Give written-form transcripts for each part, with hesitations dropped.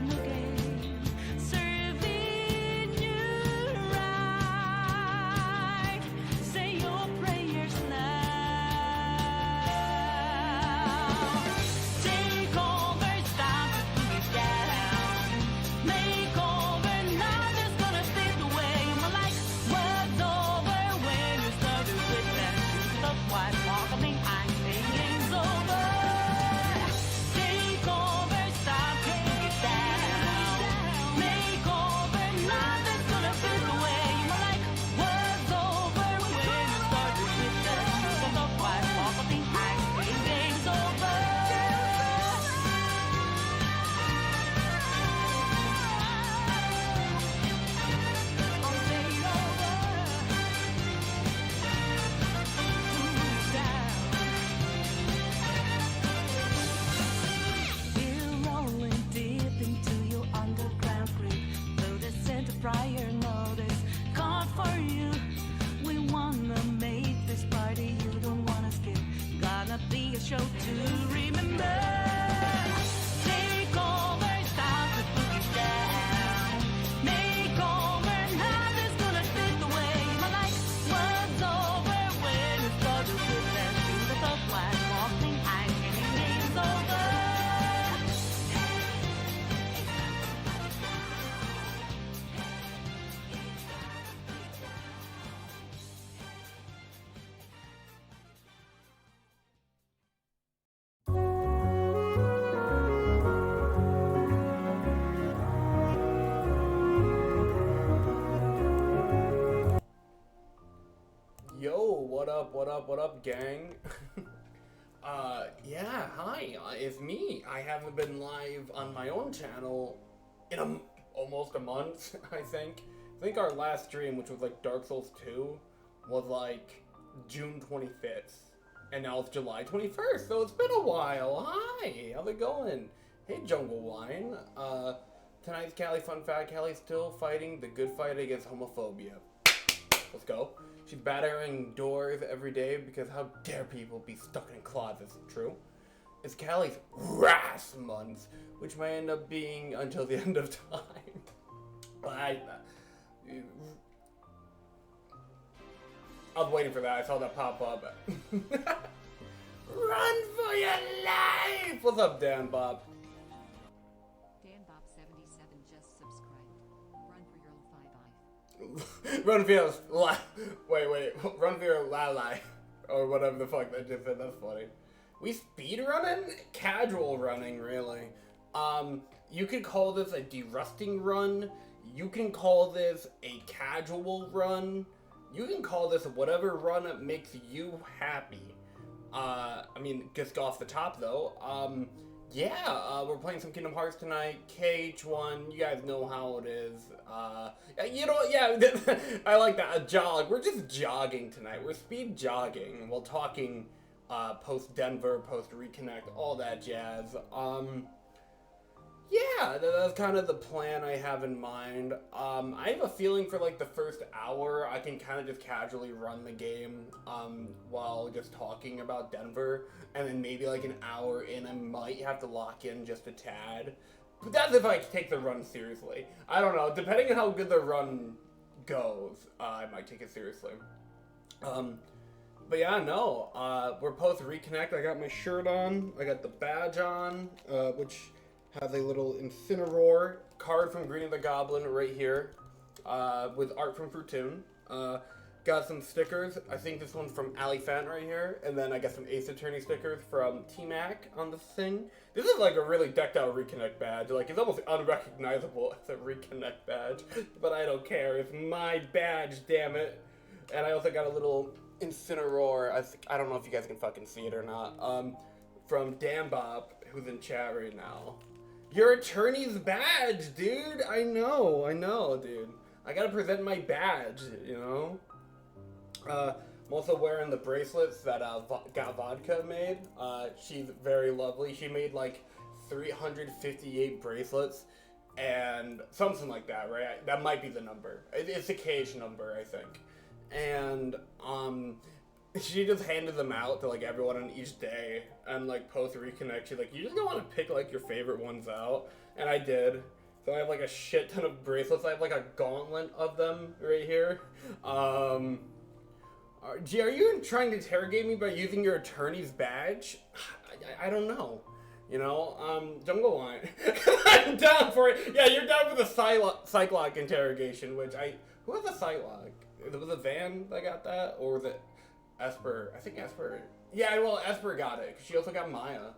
new game, serving you right. Say your prayers now. Take over, stop the boogie down. Make over, nothing's gonna stand the way. My life was over when you started with that shoes of white marketing. I say game's over. Take over, stop the boogie down. Make over, nothing's gonna stand the way. My life was over when you started with that shoes of white marketing. I say game's over. We're rolling deep into your underground grip. Though they sent a prior notice card for you. We wanna make this party you don't wanna skip. Gonna be a show to remember. Take over, stop the boogie down. Make over, nothing's gonna stand the way. My life was over when it started with that shoe that felt like walking. I can't game's over. Yo, what up, gang? Yeah, hi, it's me. I haven't been live on my own channel in almost a month, I think. I think our last stream, which was like Dark Souls 2, was like June 25th. And now it's July 21st, so it's been a while. Hi, how's it going? Hey, Jungle Wine. Tonight's Callie fun fact, Callie's still fighting the good fight against homophobia. Let's go. She's battering doors every day because how dare people be stuck in closets, true? It's Callie's RAS month, which may end up being until the end of time. I was waiting for that, I saw that pop up. Run for your life! What's up, Dan Bob? DanBob77 just subscribed. Run for your 5 eye. Run for your run for your lalai, or whatever the fuck that just said. That's funny. We speed running, casual running, really. You could call this a derusting run. You can call this a casual run. You can call this whatever run that makes you happy. I mean, just off the top though. We're playing some Kingdom Hearts tonight. KH1, you guys know how it is. You know, yeah, I like that. A jog. We're just jogging tonight. We're speed jogging while talking post Denver, post Reconnect, all that jazz. Yeah, that's kind of the plan I have in mind. I have a feeling for like the first hour, I can kind of just casually run the game while just talking about Denver. And then maybe like an hour in, I might have to lock in just a tad. But that's if I take the run seriously. I don't know, depending on how good the run goes, I might take it seriously. But yeah, no, we're post Reconnect. I got my shirt on, I got the badge on, which has a little Incineroar card from Green the Goblin right here, with art from Fruitoon. Got some stickers. I think this one's from Ali Fan right here, and then I got some Ace Attorney stickers from T-Mac on this thing. This is like a really decked out Reconnect badge. Like, it's almost unrecognizable as a Reconnect badge, but I don't care. It's my badge, damn it. And I also got a little Incineroar. I don't know if you guys can fucking see it or not. From Dan Bob, who's in chat right now. Your attorney's badge, dude. I know, dude. I gotta present my badge, you know? I'm also wearing the bracelets that Got Vodka made. She's very lovely. She made like 358 bracelets and something like that, right? That might be the number. It's the KH number, I think. And she just handed them out to like everyone on each day, and like post Reconnect, she's like, you just don't want to pick like your favorite ones out, and I did. So I have like a shit ton of bracelets. I have like a gauntlet of them right here. Gee, are you trying to interrogate me by using your attorney's badge? I don't know. You know, Jungle Line. I'm down for it. Yeah, you're down for the Cyclock interrogation, which who has a Cyclock? Was it Van that got that? Or was it Esper? I think Esper. Yeah, well, Esper got it. She also got Maya.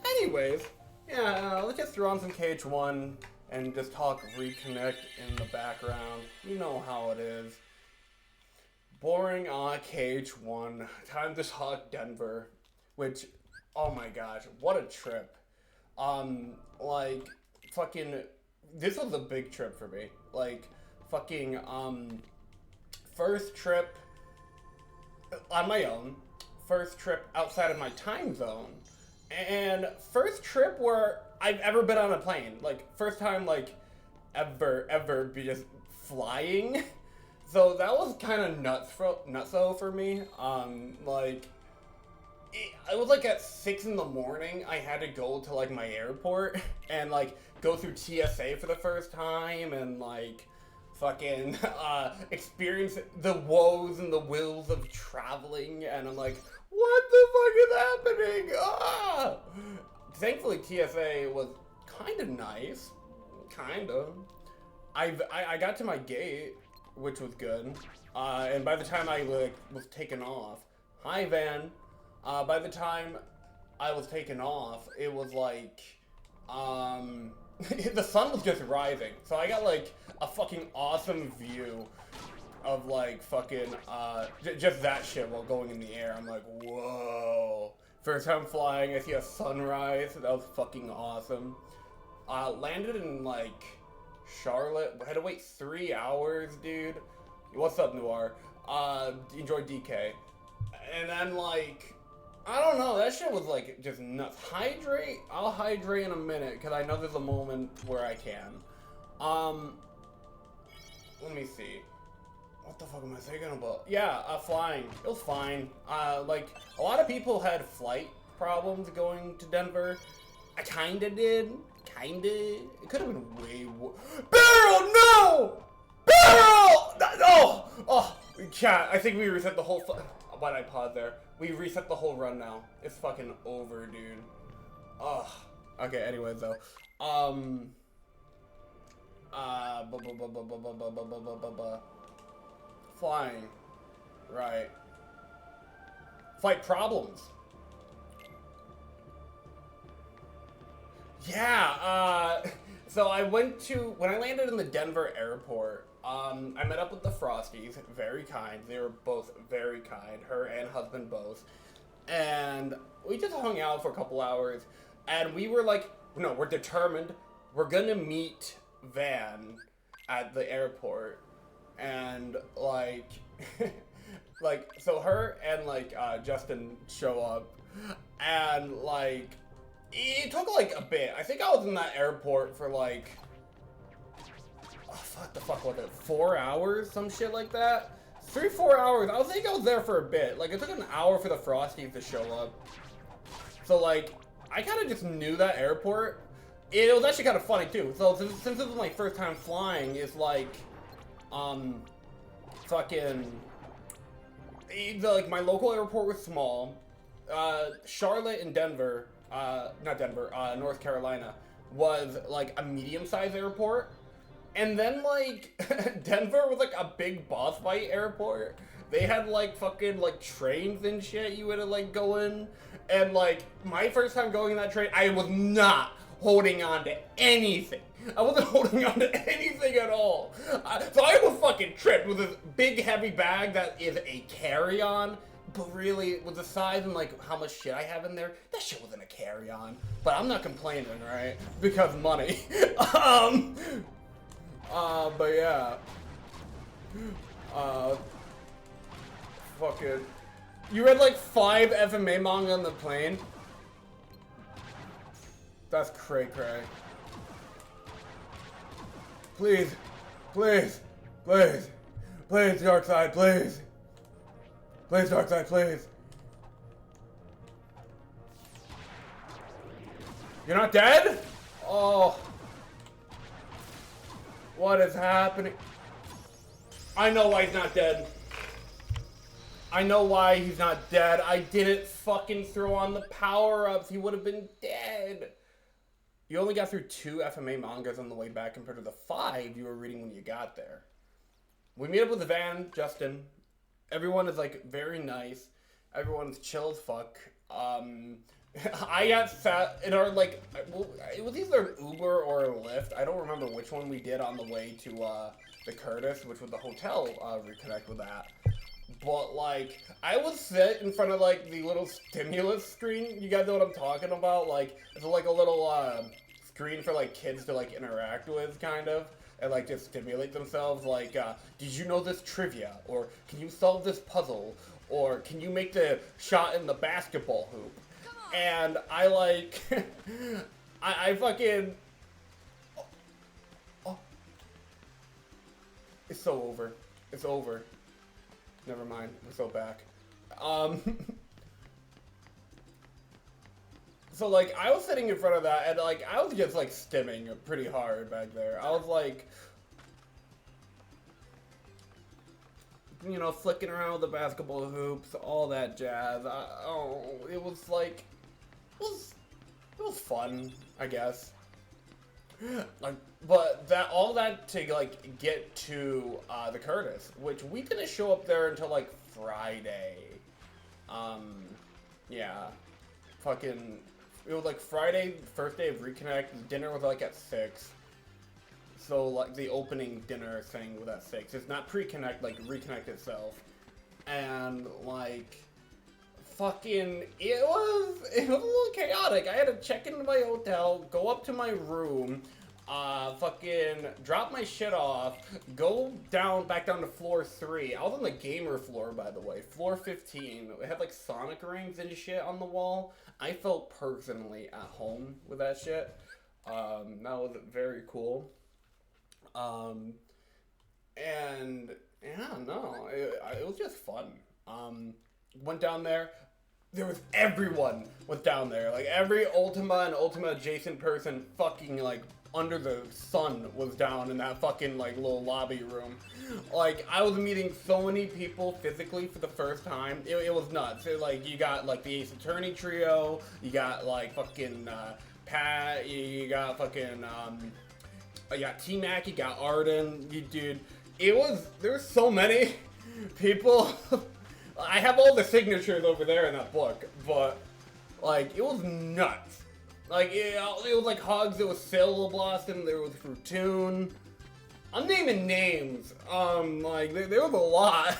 Anyways, yeah, let's just throw on some KH1 and just talk Reconnect in the background. You know how it is. Boring on KH1. Time to talk Denver. Which, oh my gosh, what a trip. Like, fucking, this was a big trip for me. Like, fucking, first trip on my own. First trip outside of my time zone. And first trip where I've ever been on a plane. Like, first time, like, ever be just flying. So that was kind of nutso for me. Like, it was like at 6 in the morning, I had to go to like my airport and like go through TSA for the first time and like fucking experience the woes and the wills of traveling, and I'm like, what the fuck is happening? Ah! Thankfully TSA was kind of nice. Kind of. I got to my gate, which was good. And by the time I like was taken off, hi Van. By the time I was taken off, it was like, the sun was just rising. So I got like a fucking awesome view of like fucking, just that shit while going in the air. I'm like, whoa. First time flying, I see a sunrise. That was fucking awesome. Landed in like Charlotte. I had to wait 3 hours, dude. What's up, Noir? Enjoy DK. And then like, I don't know, that shit was like just nuts. Hydrate? I'll hydrate in a minute, because I know there's a moment where I can. Let me see. What the fuck am I thinking about? Yeah, flying. It was fine. Like, a lot of people had flight problems going to Denver. I kinda did. Kinda. It could have been way worse. Barrel, no! Barrel! No! Oh, chat, I think we reset the whole why'd I pause there? We reset the whole run now. It's fucking over, dude. Ugh. Okay, anyways, though. Flying. Right. Flight problems. Yeah, so I went to, when I landed in the Denver airport, I met up with the Frosties, very kind. They were both very kind, her and husband both. And we just hung out for a couple hours, and we were like, no, we're determined. We're gonna meet Van at the airport. And like, so her and like, Justin show up, and like, it took like a bit. I think I was in that airport for like, what the fuck was it? 4 hours? Some shit like that? 3-4 hours. I think I was there for a bit. Like, it took an hour for the Frosties to show up. So like, I kind of just knew that airport. It was actually kind of funny too. So since this was my first time flying, it's like, fucking, like my local airport was small. Charlotte and Denver, not Denver, North Carolina, was like a medium-sized airport. And then like, Denver was like a big boss fight airport. They had like fucking like trains and shit you would have like go in. And like, my first time going in that train, I was not holding on to anything. I wasn't holding on to anything at all. So I was fucking tripped with this big heavy bag that is a carry-on. But really, with the size and like how much shit I have in there, that shit wasn't a carry-on. But I'm not complaining, right? Because money. But yeah. Fucking. You read like 5 FMA manga on the plane? That's cray-cray. Please, please, please, please, Dark Side, please. Please, Darkseid, please. You're not dead? Oh. What is happening? I know why he's not dead. I know why he's not dead. I didn't fucking throw on the power-ups. He would have been dead. You only got through 2 FMA mangas on the way back compared to the 5 you were reading when you got there. We meet up with Van, Justin. Everyone is, like, very nice. Everyone's chill as fuck. I got sat in our, like, it was either an Uber or a Lyft. I don't remember which one we did on the way to the Curtis, which was the hotel reconnect with that. But, like, I would sit in front of, like, the little stimulus screen. You guys know what I'm talking about? Like, it's like a little screen for, like, kids to, like, interact with, kind of. And, like, just stimulate themselves. Like, did you know this trivia? Or, can you solve this puzzle? Or, can you make the shot in the basketball hoop? And I, like, I fucking... Oh. It's so over. It's over. Never mind. We're so back. So, like, I was sitting in front of that, and, like, I was just, like, stimming pretty hard back there. I was, like... You know, flicking around with the basketball hoops, all that jazz. It was, like... It was fun, I guess. Like, but all that to, like, get to the Curtis, which we didn't show up there until, like, Friday. Yeah, fucking, it was like Friday, first day of Reconnect. Dinner was like at 6. So, like, the opening dinner thing was at 6. It's not pre-connect, like Reconnect itself. And, like, fucking, it was a little chaotic. I had to check into my hotel, go up to my room, fucking drop my shit off, go back down to floor 3. I was on the gamer floor, by the way, floor 15. It had, like, Sonic rings and shit on the wall. I felt personally at home with that shit. That was very cool. And yeah, no, it was just fun. Went down there. There was everyone was down there. Like, every Ultima and Ultima adjacent person fucking, like, under the sun was down in that fucking, like, little lobby room. Like, I was meeting so many people physically for the first time. It was nuts. Like, you got, like, the Ace Attorney trio. You got, like, fucking, Pat. You got fucking, you got T-Mac. You got Arden. Dude, there's so many people. I have all the signatures over there in that book, but, like, it was nuts. Like, it was like Hugs, it was Syllable Blossom, there was Fruitoon. I'm naming names. Like, there was a lot.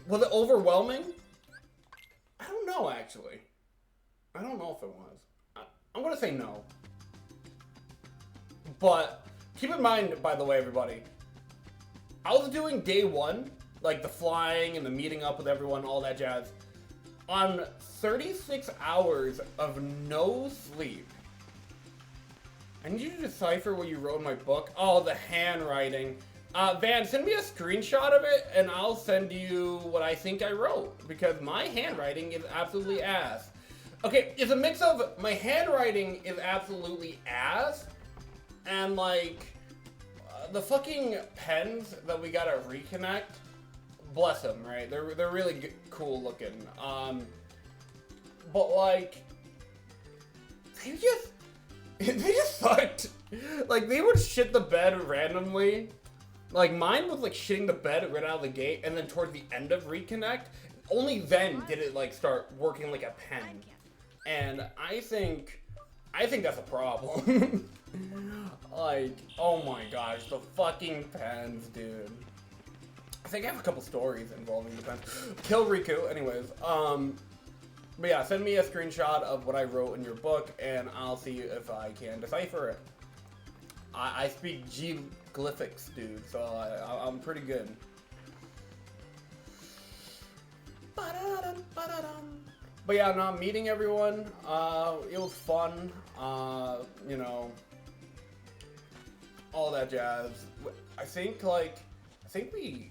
Was it overwhelming? I don't know, actually. I don't know if it was. I'm gonna say no. But, keep in mind, by the way, everybody, I was doing day 1, like the flying and the meeting up with everyone, all that jazz, on 36 hours of no sleep. I need you to decipher what you wrote in my book. Oh, the handwriting. Van, send me a screenshot of it, and I'll send you what I think I wrote, because my handwriting is absolutely ass. Okay, it's a mix of my handwriting is absolutely ass, and, like, the fucking pens that we got at Reconnect, bless them, right? They're really cool looking. But, like, they just sucked. Like, they would shit the bed randomly. Like, mine was, like, shitting the bed right out of the gate, and then towards the end of Reconnect, only then did it, like, start working like a pen. And I think that's a problem. Like, oh my gosh, the fucking pens, dude. I think I have a couple stories involving the pens. Kill Riku, anyways. But yeah, send me a screenshot of what I wrote in your book, and I'll see if I can decipher it. I speak G-glyphics, dude, so I'm pretty good. But yeah, no, meeting everyone, it was fun, you know, all that jazz. I think we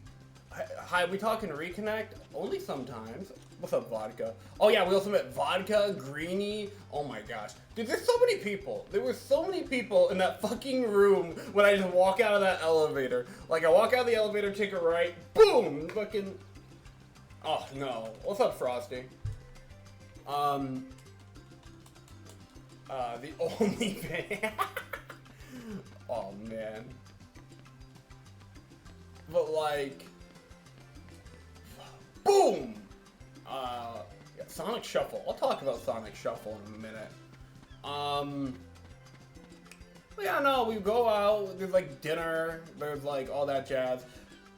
Hi, we talking Reconnect? Only sometimes. What's up, Vodka? Oh yeah, we also met Vodka, Greenie. Oh my gosh. Dude, there's so many people. There were so many people in that fucking room when I just walk out of that elevator. Like, I walk out of the elevator, take a right, boom! Fucking... Oh, no. What's up, Frosty? The only thing... Oh, man. But, like... Boom! Yeah, Sonic Shuffle. I'll talk about Sonic Shuffle in a minute. But yeah, no, we go out, there's like dinner, there's like all that jazz.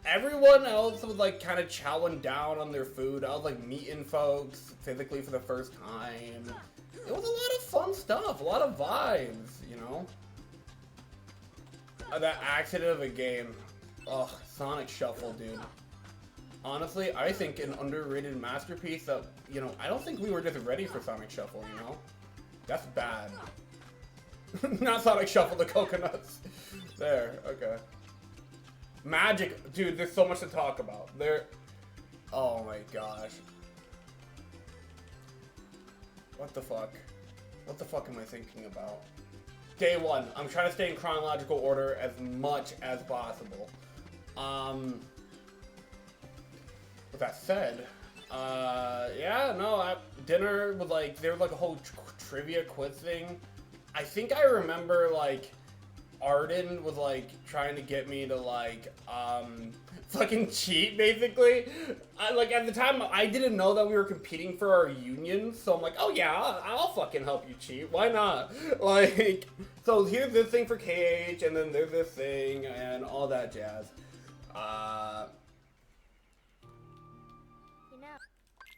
Everyone else was like kind of chowing down on their food. I was like meeting folks physically for the first time. It was a lot of fun stuff, a lot of vibes, you know? That accident of a game. Ugh, Sonic Shuffle, dude. Honestly, I think an underrated masterpiece that, you know, I don't think we were just ready for Sonic Shuffle, you know? That's bad. Not Sonic Shuffle, the coconuts. There, okay. Magic, dude, there's so much to talk about. Oh my gosh. What the fuck? What the fuck am I thinking about? Day one, I'm trying to stay in chronological order as much as possible. With that said, yeah, no, at dinner with like, there was like a whole trivia quiz thing. I think I remember like, Arden was like trying to get me to like, fucking cheat basically. Like at the time, I didn't know that we were competing for our union, so I'm like, oh yeah, I'll fucking help you cheat. Why not? Like, so here's this thing for KH, and then there's this thing, and all that jazz.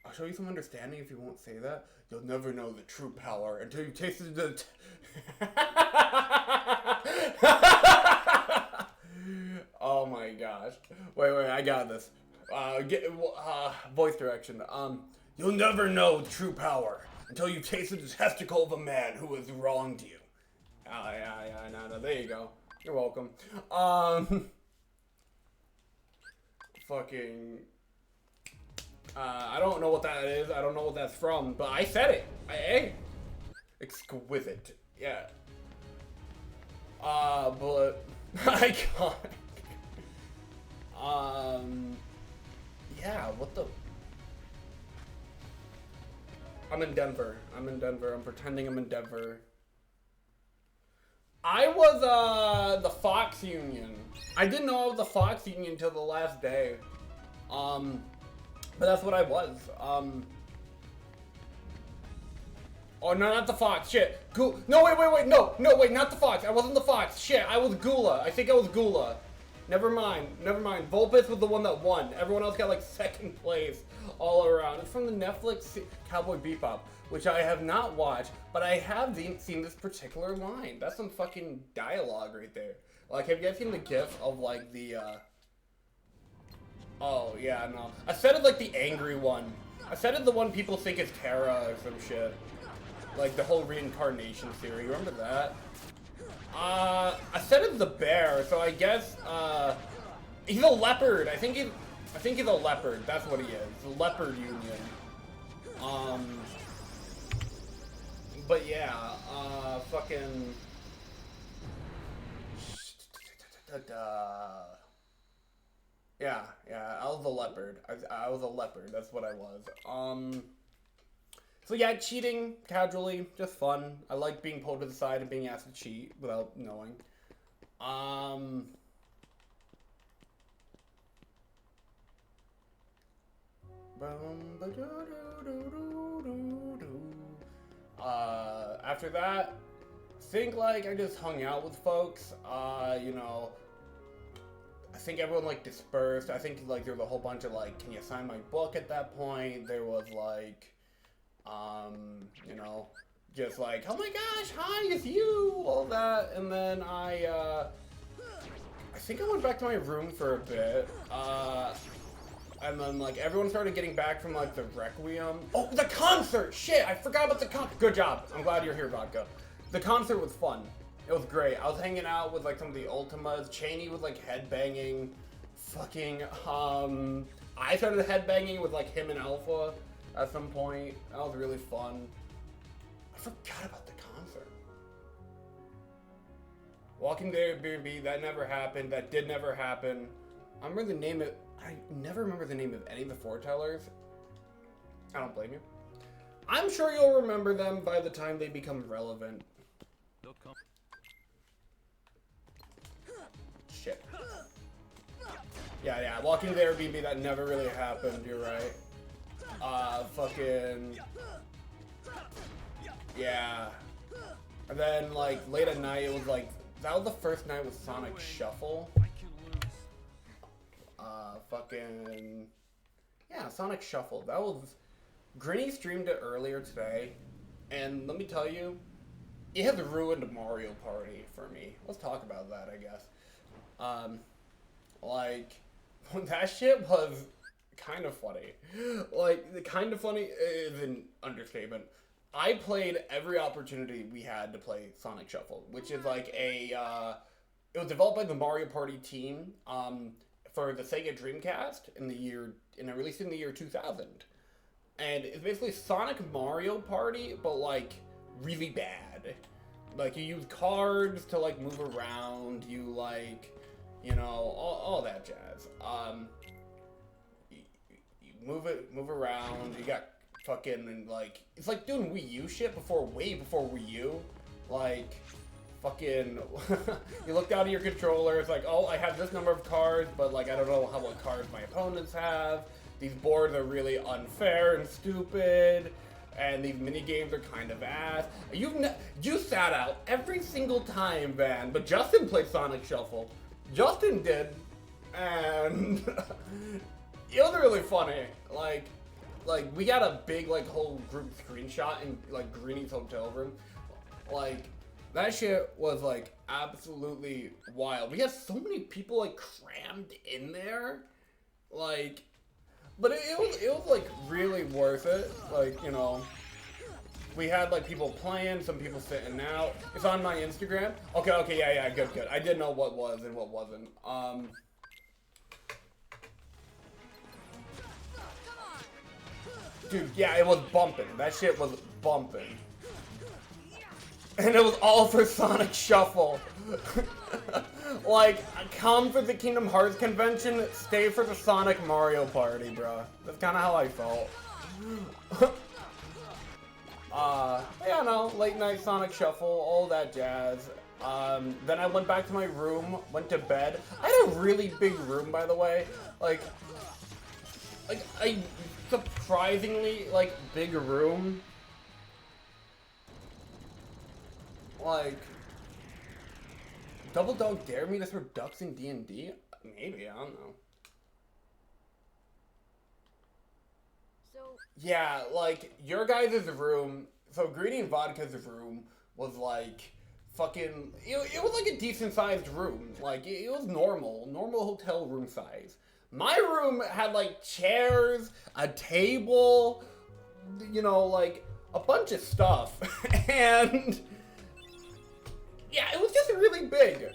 I'll show you some understanding if you won't say that. You'll never know the true power until you've tasted the... Oh my gosh. Wait, I got this. Voice direction. You'll never know true power until you've tasted the testicle of a man who has wronged you. Yeah, no, there you go. You're welcome. Fucking... I don't know what that is. I don't know what that's from, but I said it. Hey, exquisite. Yeah. But iconic. Yeah. What the? I'm in Denver. I'm pretending I'm in Denver. I was the Fox Union. I didn't know I was the Fox Union until the last day. But that's what I was. Oh, no, not the Fox. Shit. No, wait. No, wait, not the Fox. I wasn't the Fox. Shit, I was Gula. I think I was Gula. Never mind. Vulpes was the one that won. Everyone else got, like, second place all around. It's from the Netflix Cowboy Bebop, which I have not watched, but I have seen this particular line. That's some fucking dialogue right there. Like, have you guys seen the gif of, like, the, Oh, yeah, no. I said it like the angry one. I said it the one people think is Terra or some shit. Like the whole reincarnation theory. Remember that? I said it's the bear, so I guess, he's a leopard. I think he's a leopard. That's what he is. The leopard union. But yeah, fucking... Yeah, I was a leopard. I was a leopard, that's what I was. So yeah, cheating, casually, just fun. I like being pulled to the side and being asked to cheat without knowing. After that, think like I just hung out with folks, you know, I think everyone like dispersed. I think like there was a whole bunch of like, can you sign my book at that point? There was like, you know, just like, oh my gosh, hi, it's you, all that. And then I think I went back to my room for a bit. And then like everyone started getting back from like the Requiem. Oh, the concert! Shit, I forgot about the concert. Good job. I'm glad you're here, Vodka. The concert was fun. It was great. I was hanging out with like some of the Ultimas. Cheney was like headbanging. fucking, I started headbanging with like him and Alpha at some point. That was really fun. I forgot about the concert. Walking there at B&B, that never happened. That did never happen. I remember the name of, I never remember the name of any of the foretellers. I don't blame you. I'm sure you'll remember them by the time they become relevant. Shit. Yeah, walking there, BB, that never really happened, you're right. Fucking... Yeah. And then, like, late at night, it was like, that was the first night with Sonic Shuffle. Fucking... Yeah, Sonic Shuffle. That was... Grinny streamed it earlier today, and let me tell you, it has ruined Mario Party for me. Let's talk about that, I guess. Like, that shit was kind of funny. Like, the kind of funny is an understatement. I played every opportunity we had to play Sonic Shuffle, which is like a, it was developed by the Mario Party team, for the Sega Dreamcast and released in the year 2000. And it's basically Sonic Mario Party, but like, really bad. Like, you use cards to like move around, you like, you know, all that jazz. You move around, you got fucking, like, it's like doing Wii U shit way before Wii U. Like, fucking, you look down at your controller, it's like, oh, I have this number of cards, but like, I don't know what cards my opponents have. These boards are really unfair and stupid, and these mini games are kind of ass. You sat out every single time, Van, but Justin played Sonic Shuffle. Justin did, and it was really funny. Like we got a big like whole group screenshot in like Greeny's hotel room. Like, that shit was like absolutely wild. We had so many people like crammed in there, like. But it was like really worth it. Like, you know, we had like people playing, some people sitting out. It's on my Instagram. Okay, yeah, good. I didn't know what was and what wasn't. Dude, yeah, it was bumping. That shit was bumping. And it was all for Sonic Shuffle. Like, come for the Kingdom Hearts convention, stay for the Sonic Mario Party, bro. That's kind of how I felt. Yeah, no, late night Sonic Shuffle, all that jazz. Then I went back to my room, went to bed. I had a really big room, by the way. Like a surprisingly, like, big room. Like, Double Dog dare me to throw ducks in D&D? Maybe, I don't know. So... Yeah, like, your guys' room, so Greedy and Vodka's room was like, fucking, it was like a decent sized room. Like, it was normal hotel room size. My room had like chairs, a table, you know, like, a bunch of stuff. And... yeah, it was just really big.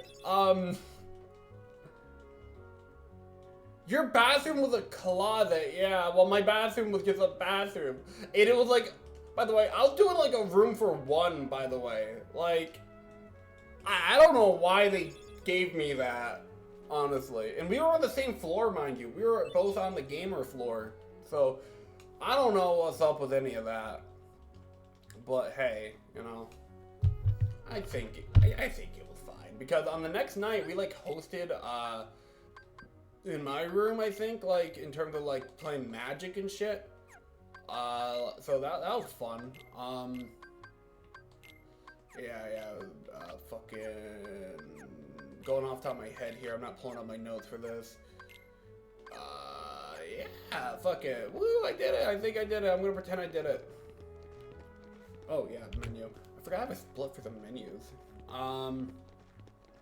Your bathroom was a closet. Yeah, well, my bathroom was just a bathroom. And it was like, by the way, I was doing like a room for one, by the way. Like, I don't know why they gave me that, honestly. And we were on the same floor, mind you. We were both on the gamer floor. So, I don't know what's up with any of that. But hey, you know. I think it was fine, because on the next night we like hosted in my room, I think, like in terms of like playing Magic and shit. So that was fun. Fucking going off the top of my head here. I'm not pulling up my notes for this. Yeah, fuck it. Woo, I did it. I think I did it. I'm gonna pretend I did it. Oh yeah, menu. I forgot I have a split for the menus.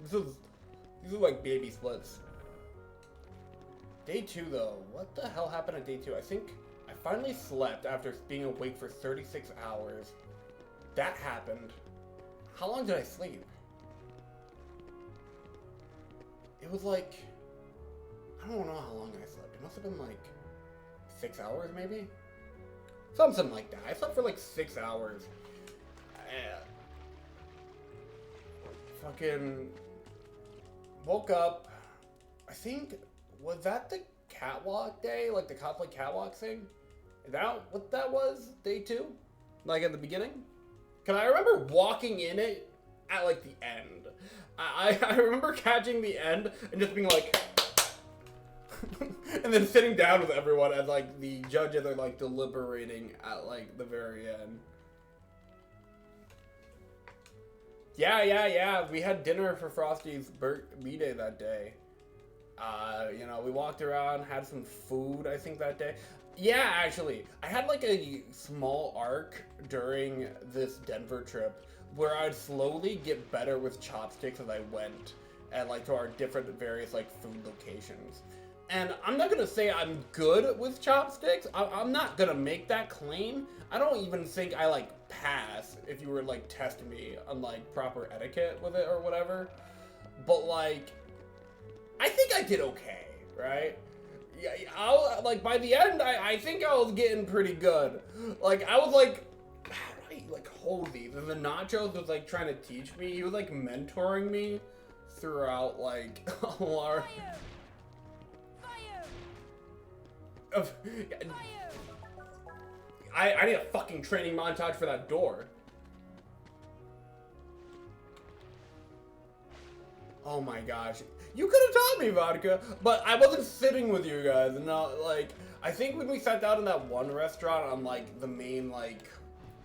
These are like baby splits. Day 2 though, what the hell happened on day 2? I think I finally slept after being awake for 36 hours. That happened. How long did I sleep? It was like, I don't know how long I slept. It must have been like 6 hours, maybe? Something like that. I slept for like 6 hours. Fucking woke up. I think, was that the catwalk day? Like the cosplay catwalk thing? Is that what that was? Day 2? Like at the beginning? Cause I remember walking in it at like the end. I remember catching the end and just being like, and then sitting down with everyone as like the judges are like deliberating at like the very end. Yeah. We had dinner for Frosty's B-Day that day. You know, we walked around, had some food, I think, that day. Yeah, actually, I had like a small arc during this Denver trip where I'd slowly get better with chopsticks as I went and like to our different various like food locations. And I'm not gonna say I'm good with chopsticks. I'm not gonna make that claim. I don't even think I like pass if you were like testing me on like proper etiquette with it or whatever. But like, I think I did okay, right? Yeah, like by the end, I think I was getting pretty good. Like I was like, how do I like hold these? And the nachos was like trying to teach me. He was like mentoring me throughout like a large. I need a fucking training montage for that door. Oh my gosh. You could have taught me vodka, but I wasn't sitting with you guys. No, like, I think when we sat down in that one restaurant on like the main, like,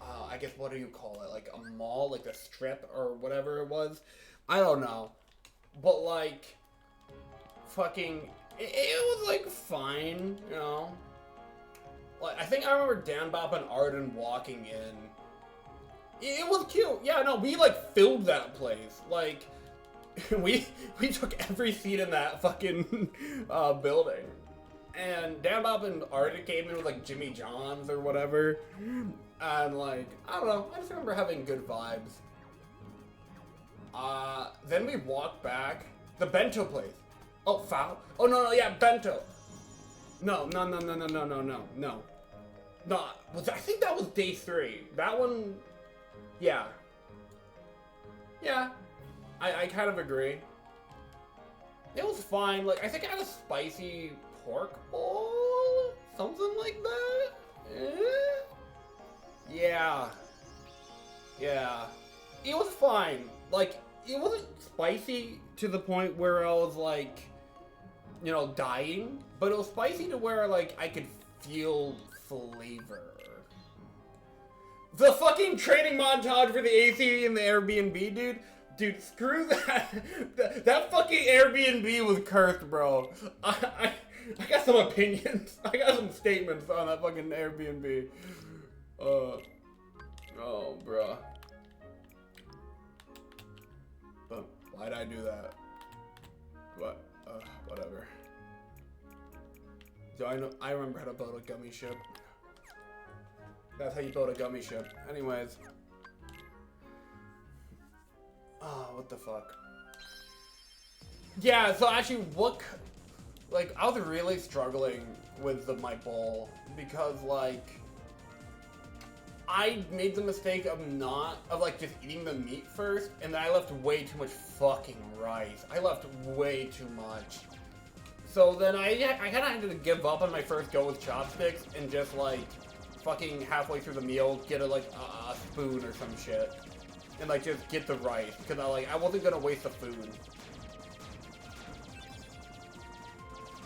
I guess what do you call it? Like a mall, like a strip or whatever it was. I don't know. But like, fucking, it was like fine, you know? Like, I think I remember Dan Bop and Arden walking in. It was cute. Yeah, no, we like filled that place. Like, we took every seat in that fucking building. And Dan Bop and Arden came in with like Jimmy John's or whatever. And like, I don't know, I just remember having good vibes. Then we walked back. The bento place. Oh, foul? Oh, no, yeah, bento. No. I think that was day 3. That one, yeah. Yeah, I kind of agree. It was fine. Like, I think I had a spicy pork bowl? Something like that? Yeah. It was fine. Like, it wasn't spicy to the point where I was like, you know, dying, but it was spicy to where like I could feel flavor. The fucking training montage for the AC and the Airbnb, dude, screw that. That fucking Airbnb was cursed, bro. I got some opinions. I got some statements on that fucking Airbnb. Oh, bruh. But why'd I do that? What? Whatever. So I remember how to build a gummy ship. That's how you build a gummy ship. Anyways. Oh, what the fuck? Yeah, so actually like, I was really struggling with my bowl because, like, I made the mistake of like, just eating the meat first, and then I left way too much fucking rice. I left way too much. So then I kind of had to give up on my first go with chopsticks and just, like, fucking halfway through the meal, get a spoon or some shit. And, like, just get the rice, because I wasn't gonna waste the food.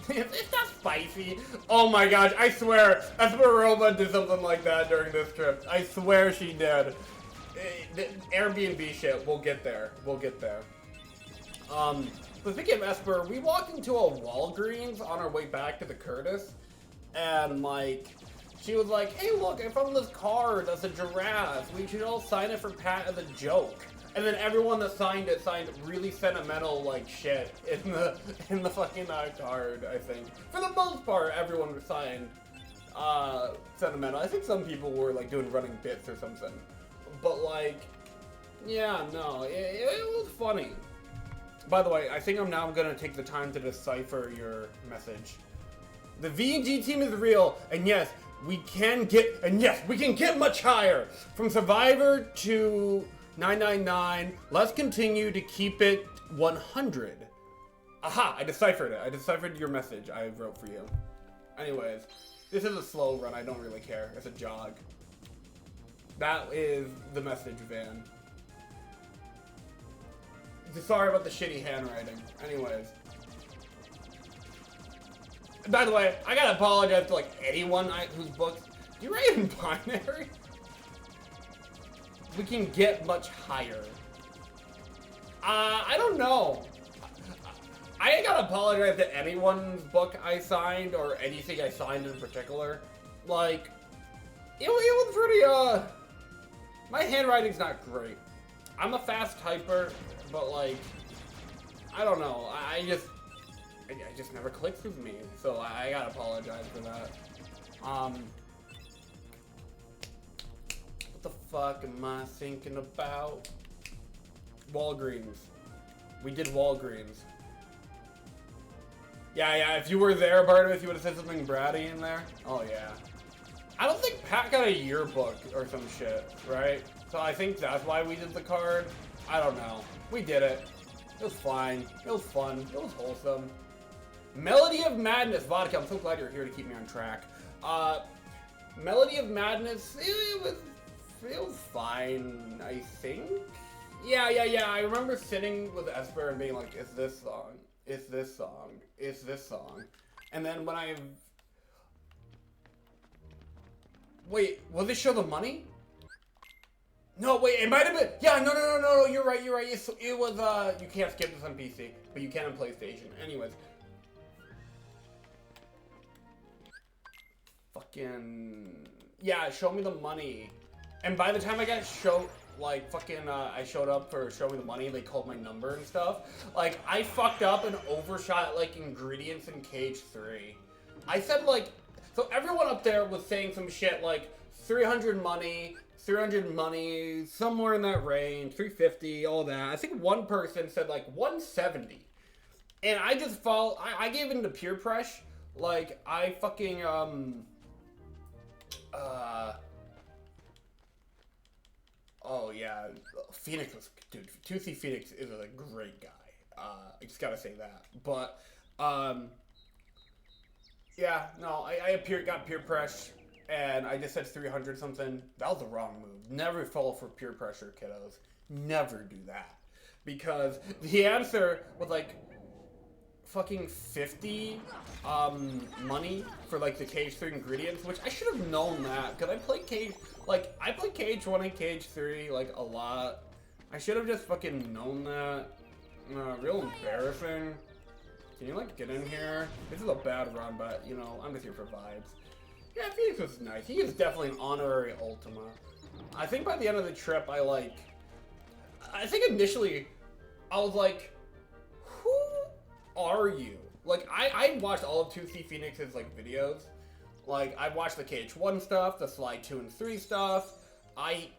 It's not spicy. Oh my gosh, I swear, Esperova did something like that during this trip. I swear she did. The Airbnb shit, we'll get there. But speaking of Esper, we walked into a Walgreens on our way back to the Curtis, and like, she was like, hey look, I found this card that's a giraffe. We should all sign it for Pat as a joke. And then everyone that signed it signed really sentimental like shit in the fucking card, I think. For the most part, everyone signed sentimental. I think some people were like doing running bits or something. But like, yeah, no, it was funny. By the way, I think I'm now gonna take the time to decipher your message. The V&G team is real, and yes, we can get much higher. From Survivor to 999, let's continue to keep it 100. Aha, I deciphered it. I deciphered your message I wrote for you. Anyways, this is a slow run, I don't really care. It's a jog. That is the message, Van. Sorry about the shitty handwriting. Anyways. By the way, I gotta apologize to like anyone whose books. Do you write in binary? We can get much higher. I don't know. I gotta apologize to anyone's book I signed or anything I signed in particular. Like, it was pretty, my handwriting's not great. I'm a fast typer, but like, I don't know. I just never clicks with me, so I gotta apologize for that. What the fuck am I thinking about? Walgreens. We did Walgreens. Yeah, if you were there, Barnabas, you would have said something bratty in there. Oh, yeah. I don't think Pat got a yearbook or some shit, right? So I think that's why we did the card. I don't know. We did it. It was fine. It was fun. It was wholesome. Melody of Madness Vodka. I'm so glad you're here to keep me on track. Melody of Madness, it was fine, I think. Yeah. I remember sitting with Esper and being like, it's this song. It's this song. It's this song. And then when wait, will this show the money? No, wait, it might have been. Yeah, no, you're right. It was, you can't skip this on PC, but you can on PlayStation. Anyways. Fucking, yeah, show me the money. And by the time I got I showed up for Show Me the Money, they called my number and stuff. Like, I fucked up and overshot, like, ingredients in KH3. I said, like, so everyone up there was saying some shit like 300 money, somewhere in that range, 350, all that. I think one person said, like, 170. And I just I gave into peer pressure. Like, I fucking, oh yeah, Phoenix was, dude, 2C Phoenix is a great guy. I just gotta say that. But, yeah, no, I got peer pressure, and I just said 300 something. That was the wrong move. Never fall for peer pressure, kiddos. Never do that. Because the answer was like, fucking 50 money for like the KH3 ingredients, which I should have known that because I played KH1 and KH3 like a lot. I should have just fucking known that. Real embarrassing. Can you like get in here? This is a bad run, but you know, I'm just here for vibes. Yeah, Phoenix was nice. He is definitely an honorary Ultima. I think by the end of the trip I think initially I was like, who are you? Like, I watched all of 2C Phoenix's, like, videos. Like, I watched the KH1 stuff, the Slide 2 and 3 stuff. I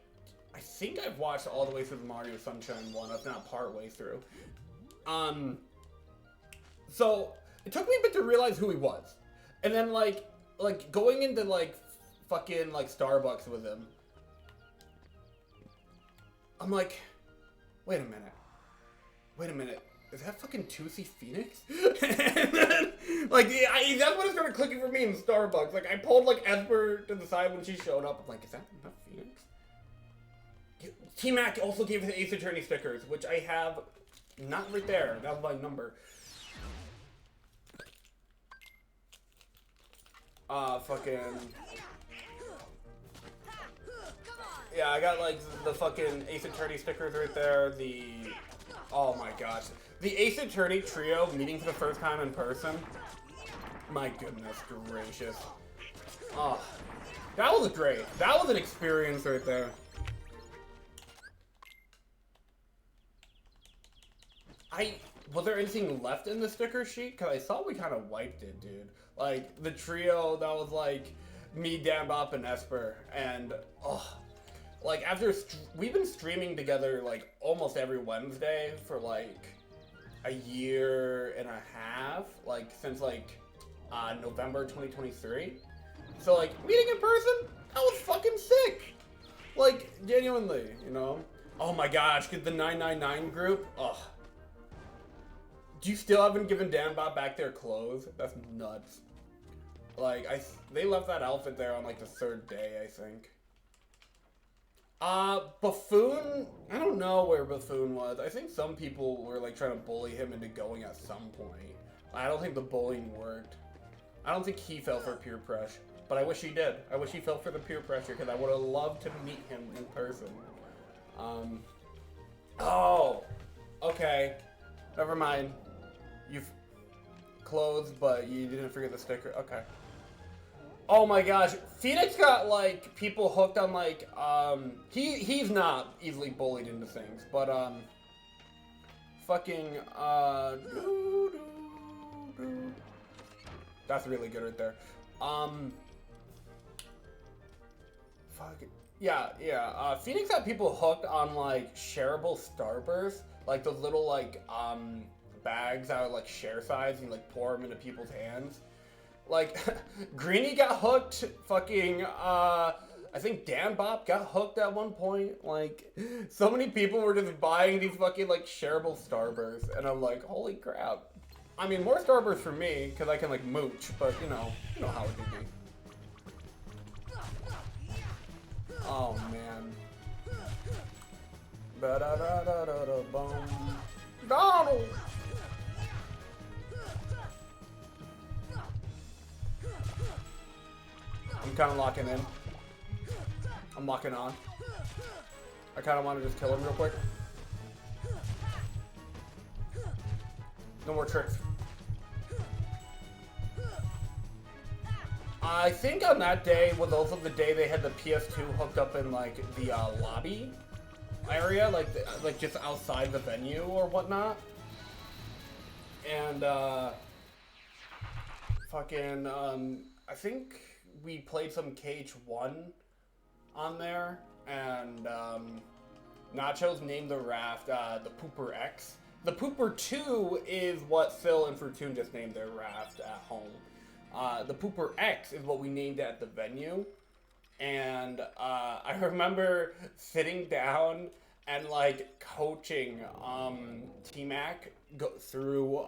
think I've watched all the way through the Mario Sunshine 1, if not part way through. So, it took me a bit to realize who he was. And then, like going into, like, fucking, like, Starbucks with him. I'm like, wait a minute. Is that fucking 2C Phoenix? And then, like, that's when it started clicking for me in Starbucks. Like, I pulled, like, Esper to the side when she showed up. I'm like, is that Phoenix? T-Mac also gave us Ace Attorney stickers, which I have not right there. That was my number. Fucking... Yeah, I got, like, the fucking Ace Attorney stickers right there. Oh my gosh. The Ace Attorney trio meeting for the first time in person. My goodness gracious. Oh, that was great. That was an experience right there. Was there anything left in the sticker sheet? Because I thought we kind of wiped it, dude. Like, the trio, that was like me, Dan, Bop, and Esper. And, oh. Like, we've been streaming together, like, almost every Wednesday for, like, a year and a half, like since like November 2023. So like meeting in person, that was fucking sick. Like genuinely, you know. Oh my gosh, get the 999 group. Ugh. Do you still haven't given Dan Bob back their clothes? That's nuts. Like they left that outfit there on like the 3rd day, I think. Buffoon, I don't know where Buffoon was. I think some people were like trying to bully him into going at some point. I don't think the bullying worked. I don't think he fell for peer pressure, but I wish he did. I wish he fell for the peer pressure because I would have loved to meet him in person. Oh, okay. Never mind. You've clothes, but you didn't forget the sticker. Okay. Oh my gosh, Phoenix got like people hooked on like he's not easily bullied into things, but fucking that's really good right there. Yeah. Phoenix got people hooked on like shareable Starbursts, like those little like bags that are like share size and like pour them into people's hands. Like, Greenie got hooked, fucking, I think Dan Bop got hooked at one point. Like, so many people were just buying these fucking, like, shareable Starbursts. And I'm like, holy crap. I mean, more Starbursts for me, because I can, like, mooch. But, you know how it could be. Oh, man. Ba-da-da-da-da-da-bum. Donald! I'm kind of locking in. I'm locking on. I kind of want to just kill him real quick. No more tricks. I think on that day was also the day they had the PS2 hooked up in like the lobby area, like just outside the venue or whatnot. And fucking I think we played some KH1 on there, and Nachos named the raft the Pooper X. The Pooper 2 is what Phil and Fortune just named their raft at home. The Pooper X is what we named it at the venue. And I remember sitting down and like coaching T-Mac go through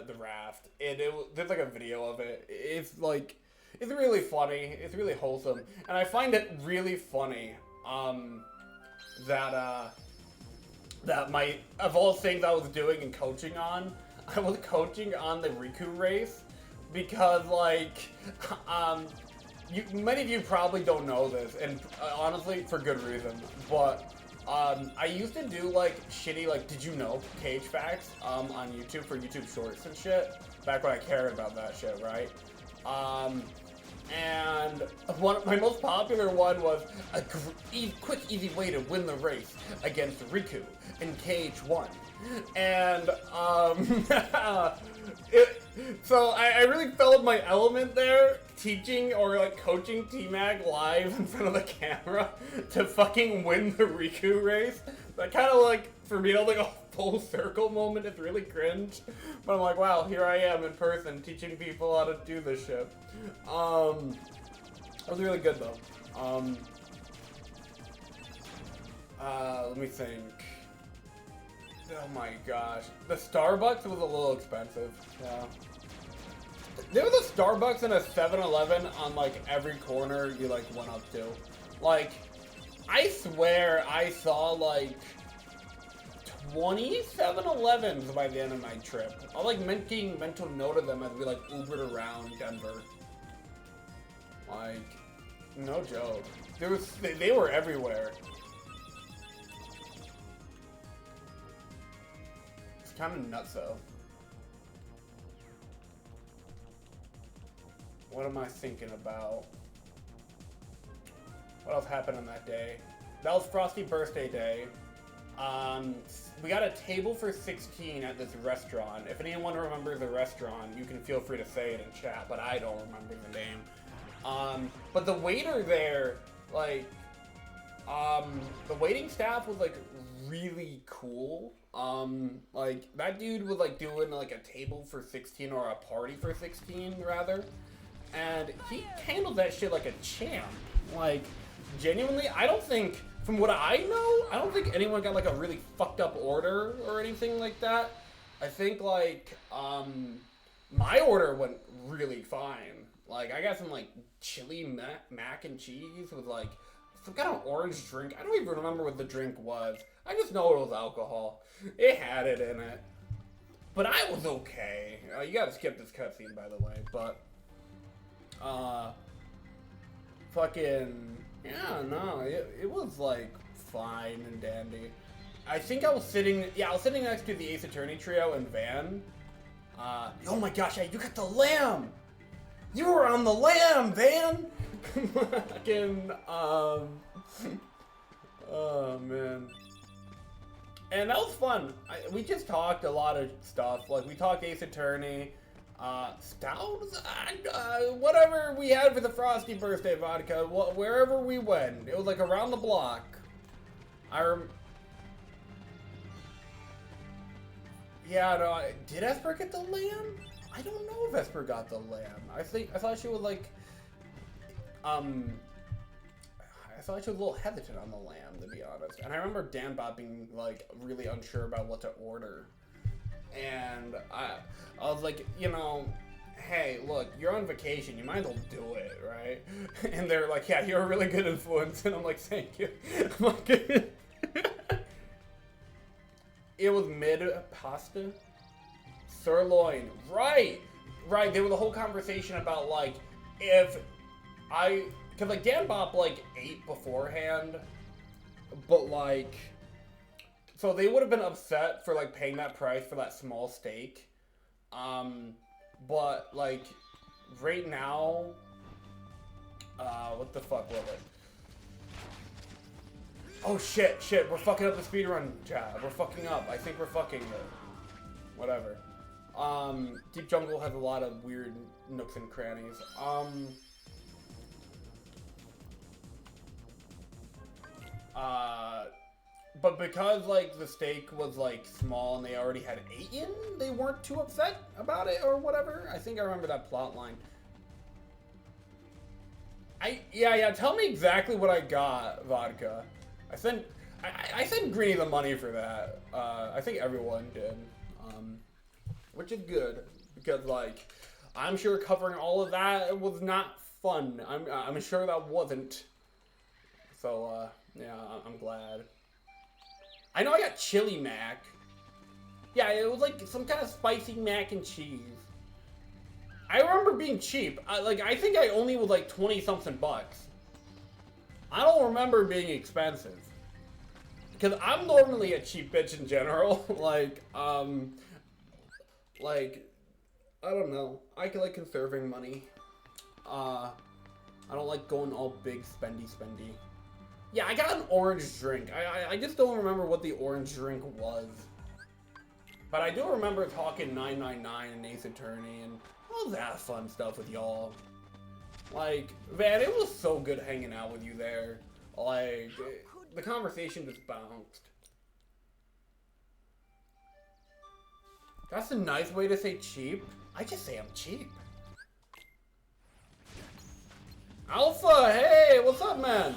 the raft. There's like a video of it. It's like, it's really funny. It's really wholesome. And I find it really funny that of all things I was doing and coaching on, I was coaching on the Riku race because like, many of you probably don't know this, and honestly, for good reason, but I used to do like shitty, like, did you know KH facts on YouTube for YouTube shorts and shit, back when I cared about that shit, right? And my most popular one was a quick, easy way to win the race against Riku in KH1. And, so I really felt my element there, teaching or like coaching T-Mag live in front of the camera to fucking win the Riku race. That kind of like, for me, that was like a full circle moment. It's really cringe. But I'm like, wow, here I am in person teaching people how to do this shit. That was really good though. Let me think. Oh my gosh. The Starbucks was a little expensive. Yeah. There was a Starbucks and a 7-Eleven on like every corner you like went up to. Like, I swear I saw like 20 7-Elevens by the end of my trip. I was like making mental note of them as we like Ubered around Denver. Like, no joke. They were everywhere. It's kind of nuts though. What am I thinking about? What else happened on that day? That was Frosty birthday day. We got a table for 16 at this restaurant. If anyone remembers the restaurant, you can feel free to say it in chat, but I don't remember the name. But the waiter there, like, The waiting staff was like really cool. Like that dude was like doing like a table for 16 or a party for 16 rather, and he handled that shit like a champ. Like genuinely, I don't think, from what I know, I don't think anyone got like a really fucked up order or anything like that. I think like my order went really fine. Like I got some like chili mac and cheese with like some kind of orange drink. I don't even remember what the drink was. I just know it was alcohol. It had it in it. But I was okay. You gotta skip this cutscene, by the way. But, fucking, yeah, no, it was, like, fine and dandy. I think I was sitting next to the Ace Attorney trio and Van. Oh my gosh, yeah, you got the lamb! You were on the lamb, Van! Fucking, oh man. And that was fun. We just talked a lot of stuff. Like, we talked Ace Attorney, stouts, whatever we had for the Frosty birthday vodka, wherever we went. It was like around the block. Yeah, no, did Esper get the lamb? I don't know if Esper got the lamb. I thought she was like, I thought she was a little hesitant on the lamb, to be honest. And I remember Dan Bob being like really unsure about what to order. And I was like, you know, hey, look, you're on vacation, you might as well do it, right? And they're like, yeah, you're a really good influence. And I'm like, thank you. It was mid pasta. Sirloin. Right. There was a whole conversation about like, because like Dan Bop like ate beforehand, but like, so they would have been upset for like paying that price for that small steak. But like right now, what the fuck was it? Oh shit, we're fucking up the speedrun chat. We're fucking up. I think we're fucking it. Whatever. Deep Jungle has a lot of weird nooks and crannies. But because like the steak was like small and they already had eaten, they weren't too upset about it or whatever. I think I remember that plot line. Yeah, tell me exactly what I got, Vodka. I sent Greeny the money for that. I think everyone did. Which is good, because like, I'm sure covering all of that was not fun. I'm sure that wasn't. So, yeah, I'm glad. I know I got chili mac. Yeah, it was like some kind of spicy mac and cheese. I remember being cheap. I think I only was like 20-something bucks. I don't remember being expensive. Because I'm normally a cheap bitch in general. I don't know. I like conserving money. I don't like going all big spendy. Yeah, I got an orange drink. I just don't remember what the orange drink was. But I do remember talking 999 and Ace Attorney and all that fun stuff with y'all. Like, man, it was so good hanging out with you there. Like, the conversation just bounced. That's a nice way to say cheap. I just say I'm cheap. Alpha, hey, what's up, man?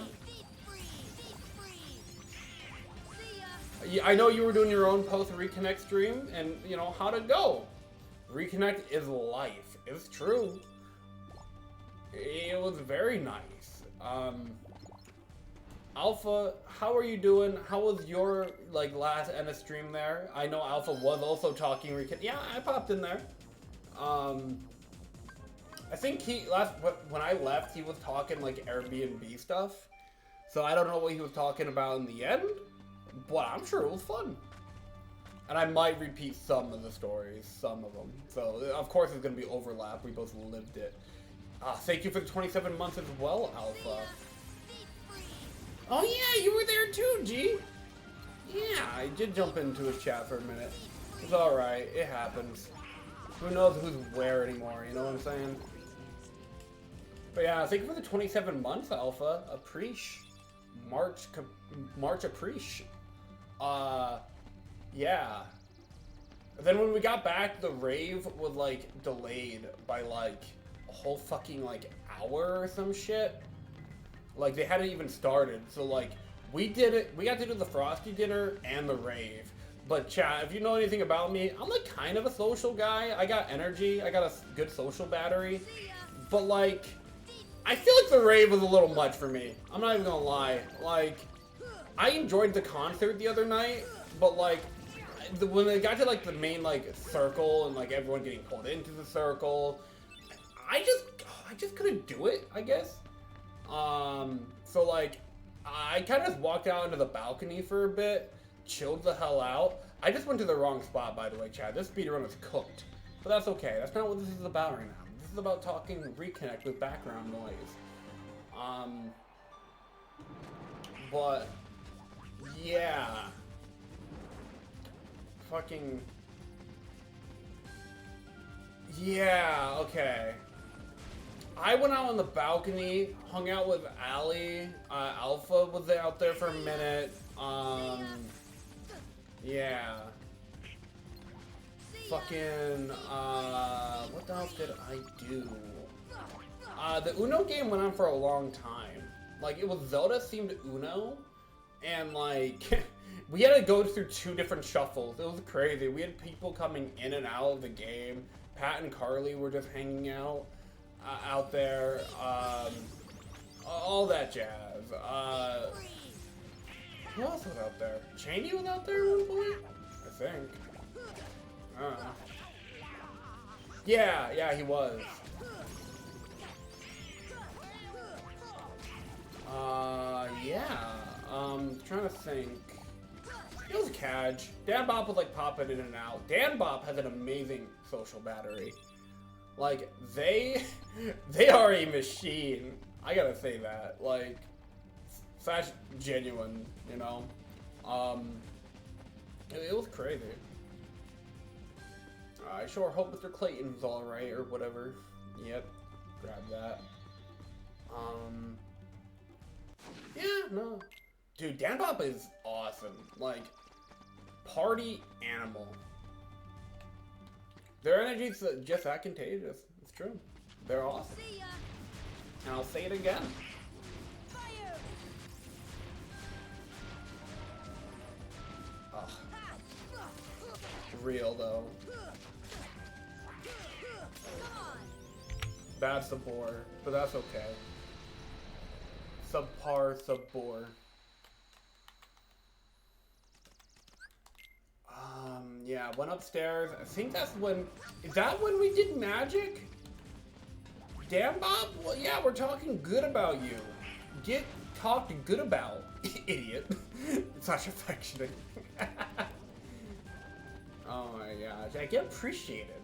I know you were doing your own post Reconnect stream, and you know, how'd it go? Reconnect is life. It's true. It was very nice. Alpha, how are you doing? How was your like last end of stream there? I know Alpha was also talking Reconnect. Yeah, I popped in there. I think when I left, he was talking like Airbnb stuff. So I don't know what he was talking about in the end, but I'm sure it was fun. And I might repeat some of the stories, some of them. So of course it's gonna be overlap. We both lived it. Thank you for the 27 months as well, Alpha. Oh yeah, you were there too, G. Yeah, I did jump into his chat for a minute. It's alright, it happens. Who knows who's where anymore, you know what I'm saying? But yeah, thank you for the 27 months, Alpha. Appreciate. March Appreciation. Yeah. Then when we got back, the rave was like delayed by like a whole fucking like hour or some shit. Like they hadn't even started. So like we did it. We got to do the Frosty dinner and the rave. But chat, if you know anything about me, I'm like kind of a social guy. I got energy. I got a good social battery. But like, I feel like the rave was a little much for me. I'm not even gonna lie. Like, I enjoyed the concert the other night, but like, when it got to like the main like circle and like everyone getting pulled into the circle, I just couldn't do it, I guess. So like, I kind of just walked out into the balcony for a bit, chilled the hell out. I just went to the wrong spot, by the way, Chad. This speedrun was cooked, but that's okay. That's not what this is about right now. This is about talking Reconnect with background noise. But yeah, fucking yeah. Okay. I went out on the balcony, hung out with Allie. Alpha was out there for a minute. Yeah. Fucking, what else did I do? The Uno game went on for a long time. Like, it was Zelda themed Uno, and like, we had to go through 2 different shuffles. It was crazy. We had people coming in and out of the game. Pat and Carly were just hanging out. Out there, all that jazz. Who else was out there? Cheney was out there at one point? I think. I don't know. Yeah, he was. Yeah. Trying to think. It was Kaj. Dan Bop was like popping in and out. Dan Bop has an amazing social battery. Like, they are a machine. I gotta say that. Like, that's genuine, you know? It was crazy. I sure hope Mr. Clayton's alright, or whatever. Yep, grab that. Yeah, no. Dude, Dan Bop is awesome. Like, party animal. Their energy's just that contagious. It's true. They're awesome. And I'll say it again. Ugh. Real though. Bad Sabor, but that's okay. Subpar Sabor. Yeah, went upstairs. I think that's when... Is that when we did magic? Damn, Bob? Well, yeah, we're talking good about you. Get talked good about. Idiot. Such affectionate. Oh my gosh. I get appreciated.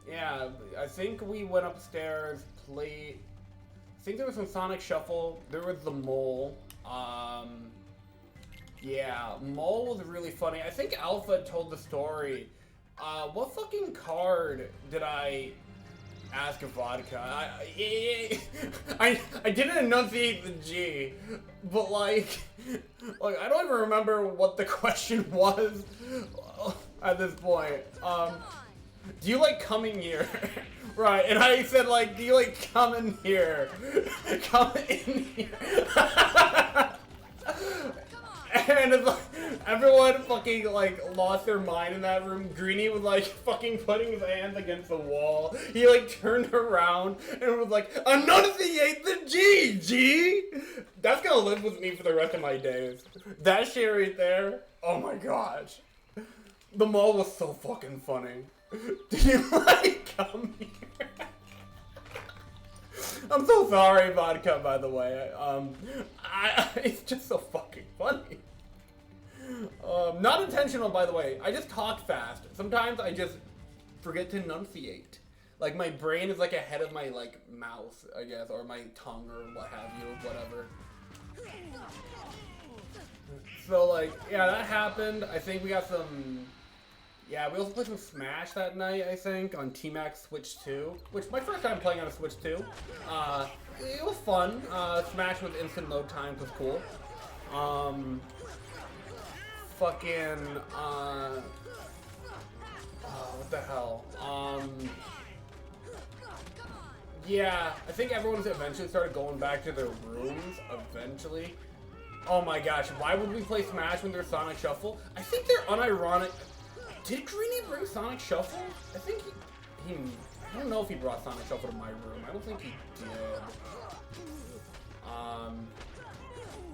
Yeah, I think we went upstairs, played... I think there was some Sonic Shuffle. There was the Mole. Yeah, Mole was really funny. I think Alpha told the story. What fucking card did I ask of Vodka? I didn't enunciate the G, but like I don't even remember what the question was at this point. Do you like coming here? Right, and I said like, do you like coming here? Come in here. And it's like, everyone fucking like lost their mind in that room. Greenie was like fucking putting his hands against the wall. He like turned around and was like, enunciate the G! That's gonna live with me for the rest of my days. That shit right there, oh my gosh. The mall was so fucking funny. Do you like come here? I'm so sorry, Vodka, by the way. It's just so fucking funny. Not intentional, by the way. I just talk fast. Sometimes I just forget to enunciate. Like, my brain is, like, ahead of my, like, mouth, I guess, or my tongue, or what have you, whatever. So, like, yeah, that happened. I think we got some... Yeah, we also played some Smash that night, I think, on T-Max Switch 2, which my first time playing on a Switch 2. it was fun. Smash with instant load times was cool. What the hell? Yeah, I think everyone's eventually started going back to their rooms, eventually. Oh my gosh, why would we play Smash when there's Sonic Shuffle? I think they're unironic. Did Greeny bring Sonic Shuffle? I think he I don't know if he brought Sonic Shuffle to my room. I don't think he did.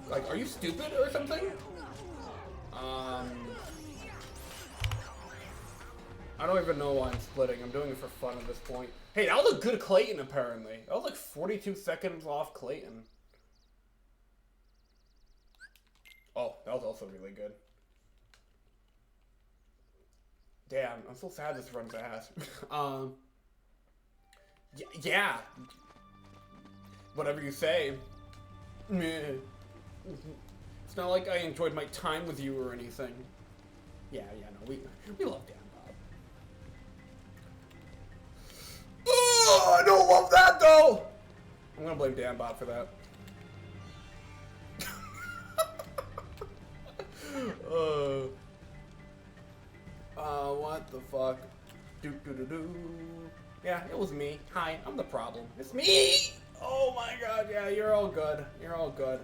Like, are you stupid or something? I don't even know why I'm splitting. I'm doing it for fun at this point. Hey, that was a good Clayton, apparently. That was like 42 seconds off Clayton. Oh, that was also really good. Damn, I'm so sad this runs fast. Yeah. Whatever you say. Meh. It's not like I enjoyed my time with you or anything. Yeah, no, we love Dan Bob. Oh, I don't love that though! I'm gonna blame Dan Bob for that. What the fuck? Yeah, it was me. Hi, I'm the problem. It's me! Oh my god, yeah, you're all good. You're all good.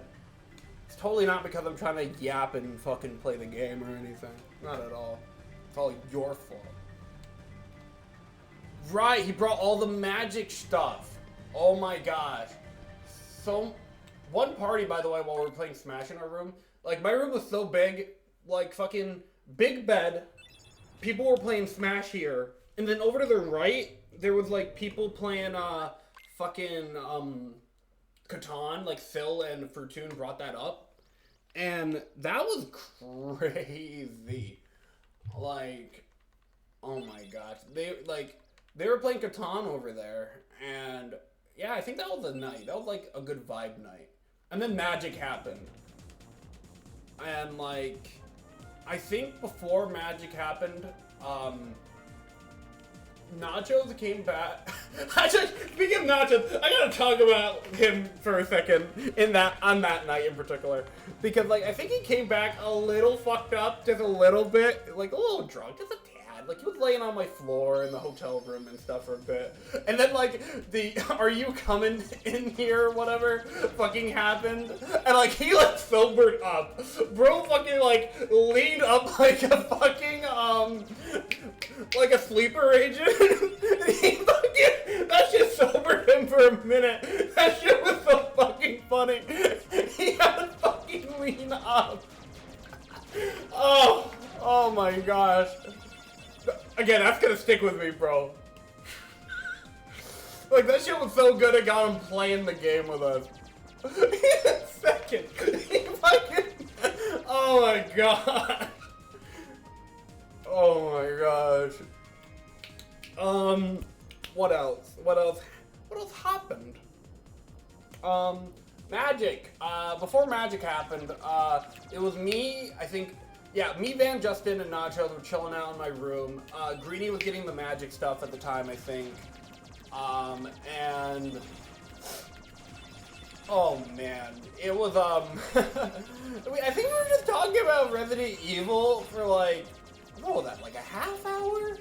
It's totally not because I'm trying to yap and fucking play the game or anything. Not at all. It's all your fault. Right, he brought all the magic stuff. Oh my gosh. So, one party, by the way, while we were playing Smash in our room, like, my room was so big, like, fucking big bed, people were playing Smash here, and then over to the right, there was, like, people playing, fucking, Catan, like, Phil and Fortune brought that up, and that was crazy. Like, oh my gosh. They were playing Catan over there, and, yeah, I think that was a night. That was, like, a good vibe night. And then Magic happened. And, like, I think before Magic happened, Nachos came back. Actually, speaking of Nachos, I gotta talk about him for a second on that night in particular. Because, like, I think he came back a little fucked up, just a little bit, like, a little drunk, just a tad. Like, he was laying on my floor in the hotel room and stuff for a bit. And then, like, the "are you coming in here" or whatever fucking happened. And, like, he, like, sobered up. Bro fucking, like, leaned up like a fucking, like a sleeper agent. He fucking, that shit sobered him for a minute. That shit was so fucking funny. He had to fucking lean up. Oh my gosh. Again, that's gonna stick with me, bro. Like, that shit was so good it got him playing the game with us. Second. He fucking, oh my god. Oh my gosh. What else? What else happened? Magic. Before Magic happened, it was me, I think, yeah, me, Van, Justin, and Nachos were chilling out in my room. Greeny was getting the Magic stuff at the time, I think. And oh man, it was, I think we were just talking about Resident Evil for like, what was that, like a half hour?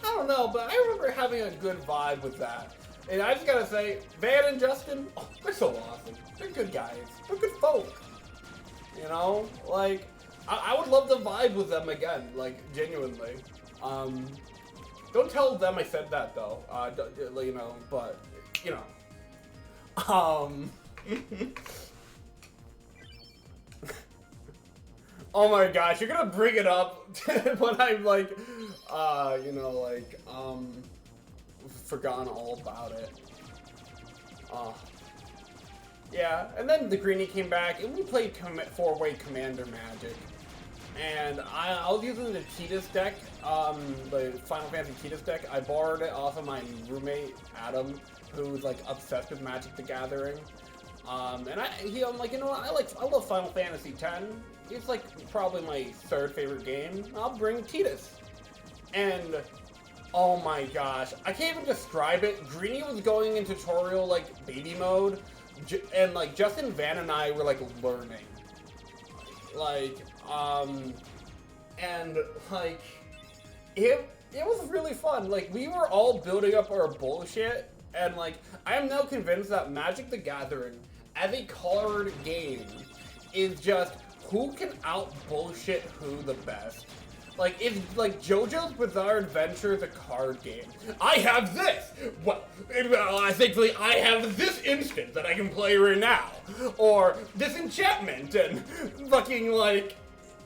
I don't know, but I remember having a good vibe with that. And I just gotta say, Van and Justin, oh, they're so awesome. They're good guys. They're good folk. You know? Like, I would love to vibe with them again, like, genuinely. Don't tell them I said that, though. You know, but, you know. Oh my gosh, you're gonna bring it up when I'm like, you know, like, forgotten all about it. Yeah, and then the Greenie came back, and we played four-way Commander Magic. And I was using the Tidus deck, the Final Fantasy Tidus deck. I borrowed it off of my roommate, Adam, who's, like, obsessed with Magic the Gathering. And I'm like, you know what, I love Final Fantasy X. It's, like, probably my third favorite game. I'll bring Tidus. And, oh my gosh, I can't even describe it. Greenie was going in tutorial, like, baby mode. and like Justin, Van, and I were like learning, like and like it was really fun. Like we were all building up our bullshit, and like I am now convinced that Magic the Gathering as a card game is just who can out bullshit who the best. Like, it's like JoJo's Bizarre Adventure is a card game. I have this! Well, thankfully I have this instance that I can play right now. Or this enchantment, and fucking like,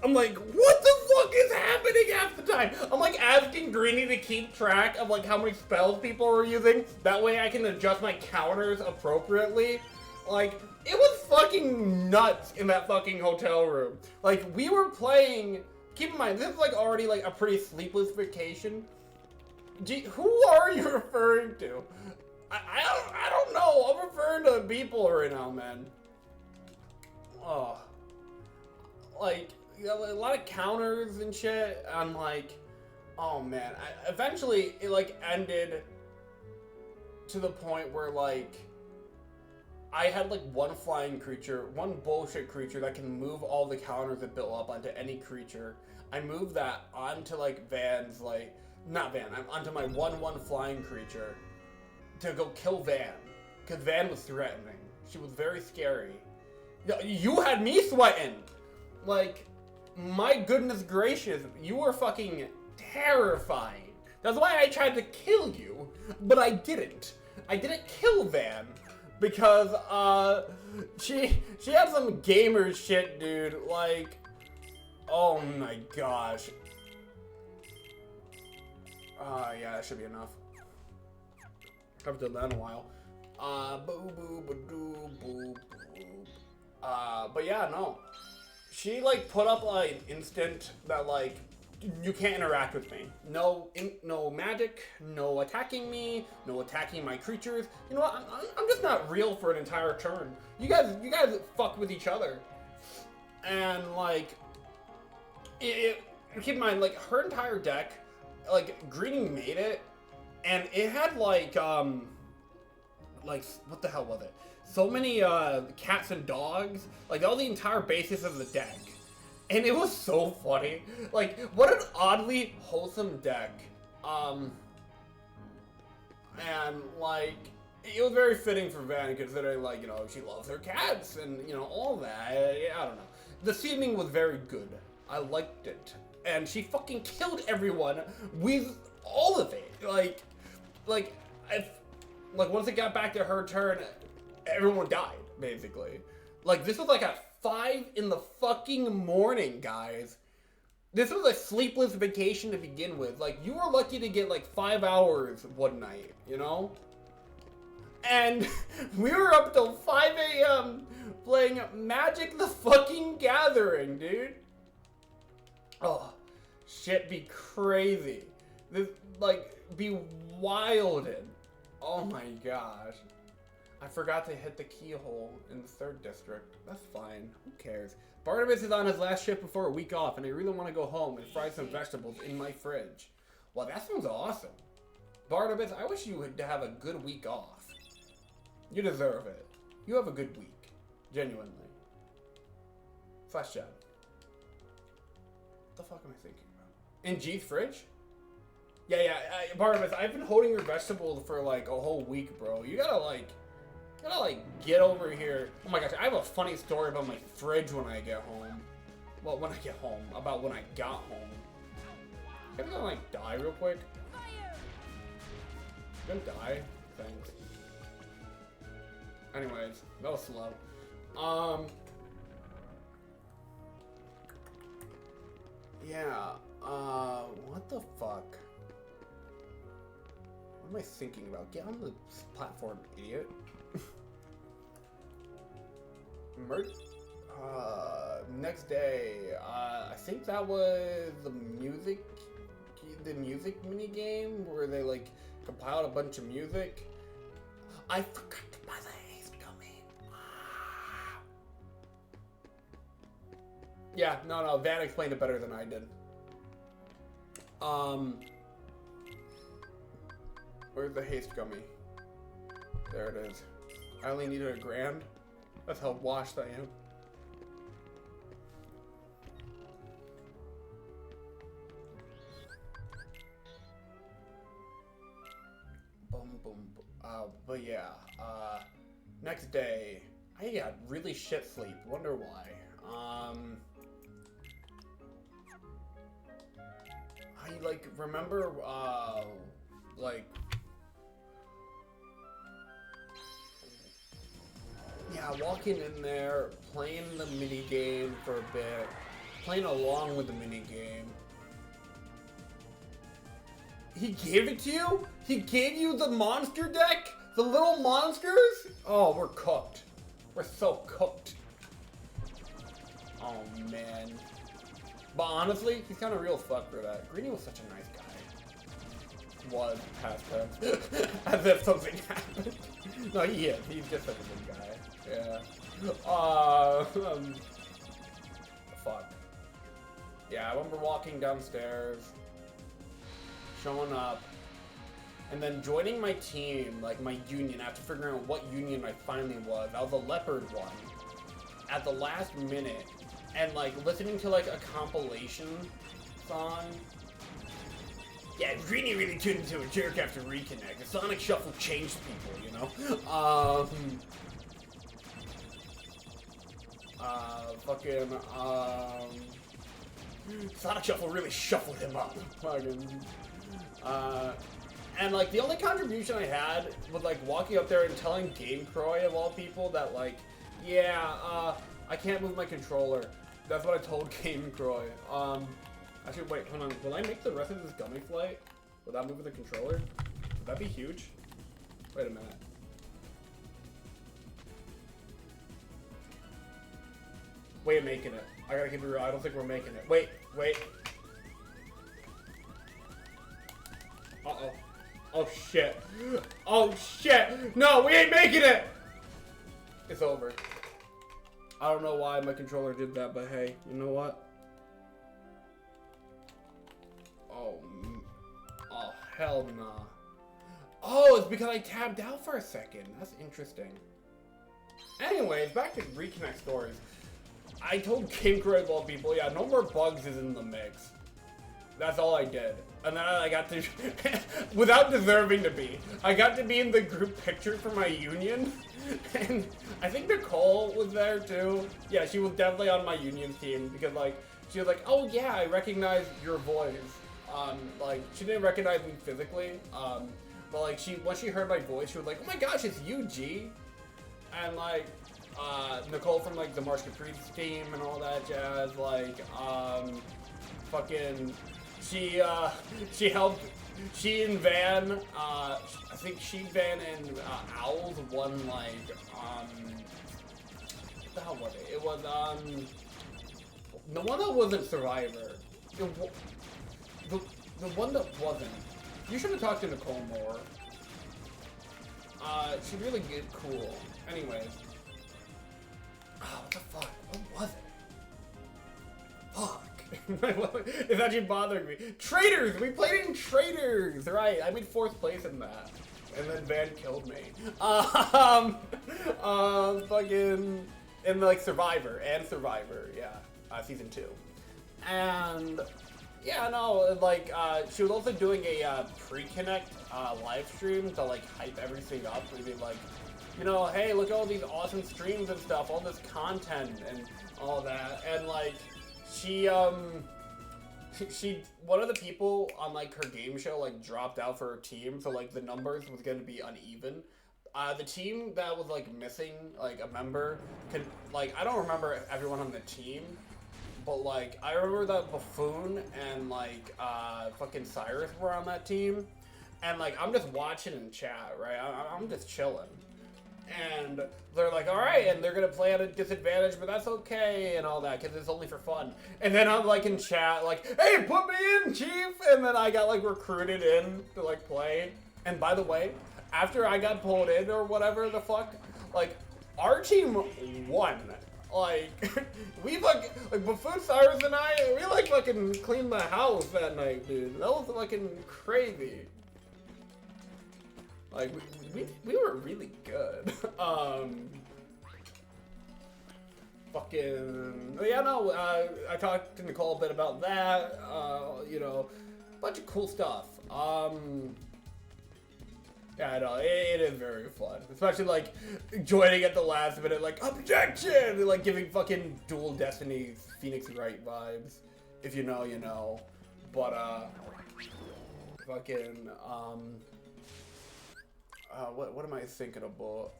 I'm like, what the fuck is happening half the time? I'm like asking Greeny to keep track of like how many spells people are using. That way I can adjust my counters appropriately. Like, it was fucking nuts in that fucking hotel room. Like, we were playing... Keep in mind, this is like already like a pretty sleepless vacation. Gee, who are you referring to? I don't know. I'm referring to people right now, man. Oh. Like, you know, a lot of counters and shit. I'm like, oh man. Eventually, it like ended to the point where like, I had like one flying creature, one bullshit creature that can move all the counters that built up onto any creature. I moved that onto like Van's, like, not Van, I'm onto my 1/1 flying creature to go kill Van. Because Van was threatening. She was very scary. You had me sweating! Like, my goodness gracious, you were fucking terrifying. That's why I tried to kill you, but I didn't. I didn't kill Van. Because, she had some gamer shit, dude, like, oh my gosh. Yeah, that should be enough. Haven't done that in a while. But yeah, no. She, like, put up, like, an instant that, like, you can't interact with me. No magic, no attacking me, no attacking my creatures. You know what? I'm just not real for an entire turn. You guys fuck with each other. And like, keep in mind, like her entire deck, like Greeny made it, and it had like what the hell was it? So many cats and dogs, like all the entire basis of the deck. And it was so funny. Like, what an oddly wholesome deck. And, like, it was very fitting for Van, considering, like, you know, she loves her cats and, you know, all that. I don't know. The theming was very good. I liked it. And she fucking killed everyone with all of it. Like, once it got back to her turn, everyone died, basically. Like, this was like a 5 in the fucking morning, guys. This was a sleepless vacation to begin with. Like, you were lucky to get like 5 hours one night, you know? And we were up till 5 a.m. playing Magic the fucking Gathering, dude. Oh, shit be crazy. This, like, be wilded. Oh my gosh. I forgot to hit the keyhole in the 3rd district. That's fine. Who cares? Barnabas is on his last shift before a week off, and I really want to go home and fry some vegetables in my fridge. Well, that sounds awesome. Barnabas, I wish you would have a good week off. You deserve it. You have a good week. Genuinely. Flash chat. What the fuck am I thinking about? In G's fridge? Yeah, Barnabas, I've been holding your vegetables for like a whole week, bro. You gotta get over here. Oh my gosh, I have a funny story about my fridge when I get home. Well, when I get home. About when I got home. I'm gonna like die real quick. I'm gonna die. Thanks. Anyways, that was slow. Yeah, what the fuck? What am I thinking about? Get on the platform, idiot. Next day, I think that was the music mini game where they like compiled a bunch of music. I forgot to buy the haste gummy. Yeah, no, Van explained it better than I did. Where's the haste gummy? There it is. I only needed $1,000. That's how washed I am. Boom, boom, boom. But yeah, next day, I got really shit sleep. Wonder why. I like remember, like, yeah, walking in there, playing the mini game for a bit, playing along with the mini game. He gave it to you? He gave you the monster deck? The little monsters? Oh, we're cooked. We're so cooked. Oh, man. But honestly, he's kind of real fuck for that. Greeny was such a nice guy. Was past tense. As if something happened. No, he is. He's just such a good guy. Yeah. Fuck. Yeah, I remember walking downstairs, showing up, and then joining my team, like my union, after figuring out what union I finally was. I was a leopard one. At the last minute, and like listening to like a compilation song. Yeah, Greeny really turned into a jerk after Reconnect. The Sonic Shuffle changed people, you know? Sonic Shuffle really shuffled him up. And like the only contribution I had was like walking up there and telling Game Croy of all people that like, yeah, I can't move my controller. That's what I told Game Croy. Actually, wait, hold on. Will I make the rest of this gummy flight without moving the controller? Would that be huge? Wait a minute. We ain't making it. I gotta keep it real. I don't think we're making it. Wait. Uh-oh. Oh, shit. Oh, shit. No, we ain't making it! It's over. I don't know why my controller did that, but hey, you know what? Oh, hell nah. Oh, it's because I tabbed out for a second. That's interesting. Anyways, back to Reconnect stories. I told Game Croy of all people, yeah, no more bugs is in the mix. That's all I did. And then I got to, without deserving to be, I got to be in the group picture for my union. And I think Nicole was there too. Yeah, she was definitely on my union team because like, she was like, oh yeah, I recognize your voice. Like, she didn't recognize me physically. But like, once she heard my voice, she was like, oh my gosh, it's you, G. And like, Nicole from like the Marsh Caprice team and all that jazz, like, fucking, she helped, she and Van, I think Van and Owls won like, what the hell was it? It was, the one that wasn't Survivor. The one that wasn't. You should have talked to Nicole more. She's really good, cool. Anyways. Oh, what the fuck? What was it? Fuck. It's actually bothering me. Traitors! We played in Traitors! Right, I made 4th place in that. And then Van killed me. Fucking... In like Survivor, yeah. Season 2. And... Yeah, no, like, she was also doing a, pre-connect, live stream to, like, hype everything up and be like, you know, hey, look at all these awesome streams and stuff, all this content and all that, and, like, she, one of the people on, like, her game show, like, dropped out for her team, so, like, the numbers was gonna be uneven. The team that was, like, missing, like, a member, like, I don't remember everyone on the team, but, like, I remember that Buffoon and, like, fucking Cyrus were on that team. And, like, I'm just watching in chat, right? I'm just chilling. And they're like, alright, and they're gonna play at a disadvantage, but that's okay, and all that, because it's only for fun. And then I'm, like, in chat, like, hey, put me in, chief! And then I got, like, recruited in to, like, play. And by the way, after I got pulled in or whatever the fuck, like, our team won. Like, we fucking, like, Buffoon, Cyrus, and I, we, like, fucking cleaned the house that night, dude. That was fucking crazy. Like, we were really good. Fucking, yeah, no, I talked to Nicole a bit about that, you know, bunch of cool stuff. Yeah, I know, it is very fun. Especially, like, joining at the last minute, like, objection! Like, giving fucking Dual Destiny Phoenix Wright vibes. If you know, you know. But, fucking, what am I thinking about?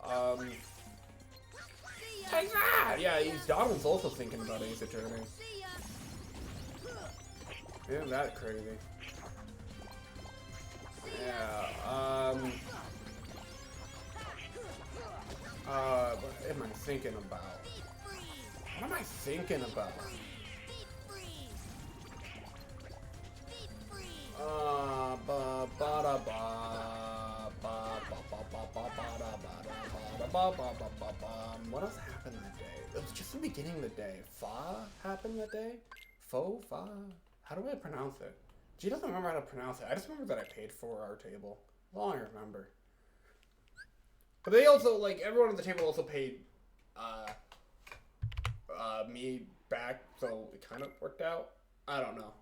Yeah, Donald's also thinking about Ace Attorney. Isn't that crazy? Yeah, what am I thinking about? What am I thinking about? What else happened that day? It was just the beginning of the day. Fa happened that day? Faux? Fa? How do I pronounce it? She doesn't remember how to pronounce it. I just remember that I paid for our table. That's all I remember. But they also, like, everyone at the table also paid, me back, so it kind of worked out. I don't know.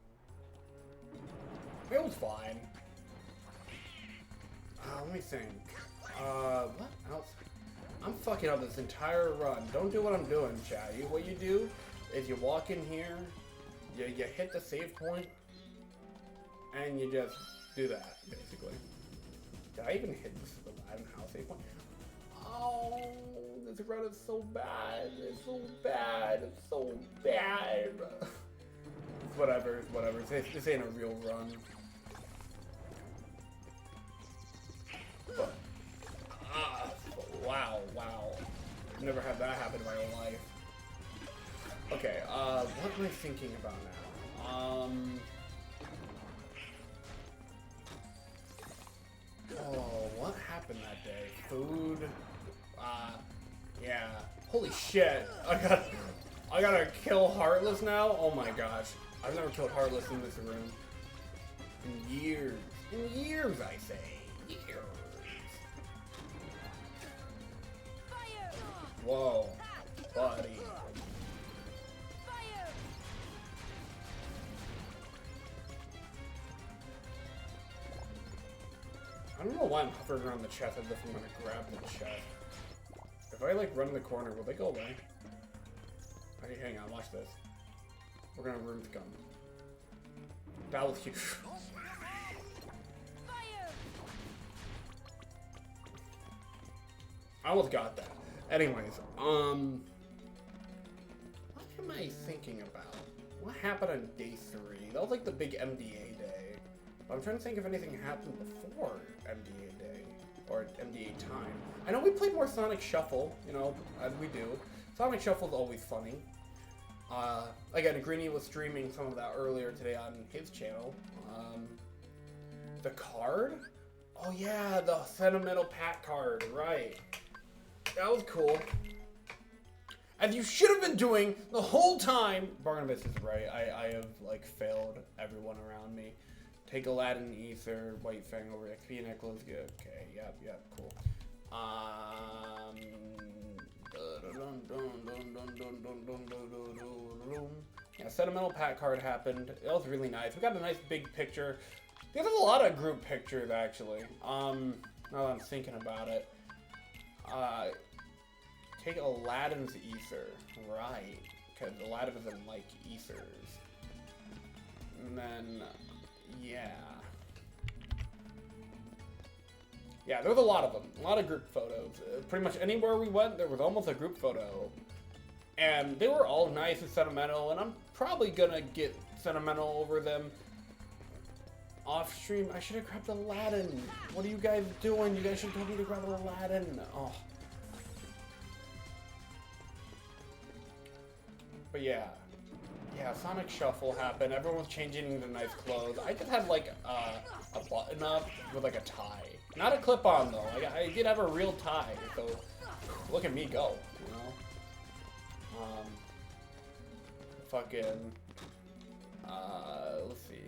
It was fine. Let me think. What else? I'm fucking up this entire run. Don't do what I'm doing, chat. What you do is you walk in here, you hit the save point, and you just do that, basically. Did I even hit this Aladdin house save point? Oh, this run is so bad. It's so bad. It's so bad. It's whatever. It's whatever. This ain't a real run. But, wow. I've never had that happen in my whole life. Okay, what am I thinking about now? Oh, what happened that day? Food? Yeah. Holy shit. I gotta kill Heartless now? Oh my gosh. I've never killed Heartless in this room. In years. In years, I say. Years. Whoa. Buddy. I don't know why I'm hovering around the chest as if I'm gonna grab the chest. If I like run in the corner, will they go away? Okay, hang on, watch this. We're gonna room gun. That was huge. I almost got that. Anyways, what am I thinking about? What happened on day 3? That was like the big MDA day. But I'm trying to think if anything happened before MDA day. Or MDA time. I know we played more Sonic Shuffle, you know, as we do. Sonic Shuffle's always funny. Again, Greenie was streaming some of that earlier today on his channel. The card? Oh yeah, the sentimental pack card, right. That was cool. As you should have been doing the whole time. Barnabas is right. I have, like, failed everyone around me. Take Aladdin, Ether, White Fang over XP necklace. Good. Okay, yep, cool. Yeah, sentimental pack card happened. It was really nice. We got a nice big picture. There's a lot of group pictures, actually. Now that I'm thinking about it. Take Aladdin's Ether. Right. Because Aladdin doesn't like Ethers. And then, yeah. Yeah, there was a lot of them. A lot of group photos. Pretty much anywhere we went, there was almost a group photo. And they were all nice and sentimental, and I'm probably gonna get sentimental over them off stream. I should have grabbed Aladdin. What are you guys doing? You guys should have told me to grab Aladdin. Oh. But yeah. Yeah, Sonic Shuffle happened. Everyone's changing into nice clothes. I just had like a button up with like a tie. Not a clip on though. I did have a real tie, so look at me go, you know? Fucking, let's see.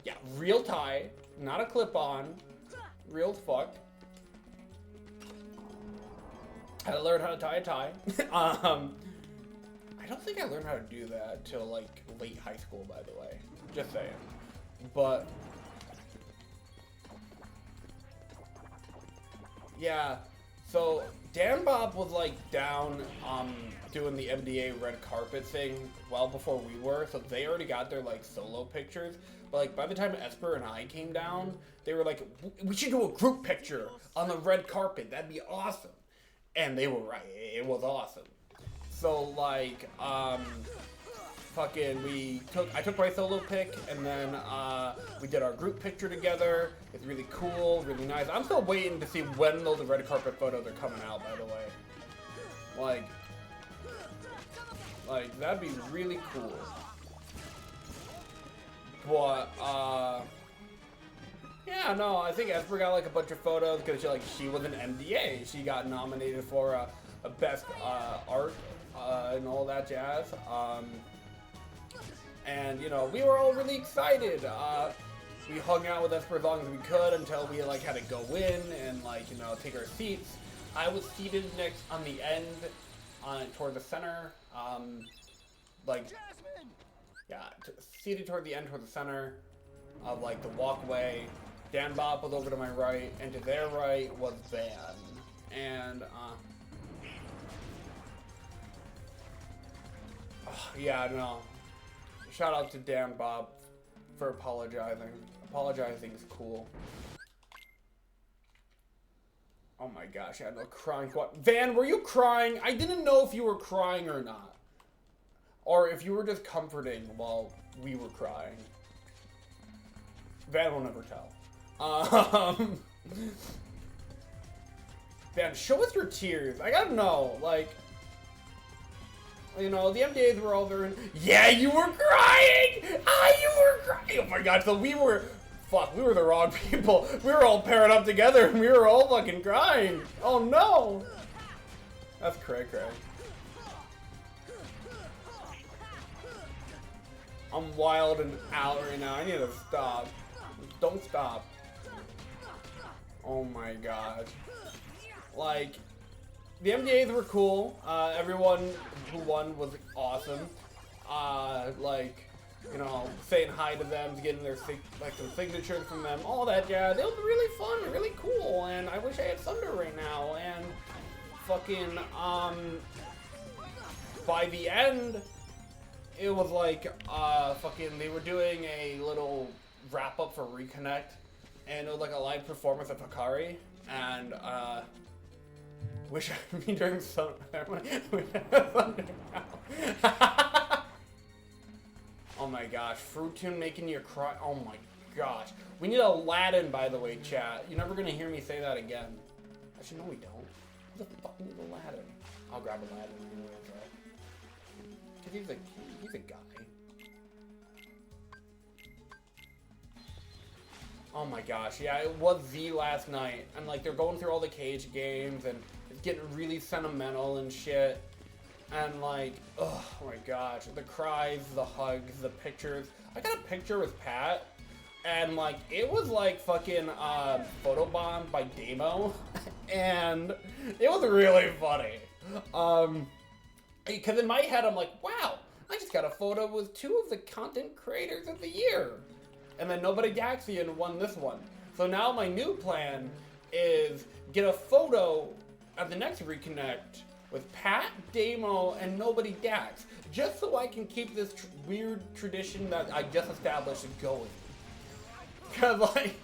Yeah, real tie, not a clip on, real as fuck. Had to learn how to tie a tie. I don't think I learned how to do that till like late high school, by the way. Just saying. But yeah, so Dan Bob was like down doing the MDA red carpet thing well before we were, so they already got their like solo pictures. But like by the time Esper and I came down, they were like, we should do a group picture on the red carpet. That'd be awesome. And they were right. It was awesome. So like I took my solo pic, and then we did our group picture together. It's really cool, really nice. I'm still waiting to see when those red carpet photos are coming out, by the way. Like that'd be really cool. But yeah, no, I think Esper got like a bunch of photos because she was an MDA. She got nominated for a best art and all that jazz. And you know, we were all really excited. We hung out with Esper as long as we could until we like had to go in and like, you know, take our seats. I was seated next on the end, toward the center. Seated toward the end, toward the center of like the walkway. Dan Bob was over to my right, and to their right was Van. And yeah, no. Shout out to Dan Bob for apologizing. Apologizing is cool. Oh my gosh, I had no crying. Van, were you crying? I didn't know if you were crying or not. Or if you were just comforting while we were crying. Van will never tell. Van, show us your tears. I gotta know, like, you know, the MDAs were all very, yeah, you were crying! You were crying! Oh my god, so we were the wrong people. We were all paired up together and we were all fucking crying. Oh no! That's cray. I'm wild and out right now. I need to stop. Don't stop. Oh my god. Like, the MDAs were cool. Everyone who won was awesome. Like, you know, saying hi to them, getting their some signatures from them, all that jazz. It was really fun, really cool, and I wish I had Thunder right now. And fucking by the end, it was like they were doing a little wrap up for Reconnect, and it was like a live performance of Hikari, and wish I could be during some. Oh my gosh, Fruit Tune making you cry. Oh my gosh, we need Aladdin, by the way, chat. You're never gonna hear me say that again. Actually, no, we don't. Who the fuck needs Aladdin? I'll grab Aladdin anyway, right? He's a guy. Oh my gosh, yeah, it was Z last night, and like they're going through all the KH games, and it's getting really sentimental and shit, and like, oh my gosh, the cries, the hugs, the pictures. I got a picture with Pat, and like it was like fucking photobombed by Damo, and it was really funny. Because in my head I'm like, wow, I just got a photo with 2 of the content creators of the year. And then Nobody Daxian won this one. So now my new plan is get a photo at the next Reconnect with Pat, Damo, and Nobody Dax. Just so I can keep this weird tradition that I just established going. Because like,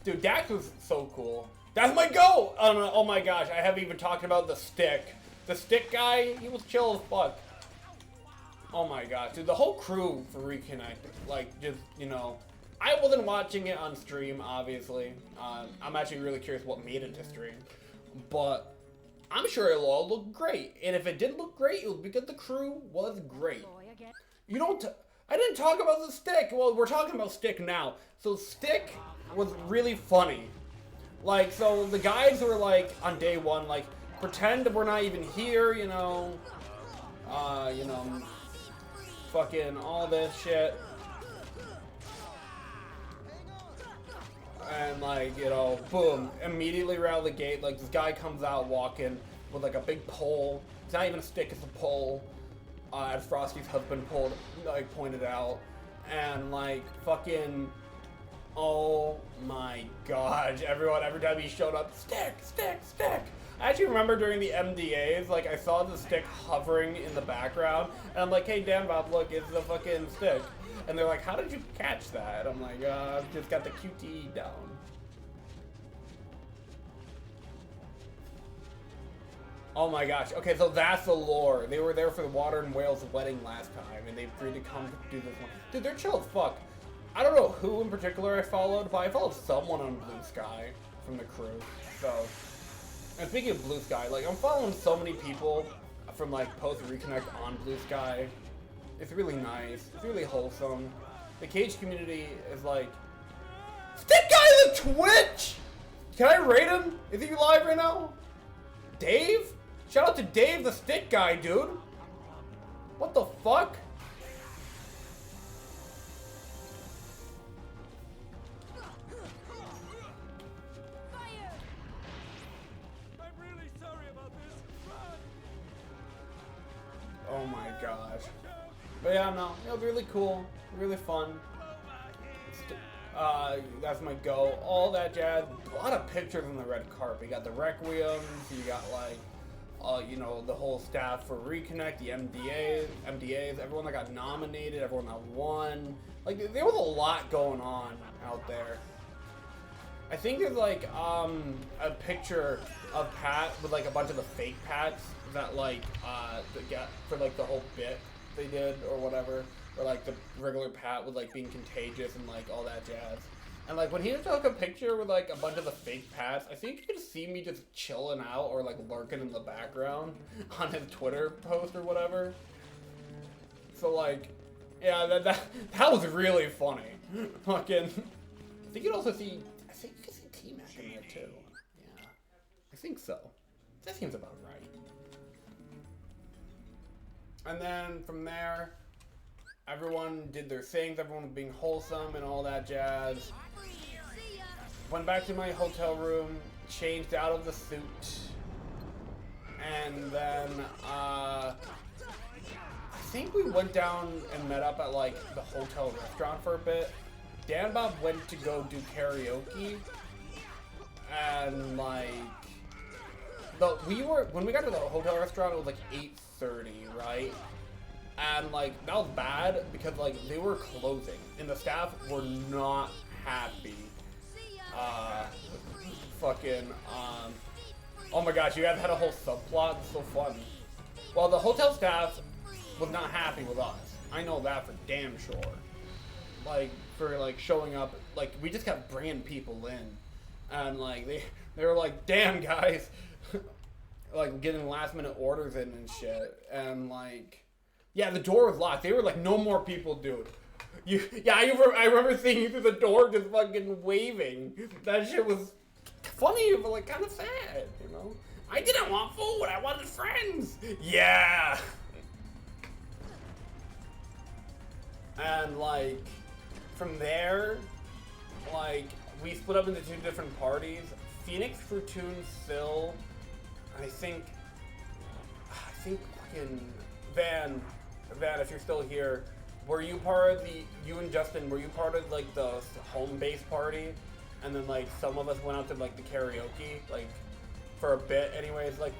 dude, Dax was so cool. That's my goal! Oh my gosh, I haven't even talked about the stick. The stick guy, he was chill as fuck. Oh my gosh, dude, the whole crew for Reconnect, like, just, you know, I wasn't watching it on stream, obviously. I'm actually really curious what made it to stream. But I'm sure it'll all look great. And if it did look great, it was because the crew was great. You don't... I didn't talk about the stick. Well, we're talking about stick now. So stick was really funny. Like, so the guys were like, on day one, like, pretend we're not even here, you know, fucking all this shit. And like, you know, boom, immediately right out of the gate, like this guy comes out walking, with like a big pole. It's not even a stick, it's a pole. As Frosty's husband pointed out. And like fucking, oh my god, everyone, every time he showed up, stick, stick, stick. I actually remember during the MDAs, like I saw the stick hovering in the background, and I'm like, hey Dan Bob, look, it's the fucking stick. And they're like, how did you catch that? I'm like, I've just got the QTE down. Oh my gosh, okay, so that's the lore. They were there for the Water and Whale's wedding last time, and they agreed to come do this one. Dude, they're chill as fuck. I don't know who in particular I followed, but I followed someone on Blue Sky from the crew, so. And speaking of Blue Sky, like, I'm following so many people from, like, post Reconnect on Blue Sky. It's really nice. It's really wholesome. The KH community is, like... Stick Guy on the Twitch! Can I rate him? Is he live right now? Dave? Shout out to Dave, the Stick Guy, dude. What the fuck? Oh my gosh. But yeah, no, it was really cool, really fun. That's my go. All that jazz. A lot of pictures on the red carpet. You got the Requiems, you got like, you know, the whole staff for Reconnect, the MDAs, everyone that got nominated, everyone that won. Like, there was a lot going on out there. I think there's like a picture of Pat with like a bunch of the fake Pats that like for like the whole bit they did or whatever, or like the regular Pat with like being contagious and like all that jazz. And like when he took a picture with like a bunch of the fake Pats, I think you could see me just chilling out or like lurking in the background on his Twitter post or whatever. So like, yeah, that was really funny. Fucking, I think you'd also see. I think you can see T-Mac in there too. Yeah, I think so. That seems about right. And then from there, everyone did their things. Everyone was being wholesome and all that jazz. Went back to my hotel room, changed out of the suit, and then I think we went down and met up at like the hotel restaurant for a bit. Dan Bob went to go do karaoke, and like, when we got to the hotel restaurant, it was like 8:30, right? And like, that was bad because like, they were closing, and the staff were not happy. Oh my gosh, you guys had a whole subplot, it's so fun. Well, the hotel staff was not happy with us. I know that for damn sure. Like, for like showing up, like we just kept bringing people in, and like they were like, damn guys, like getting last minute orders in and shit, and like, yeah, the door was locked. They were like, no more people, dude. I remember seeing you through the door just fucking waving. That shit was funny, but like kind of sad, you know. I didn't want food. I wanted friends. Yeah. And like, from there, like, we split up into two different parties. Phoenix, Fortune, Phil, I think fucking Van, if you're still here, were you part of you and Justin, were you part of like the home base party? And then like some of us went out to like the karaoke, like for a bit anyways. Like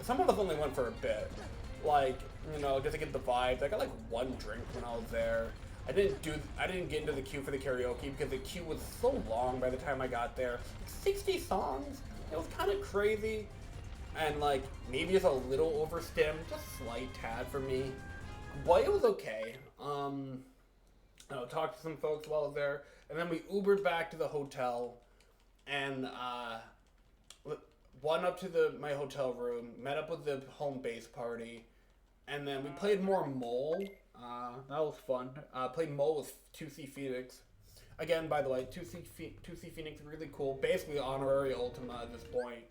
some of us only went for a bit. Like, you know, just to get the vibes. I got like one drink when I was there. I didn't get into the queue for the karaoke because the queue was so long by the time I got there. 60 songs. It was kind of crazy. And like maybe just a little overstimmed, just a slight tad for me. But it was okay. I talked to some folks while I was there, and then we Ubered back to the hotel, and went up to my hotel room, met up with the home base party, and then we played more Mole. That was fun. Played Mole with 2C Phoenix. Again, by the way, 2C Phoenix, really cool. Basically honorary Ultima at this point.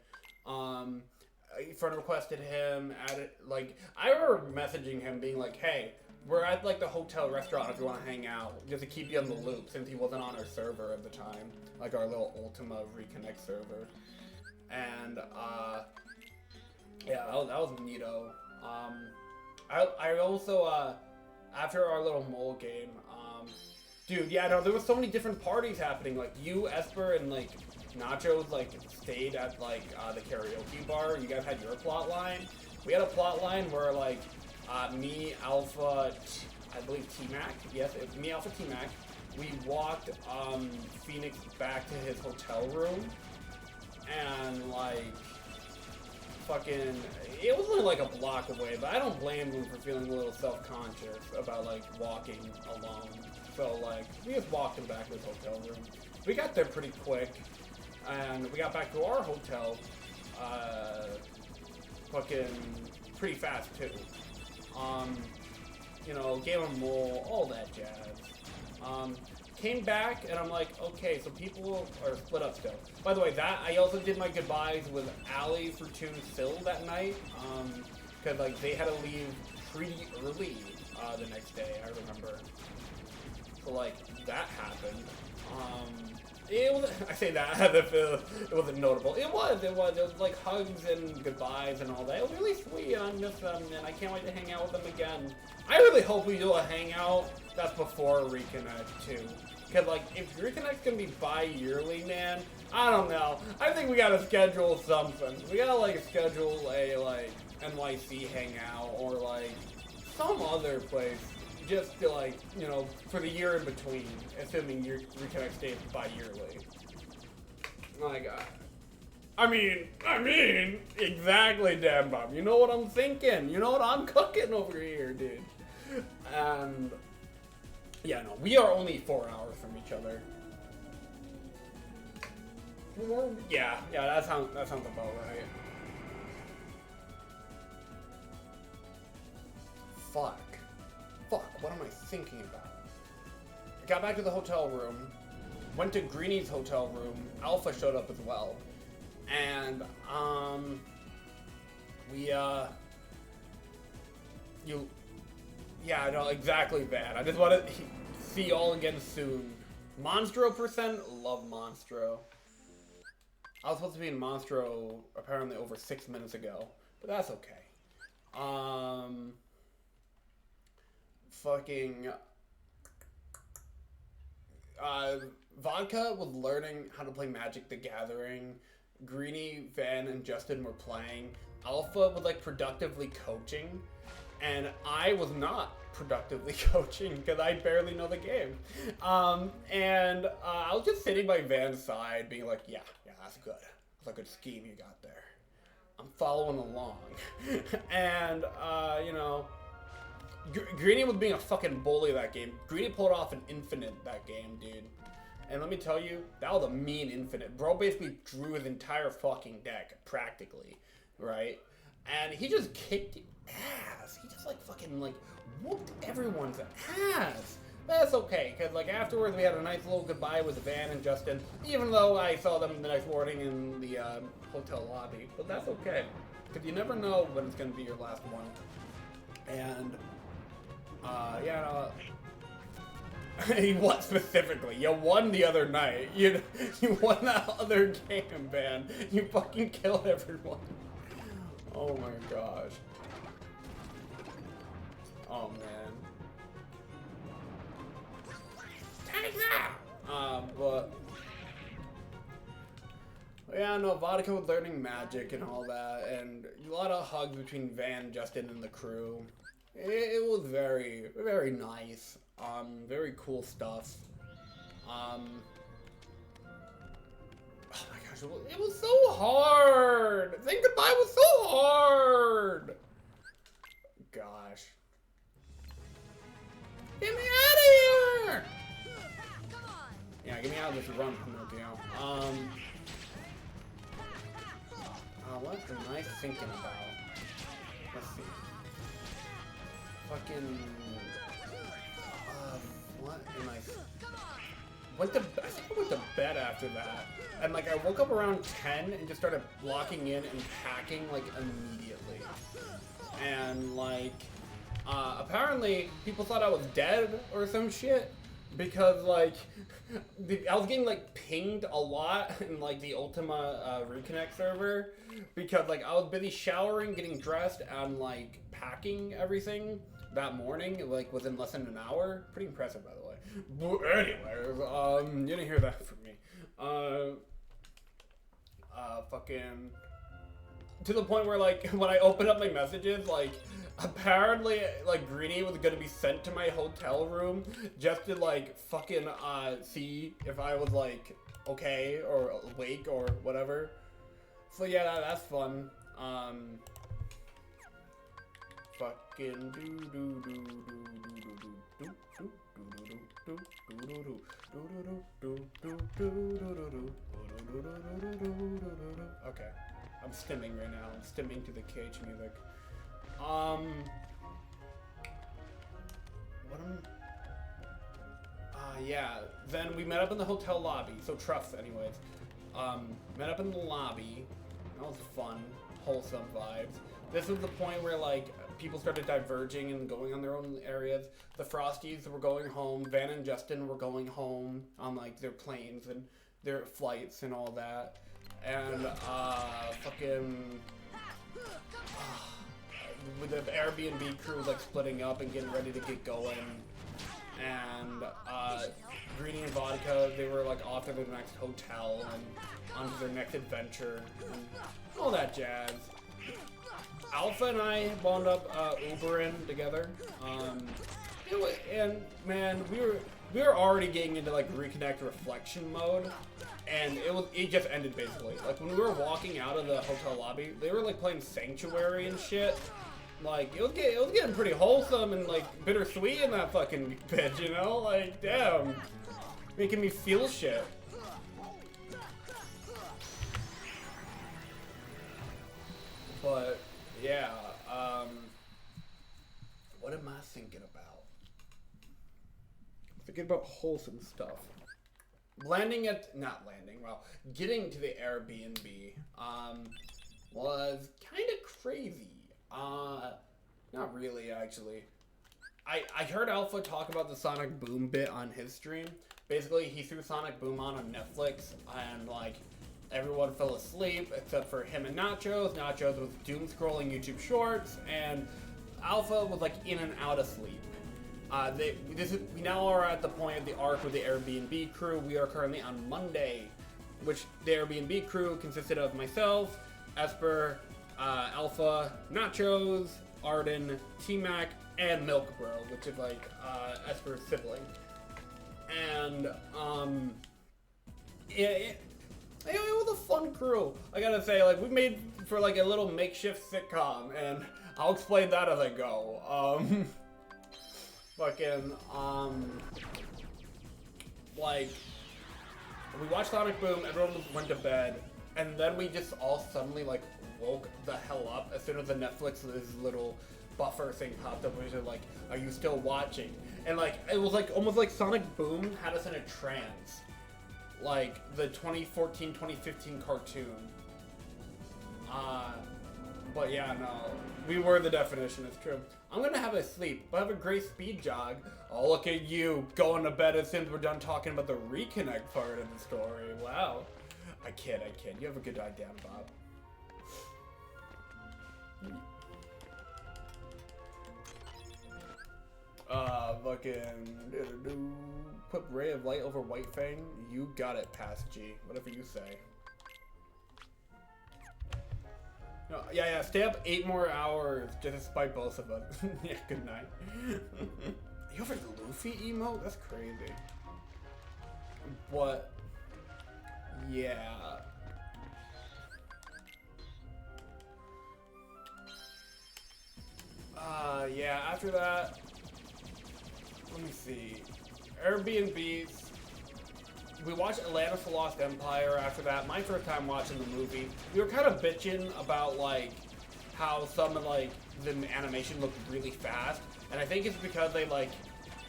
Friend requested him, I remember messaging him being like, hey, we're at like the hotel restaurant if you want to hang out, just to keep you on the loop since he wasn't on our server at the time, like our little Ultima Reconnect server. And Yeah, that was neato. I also, after our little mole game, dude, yeah, no, there was so many different parties happening. Like, you, Esper, and, like, Nachos, like, stayed at, like, the karaoke bar. You guys had your plot line. We had a plot line where, like, me, Alpha, I believe T-Mac, yes, it was me, Alpha, T-Mac, we walked, Phoenix back to his hotel room, and, like, fucking, it was only like a block away, but I don't blame him for feeling a little self-conscious about, like, walking alone. So, like, we just walked him back to his hotel room. We got there pretty quick, and we got back to our hotel, fucking pretty fast, too. You know, gave him mole, all that jazz. Came back, and I'm like, okay, so people are split up still. By the way, I also did my goodbyes with Allie, Fortune, Syl that night, because, like, they had to leave pretty early, the next day, I remember. So, like, that happened. It was, I say that as if it wasn't notable. It was, like, hugs and goodbyes and all that. It was really sweet, and I miss them, and I can't wait to hang out with them again. I really hope we do a hangout that's before Reconnect, too. Because, like, if Reconnect's gonna be bi-yearly, man, I don't know. I think we gotta schedule something. We gotta, like, schedule a, like, NYC hangout or, like, some other place. Just to, like, you know, for the year in between, assuming your Reconnect stays bi-yearly. My God. I mean, exactly, Dan Bob. You know what I'm thinking. You know what I'm cooking over here, dude. And, yeah, no, we are only 4 hours from each other. Yeah, that sounds about right. Fuck, what am I thinking about? I got back to the hotel room, went to Greenie's hotel room, Alpha showed up as well, and, yeah, no, exactly, Van. I just want to see y'all again soon. Monstro %, love Monstro. I was supposed to be in Monstro apparently over 6 minutes ago, but that's okay. Fucking, Vodka was learning how to play Magic the Gathering. Greenie, Van, and Justin were playing. Alpha was, like, productively coaching. And I was not productively coaching because I barely know the game. And I was just sitting by Van's side being like, yeah, that's good. That's a good scheme you got there. I'm following along. And, you know, Greenie was being a fucking bully that game. Greenie pulled off an infinite that game, dude. And let me tell you, that was a mean infinite. Bro basically drew his entire fucking deck, practically, right? And he just kicked ass. He just, like, fucking, like, whooped everyone's ass. That's okay, because, like, afterwards we had a nice little goodbye with Van and Justin, even though I saw them the next morning in the hotel lobby. But that's okay, because you never know when it's going to be your last one. And, yeah, no, what specifically? You won the other night. You won that other game, man. You fucking killed everyone. Oh my gosh. Oh man. But yeah, no, Vodka was learning Magic and all that, and a lot of hugs between Van, Justin, and the crew. It was very, very nice. Very cool stuff. Oh my gosh, it was so hard! Saying goodbye was so hard! Gosh. Get me out of here! Yeah, get me out of this run, Pinocchio. What am I thinking about? Let's see. Fucking... what am I... I think I went to bed after that. And, like, I woke up around 10 and just started blocking in and packing, like, immediately. And, like, apparently people thought I was dead or some shit. because like I was getting like pinged a lot in like the Ultima Reconnect server because like I was busy showering, getting dressed, and like packing everything that morning, like within less than an hour. Pretty impressive, by the way. But anyways, you didn't hear that from me. Fucking to the point where like when I opened up my messages, like apparently like Greenie was gonna be sent to my hotel room just to like fucking see if I was like okay or awake or whatever. So yeah, that's fun. Fucking okay, I'm stimming right now. I'm stimming to the KH music. Yeah. Then we met up in the hotel lobby. So trust, anyways. Met up in the lobby. That was fun, wholesome vibes. This was the point where like people started diverging and going on their own areas. The Frosties were going home. Van and Justin were going home on like their planes and their flights and all that. And fucking with the Airbnb crew was like splitting up and getting ready to get going. And Greenie and Vodka, they were like off to their next hotel and onto their next adventure and all that jazz. Alpha and I wound up Ubering together. And man, we were already getting into like Reconnect reflection mode, and it just ended basically. Like when we were walking out of the hotel lobby, they were like playing Sanctuary and shit. Like it was getting pretty wholesome and like bittersweet in that fucking bitch, you know? Like damn, making me feel shit. But yeah, what am I thinking about? Thinking about wholesome stuff. Getting to the Airbnb, was kind of crazy. Not really, actually. I heard Alpha talk about the Sonic Boom bit on his stream. Basically, he threw Sonic Boom on Netflix, and like, everyone fell asleep except for him and Nachos. Nachos was doom scrolling YouTube Shorts, and Alpha was like in and out of sleep. We now are at the point of the arc with the Airbnb crew. We are currently on Monday, which the Airbnb crew consisted of myself, Esper, Alpha, Nachos, Arden, T-Mac, and Milk Bro, which is like Esper's sibling. And it was a fun crew. I gotta say, like we made for like a little makeshift sitcom, and I'll explain that as I go. Like we watched Sonic Boom, everyone went to bed, and then we just all suddenly like woke the hell up as soon as the Netflix this little buffer thing popped up. We were like, "Are you still watching?" And like it was like almost like Sonic Boom had us in a trance, like the 2014-2015 cartoon. But yeah, no, we were the definition. It's true. I'm gonna have a sleep, but have a great speed jog. Oh, look at you going to bed as soon as we're done talking about the Reconnect part of the story. Wow. I kid. You have a good idea, Bob. Put Ray of Light over White Fang. You got it, Pass G. Whatever you say. No, yeah, stay up 8 more hours just to spite both of us. Yeah, good night. You have a Luffy emote? That's crazy. But, yeah. Yeah, after that, let me see. Airbnbs. We watched Atlantis: The Lost Empire after that. My first time watching the movie. We were kind of bitching about like how some of like the animation looked really fast, and I think it's because they like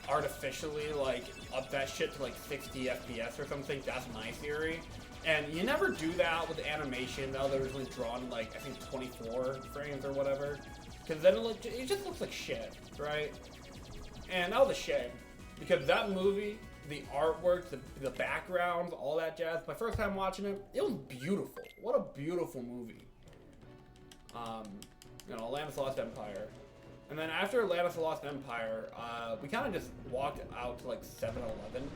artificially like up that shit to like 60 FPS or something. That's my theory. And you never do that with animation that was originally drawn in like I think 24 frames or whatever, because then it just looks like shit, right? And that was a shame, because that movie the artwork, the backgrounds, all that jazz. My first time watching it, it was beautiful. What a beautiful movie. You know, Atlantis Lost Empire. And then after Atlantis Lost Empire, we kind of just walked out to like 7-Eleven.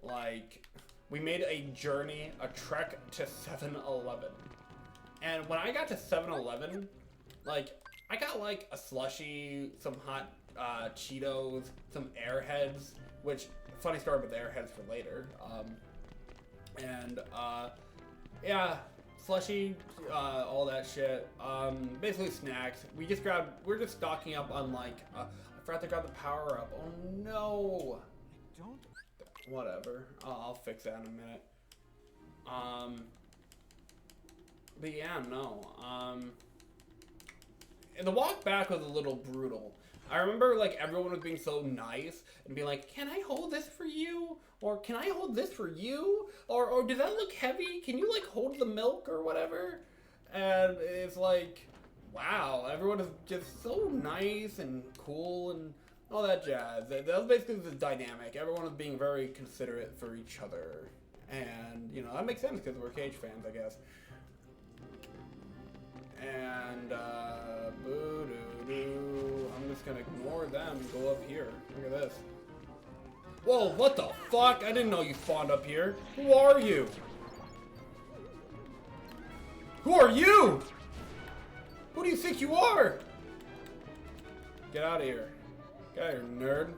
Like, we made a journey, a trek to 7-Eleven. And when I got to 7-Eleven, like, I got like a slushie, some hot Cheetos, some Airheads, which, funny story about the Airheads for later. Yeah, slushie, all that shit. Basically snacks. We're just stocking up on like, I forgot to grab the power up. Oh no! Don't. Whatever. I'll fix that in a minute. But yeah, no. And the walk back was a little brutal. I remember like everyone was being so nice and being like, "Can I hold this for you?" Or "Can I hold this for you?" Or "Does that look heavy? Can you like hold the milk or whatever?" And it's like, wow, everyone is just so nice and cool and all that jazz. That was basically the dynamic. Everyone was being very considerate for each other. And, you know, that makes sense because we're KH fans, I guess. And, boo-doo-doo. I'm just gonna ignore them and go up here. Look at this. Whoa, what the fuck? I didn't know you spawned up here. Who are you? Who are you? Who do you think you are? Get out of here. Get out of here, nerd.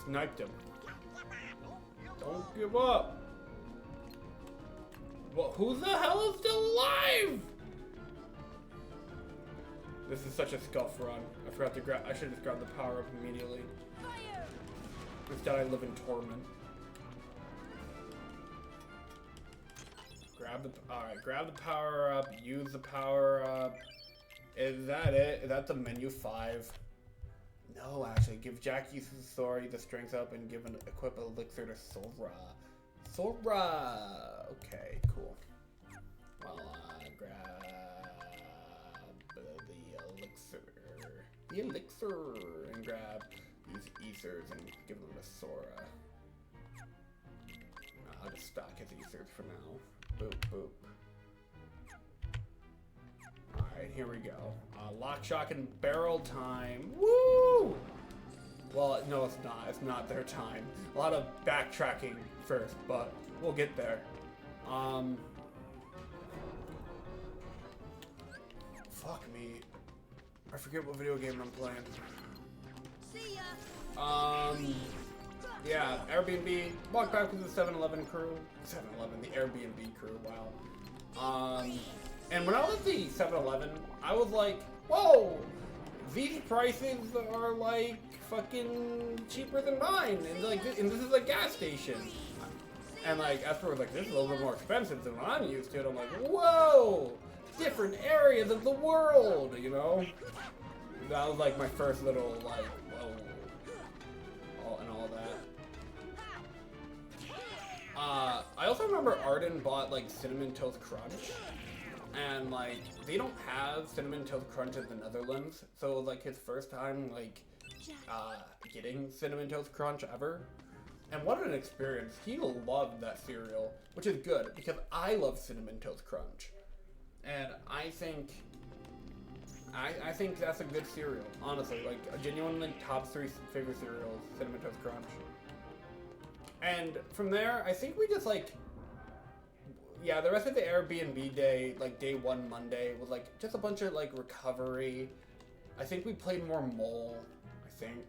Sniped him. Don't give up. Well, who the hell is still alive? This is such a scuff run. I forgot to grab. I should have just grabbed the power up immediately. Instead, I live in torment. Alright, grab the power up. Use the power up. Is that it? Is that the menu 5? No, actually, give Jackie Sori the strength up and equip elixir to Sora. Sora! Okay, cool. Well, grab the elixir. The elixir! And grab these ethers and give them to Sora. I'll just stock his ethers for now. Boop, boop. Alright, here we go. Lock, shock, and barrel time. Woo! Well, no, it's not. It's not their time. A lot of backtracking first, but we'll get there. Fuck me. I forget what video game I'm playing. See ya. Yeah, Airbnb. Walk back with the 7-Eleven crew. 7-Eleven, the Airbnb crew, wow. And when I was at the 7-Eleven, I was like, whoa! These prices are like fucking cheaper than mine, and like, and this is a gas station. And like, Esper was like, this is a little bit more expensive than what I'm used to. And I'm like, whoa! Different areas of the world, you know? That was like my first little like, whoa. And all that. I also remember Arden bought like Cinnamon Toast Crunch. And like, they don't have Cinnamon Toast Crunch in the Netherlands. So it was like his first time like, getting Cinnamon Toast Crunch ever. And what an experience. He loved that cereal, which is good because I love Cinnamon Toast Crunch. And I think that's a good cereal, honestly. Like, a genuinely top 3 favorite cereals, Cinnamon Toast Crunch. And from there, I think we just like, yeah, the rest of the Airbnb day, like day 1 Monday, was like just a bunch of like recovery. I think we played more Mole, I think.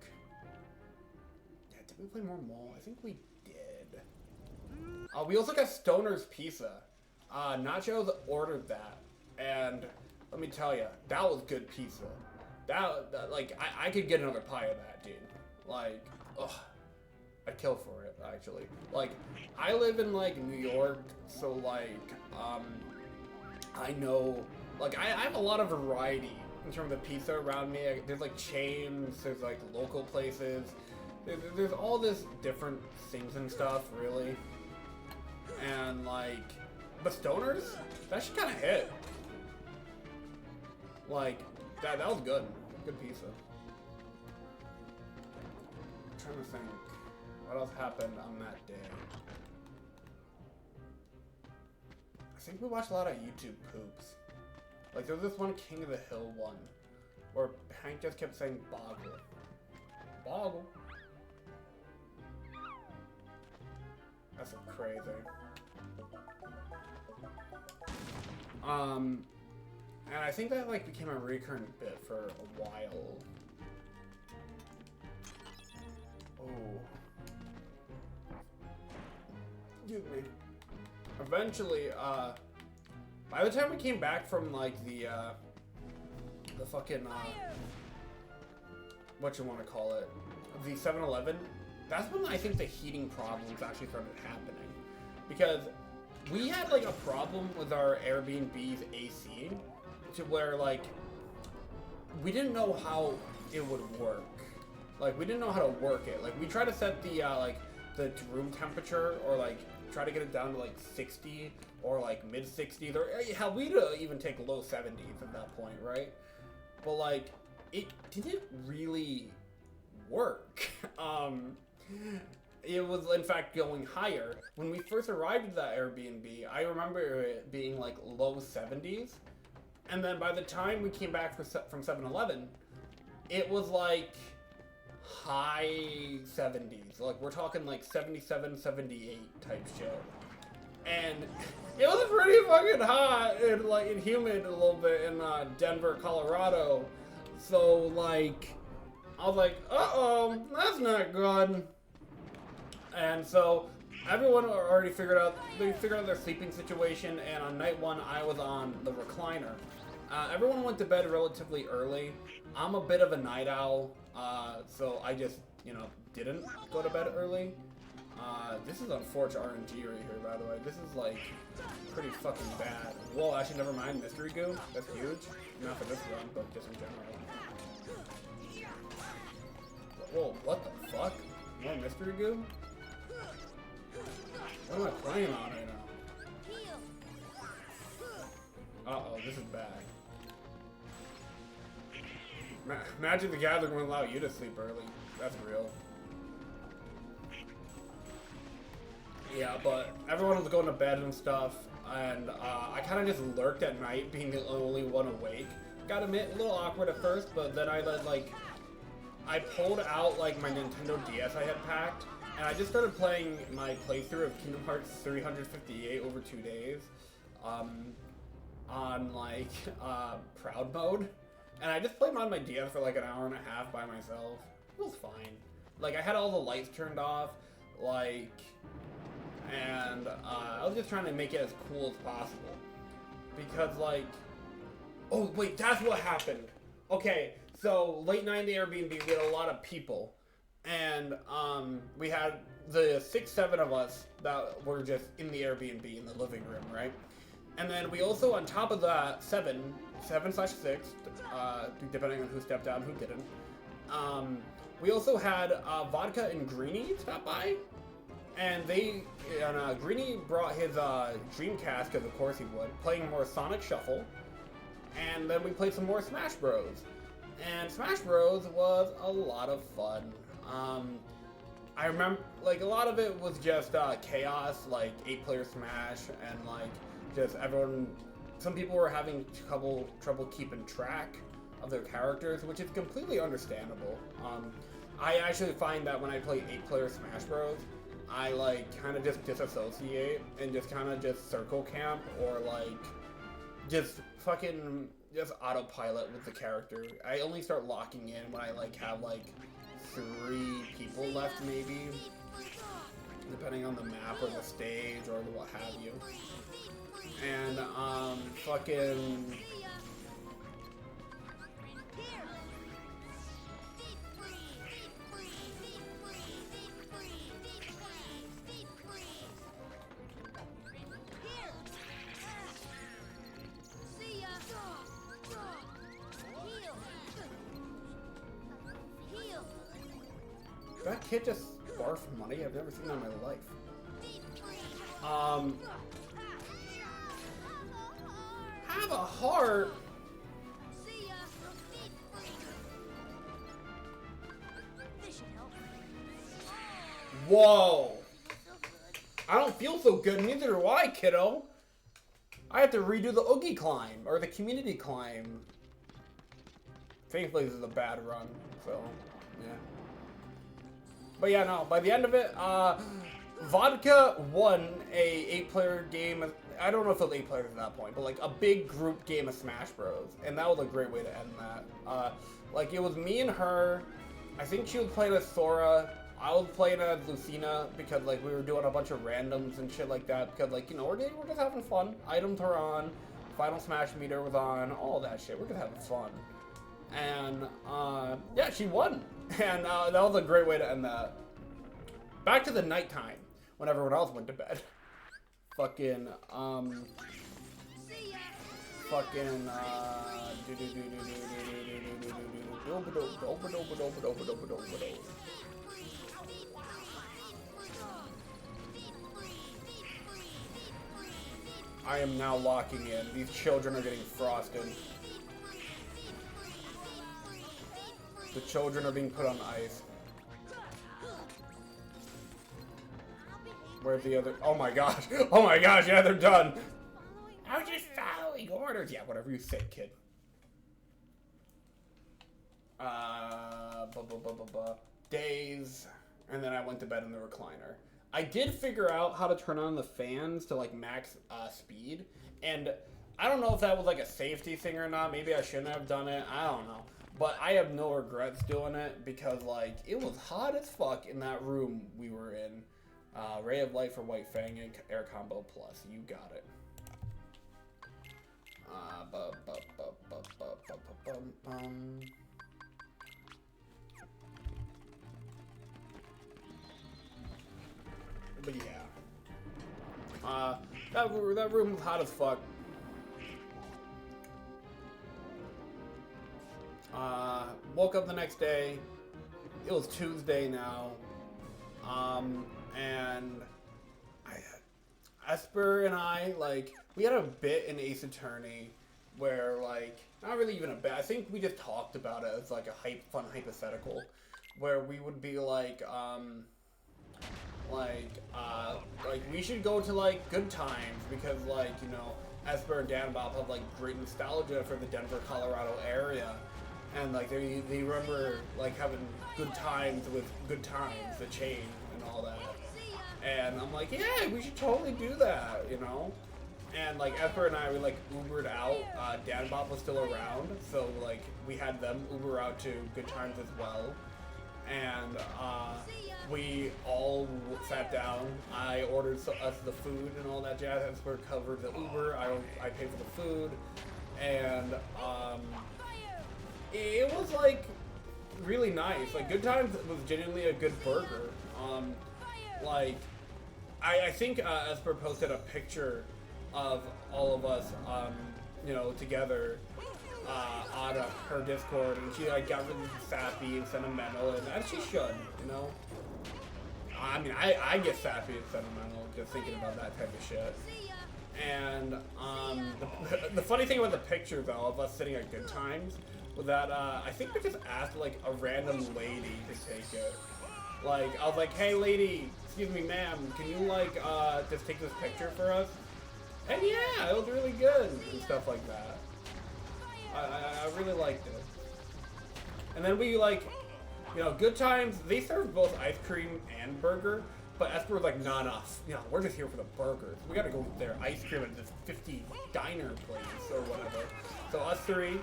Yeah, did we play more Mole? I think we did. We also got Stoner's Pizza. Nachos ordered that, and let me tell you, that was good pizza. That like, I could get another pie of that, dude. Like, ugh. I'd kill for it, actually. Like, I live in, like, New York, so, like, I know, like, I have a lot of variety in terms of pizza around me. There's, like, chains, there's, like, local places. There's all this different things and stuff, really. And, like, but Stoners, that should kind of hit. Like, that was good. Good pizza. I'm trying to think. What else happened on that day? I think we watched a lot of YouTube poops. Like, there was this one King of the Hill one, where Hank just kept saying Boggle. Boggle. That's crazy. And I think that, like, became a recurrent bit for a while. Oh. Excuse me. Eventually, by the time we came back from, like, the fucking, what you want to call it, the 7-Eleven, that's when I think the heating problems actually started happening. Because we had, like, a problem with our Airbnb's AC, to where, like, we didn't know how it would work. Like, we didn't know how to work it. Like, we tried to set the, like, the room temperature, or, like, try to get it down to, like, 60, or, like, mid-60s, or, hell, we'd even take low 70s at that point, right? But, like, it didn't really work. It was, in fact, going higher. When we first arrived at that Airbnb, I remember it being, like, low 70s. And then by the time we came back from 7-Eleven, it was, like, high 70s. Like, we're talking, like, 77, 78 type show. And it was pretty fucking hot and, like, and humid a little bit in Denver, Colorado. So, like, I was like, uh-oh, that's not good. And so everyone already figured out their sleeping situation, and on night one, I was on the recliner. Everyone went to bed relatively early. I'm a bit of a night owl, so I just, you know, didn't go to bed early. This is unfortunate RNG right here, by the way. This is, like, pretty fucking bad. Whoa, actually, never mind. Mystery goo? That's huge. Not for this run, but just in general. Whoa, what the fuck? More mystery goo? What am I playing on right now? Uh-oh, this is bad. Magic the Gathering won't allow you to sleep early. That's real. Yeah, but everyone was going to bed and stuff, and I kind of just lurked at night, being the only one awake. Gotta admit, a little awkward at first, but then I pulled out, like, my Nintendo DS I had packed, and I just started playing my playthrough of Kingdom Hearts 358 over 2 days, on, like, Proud Mode. And I just played on my DS for, like, an hour and a half by myself. It was fine. Like, I had all the lights turned off, like, and, I was just trying to make it as cool as possible. Because, like, oh, wait, that's what happened. Okay, so, late night in the Airbnb, we had a lot of people. And, we had the 6-7 of us that were just in the Airbnb in the living room, right? And then we also, on top of that, 7/6, depending on who stepped out and who didn't. We also had Vodka and Greenie stop by, and Greenie brought his Dreamcast, because of course he would, playing more Sonic Shuffle, and then we played some more Smash Bros. And Smash Bros was a lot of fun. I remember, like, a lot of it was just chaos, like 8-player Smash, and like just everyone. Some people were having trouble keeping track of their characters, which is completely understandable. I actually find that when I play 8-player Smash Bros, I, like, kind of just disassociate and just kind of just circle camp, or, like, just fucking just autopilot with the character. I only start locking in when I, like, have, like, 3 people left, maybe, depending on the map or the stage or what have you. And, fucking... That kid just barfed money I've never seen in my life. Have a heart? This should help. Whoa. I don't feel so good. Neither do I, kiddo. I have to redo the Oogie climb, or the community climb. Thankfully, this is a bad run, so, yeah. But yeah, no, by the end of it, Vodka won a 8-player game. I don't know if it was 8 players at that point, but like a big group game of Smash Bros. And that was a great way to end that. Like it was me and her. I think she was playing as Sora. I was playing as Lucina because like we were doing a bunch of randoms and shit like that. Because like, you know, we're just having fun. Items were on. Final Smash meter was on. All that shit. We're just having fun. And yeah, she won. And that was a great way to end that. Back to the nighttime when everyone else went to bed. Fucking I am now locking in. These children are getting frosted. The children are being put on ice. Where's the other? Oh my gosh! Oh my gosh! Yeah, they're done. I was just following orders. Yeah, whatever you say, kid. Days, and then I went to bed in the recliner. I did figure out how to turn on the fans to like max speed, and I don't know if that was like a safety thing or not. Maybe I shouldn't have done it. I don't know. But I have no regrets doing it because like it was hot as fuck in that room we were in. Ray of Light for White Fang and Air Combo Plus. You got it. But yeah. That room was hot as fuck. Woke up the next day. It was Tuesday now. And Esper and I, like, we had a bit in Ace Attorney where, like, not really even a bit. I think we just talked about it as, like, a fun hypothetical where we would be like, we should go to, like, Good Times because, like, you know, Esper and Dan Bob have, like, great nostalgia for the Denver, Colorado area. And, like, they remember, like, having good times with Good Times, the chain, and all that. And I'm like, yeah, we should totally do that, you know? And, like, Esper and I, we, like, Ubered out. Dan Bob was still around, so, like, we had them Uber out to Good Times as well. And, we all sat down. I ordered us the food and all that jazz. Esper covered the Uber. I paid for the food. And, it was, like, really nice. Like, Good Times was genuinely a good burger. Like, I think Esper posted a picture of all of us, you know, together on her Discord, and she, like, got really sappy and sentimental, and as she should, you know? I mean, I get sappy and sentimental just thinking about that type of shit. And, the funny thing about the picture, though, of us sitting at Good Times, was that, I think we just asked, like, a random lady to take it. Like, I was like, hey, lady, excuse me, ma'am, can you, like, just take this picture for us? And yeah, it was really good, and stuff like that. I really liked it. And then we, like, you know, Good Times, they serve both ice cream and burger, but Esper was like, nah, you know, we're just here for the burgers. We gotta go get their ice cream at this 50 diner place, or whatever. So us three,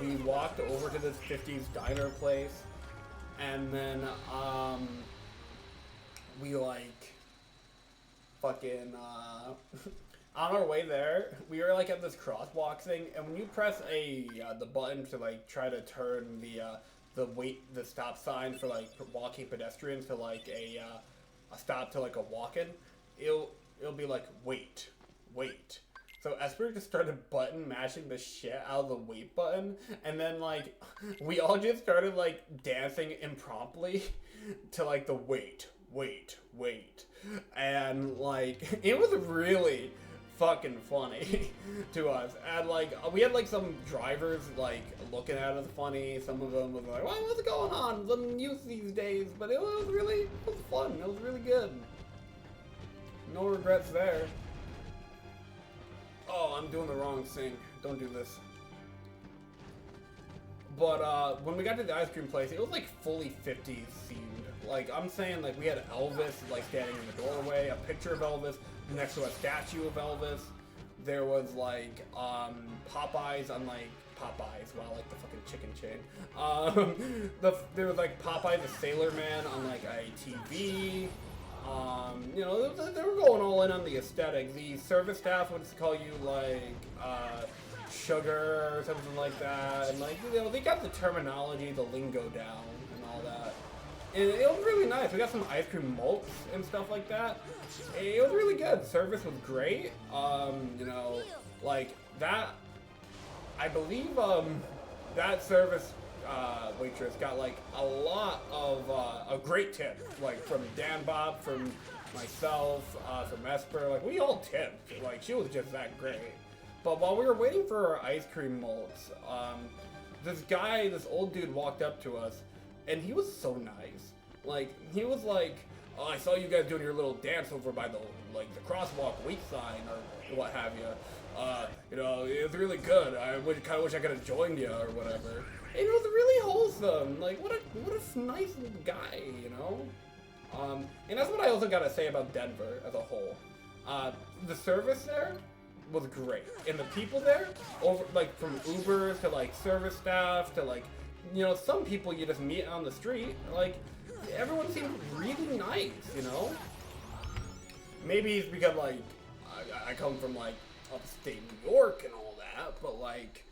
we walked over to this 50s diner place, and then, we, like, fucking, on our way there, we were, like, at this crosswalk thing, and when you press the button to, like, try to turn the stop sign for, like, walking pedestrians to, like, a stop to, like, a walk-in, it'll be like, wait. So Esper just started button mashing the shit out of the wait button, and then, like, we all just started, like, dancing impromptu to, like, the wait. And, like, it was really fucking funny to us. And like we had like some drivers like looking at us funny. Some of them was like, "Well, what's going on? Some youth these days." But it was fun. It was really good. No regrets there. Oh, I'm doing the wrong thing. Don't do this. But when we got to the ice cream place, it was like fully 50s themed. Like I'm saying, like we had Elvis like standing in the doorway, a picture of Elvis next to a statue of Elvis. There was like Popeyes on like Popeyes, wow, like the fucking chicken chain. There was like Popeye the Sailor Man on like a TV. You know, they were going all in on the aesthetic. The service staff would call you like sugar or something like that, and like you know they got the terminology, the lingo down, and all that. And it was really nice. We got some ice cream malts and stuff like that. It was really good. Service was great. You know, like that. I believe that service waitress got like a lot of a great tip, like from Dan Bob, from myself, from Esper. Like we all tipped. Like she was just that great. But while we were waiting for our ice cream molds, this old dude walked up to us, and he was so nice. Like, he was like, "Oh, I saw you guys doing your little dance over by the crosswalk week sign, or what have you. You know, it was really good. I kind of wish I could have joined you, or whatever." And it was really wholesome. Like, what a nice little guy, you know? And that's what I also gotta say about Denver as a whole. The service there was great, and the people there, over like from Ubers to like service staff to like, you know, some people you just meet on the street, like everyone seemed really nice, you know. Maybe it's because like I come from like upstate New York and all that, but like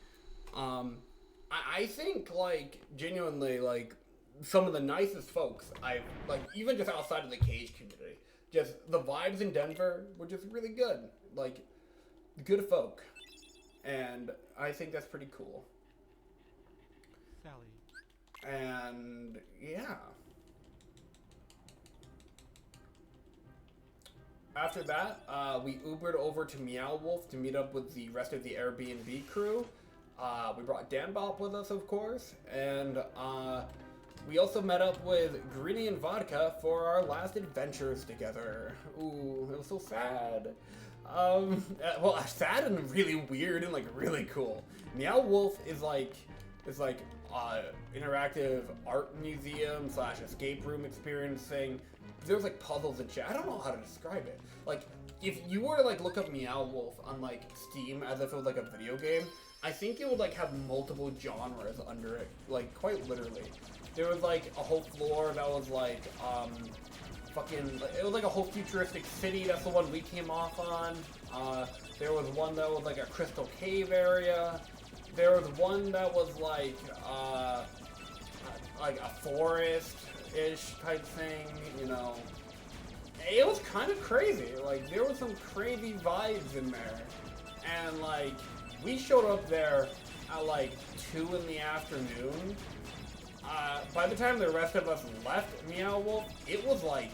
I think like genuinely like some of the nicest folks I've like, even just outside of the cage community, just the vibes in Denver were just really good, like good folk, and I think that's pretty cool. Sally. And yeah, after that we Ubered over to Meow Wolf to meet up with the rest of the Airbnb crew. We brought Dan Bop with us, of course, and we also met up with Greeny and Vodka for our last adventures together. Ooh, it was so sad. Well, sad and really weird and like really cool. Meow Wolf is like interactive art museum / escape room experience thing. There's like puzzles and shit. I don't know how to describe it. Like if you were to like look up Meow Wolf on like Steam as if it was like a video game, I think it would like have multiple genres under it, like quite literally. There was like a whole floor that was like it was like a whole futuristic city. That's the one we came off on. There was one that was like a crystal cave area. There was one that was like a forest-ish type thing, you know. It was kind of crazy. Like there was some crazy vibes in there, and like we showed up there at like 2 in the afternoon. By the time the rest of us left Meow Wolf, it was like,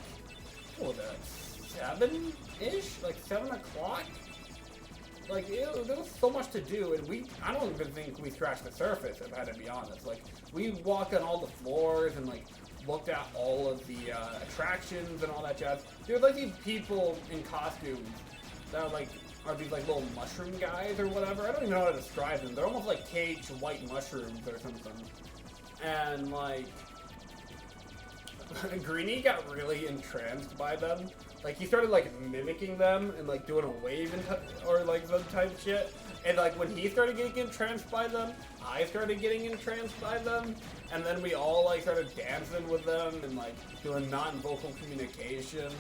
what was that, 7-ish? Like 7 o'clock? Like, there was so much to do, and I don't even think we scratched the surface, if I had to be honest. Like, we walked on all the floors and, like, looked at all of the attractions and all that jazz. There were, like, these people in costumes that are these, like, little mushroom guys or whatever. I don't even know how to describe them. They're almost like KH white mushrooms or something. And, like, Greeny got really entranced by them. Like, he started, like, mimicking them and, like, doing a wave or, like, some type shit. And, like, when he started getting entranced by them, I started getting entranced by them. And then we all, like, started dancing with them and, like, doing non-vocal communication.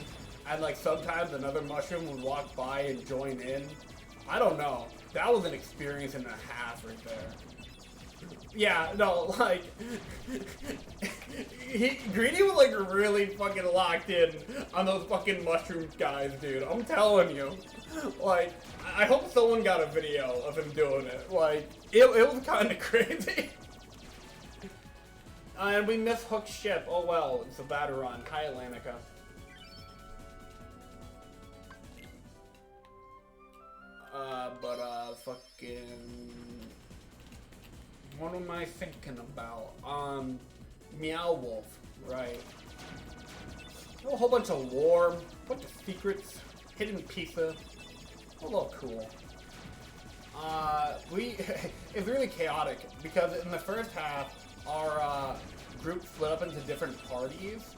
And, like, sometimes another mushroom would walk by and join in. I don't know. That was an experience and a half right there. Yeah, no, like, Greeny was, like, really fucking locked in on those fucking mushroom guys, dude. I'm telling you. Like, I hope someone got a video of him doing it. Like, it was kind of crazy. And we missed Hook's ship. Oh, well, it's a bad run. Hi, Atlantica. fucking... What am I thinking about? Meow Wolf, right. A whole bunch of lore, a bunch of secrets, hidden pizza. A little cool. It's really chaotic because in the first half, our group split up into different parties,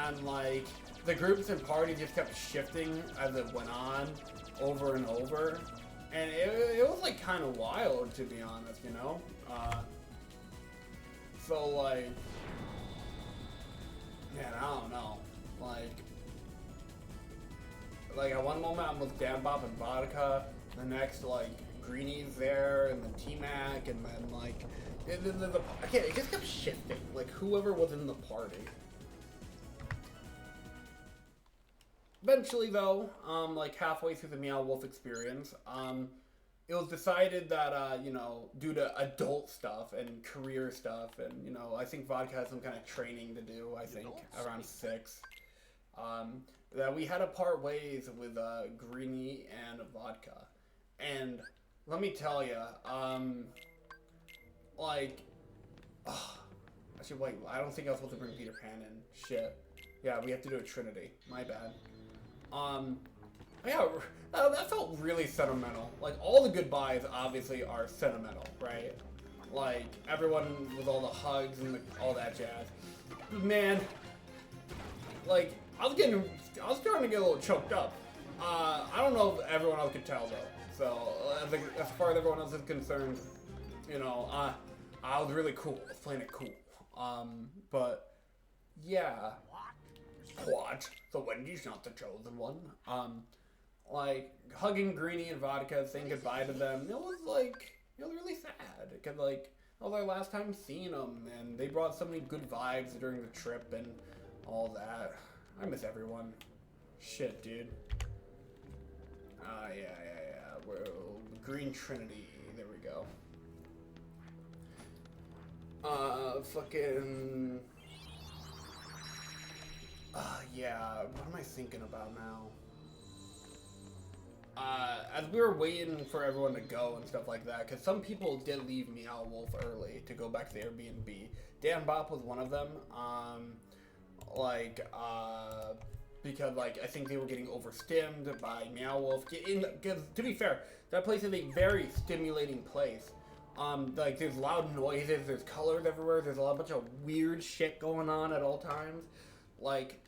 and like the groups and parties just kept shifting as it went on, over and over, and it was like kind of wild, to be honest, you know. So like, man, I don't know, like at one moment I'm with Dan Bob and Vodka, the next like Greenie's there, and then T-Mac, and then like it just kept shifting, like whoever was in the party. Eventually though, like halfway through the Meow Wolf experience, it was decided that, you know, due to adult stuff and career stuff, and, you know, I think Vodka has some kind of training to do, I think, around 6, that we had to part ways with Greenie and Vodka. And let me tell you, like, actually, wait, I don't think I was supposed to bring Peter Pan in. Shit. Yeah, we have to do a Trinity. My bad. Yeah, that felt really sentimental. Like, all the goodbyes, obviously, are sentimental, right? Like, everyone with all the hugs and all that jazz. Man, like, I was starting to get a little choked up. I don't know if everyone else could tell, though. So, as far as everyone else is concerned, you know, I was really cool. I was playing it cool. But, yeah. What? So Wendy's not the chosen one? Like, hugging Greenie and Vodka, saying goodbye to them, it was really sad. Because, like, that was our last time seeing them, and they brought so many good vibes during the trip and all that. I miss everyone. Shit, dude. Yeah. Well, Green Trinity. There we go. Fucking... yeah, what am I thinking about now? As we were waiting for everyone to go and stuff like that, because some people did leave Meow Wolf early to go back to the Airbnb. Dan Bop was one of them, because, like, I think they were getting overstimmed by Meow Wolf. Because, to be fair, that place is a very stimulating place. Like, there's loud noises, there's colors everywhere, there's a bunch of weird shit going on at all times. Like,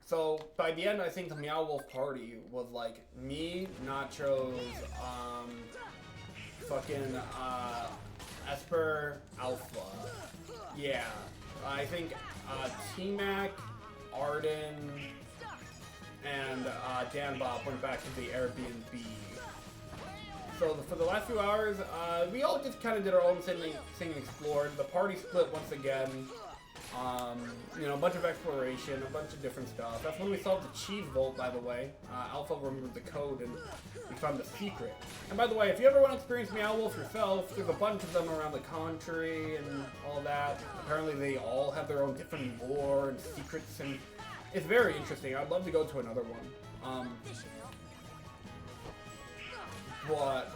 so by the end, I think the Meow Wolf party was like me, Nachos, fucking Esper, Alpha. Yeah, I think T-Mac, Arden, and Dan Bob went back to the Airbnb. So for the last few hours, we all just kind of did our own thing and explored. The party split once again. You know, a bunch of exploration, a bunch of different stuff. That's when we solved the cheese vault, by the way. Alpha remembered the code and we found the secret. And by the way, if you ever want to experience Meow Wolf yourself, there's a bunch of them around the country and all that. Apparently they all have their own different lore and secrets, and it's very interesting. I'd love to go to another one. But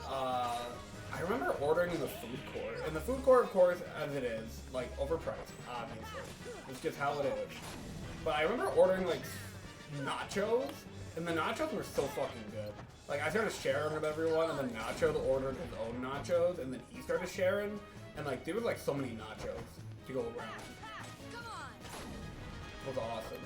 I remember ordering in the food court. And the food court, of course, as it is, like, overpriced, obviously. It's just how it is. But I remember ordering, like, nachos, and the nachos were so fucking good. Like, I started sharing with everyone, and then Nacho ordered his own nachos, and then he started sharing, and, like, there was, like, so many nachos to go around. It was awesome.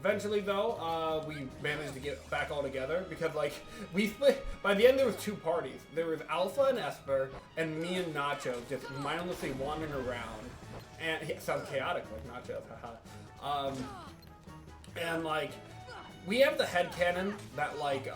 Eventually, though, we managed to get back all together because, like, we split. By the end, there was 2 parties. There was Alpha and Esper, and me and Nacho just mindlessly wandering around. And it sounds chaotic, like Nacho, haha. And like, we have the headcanon that like,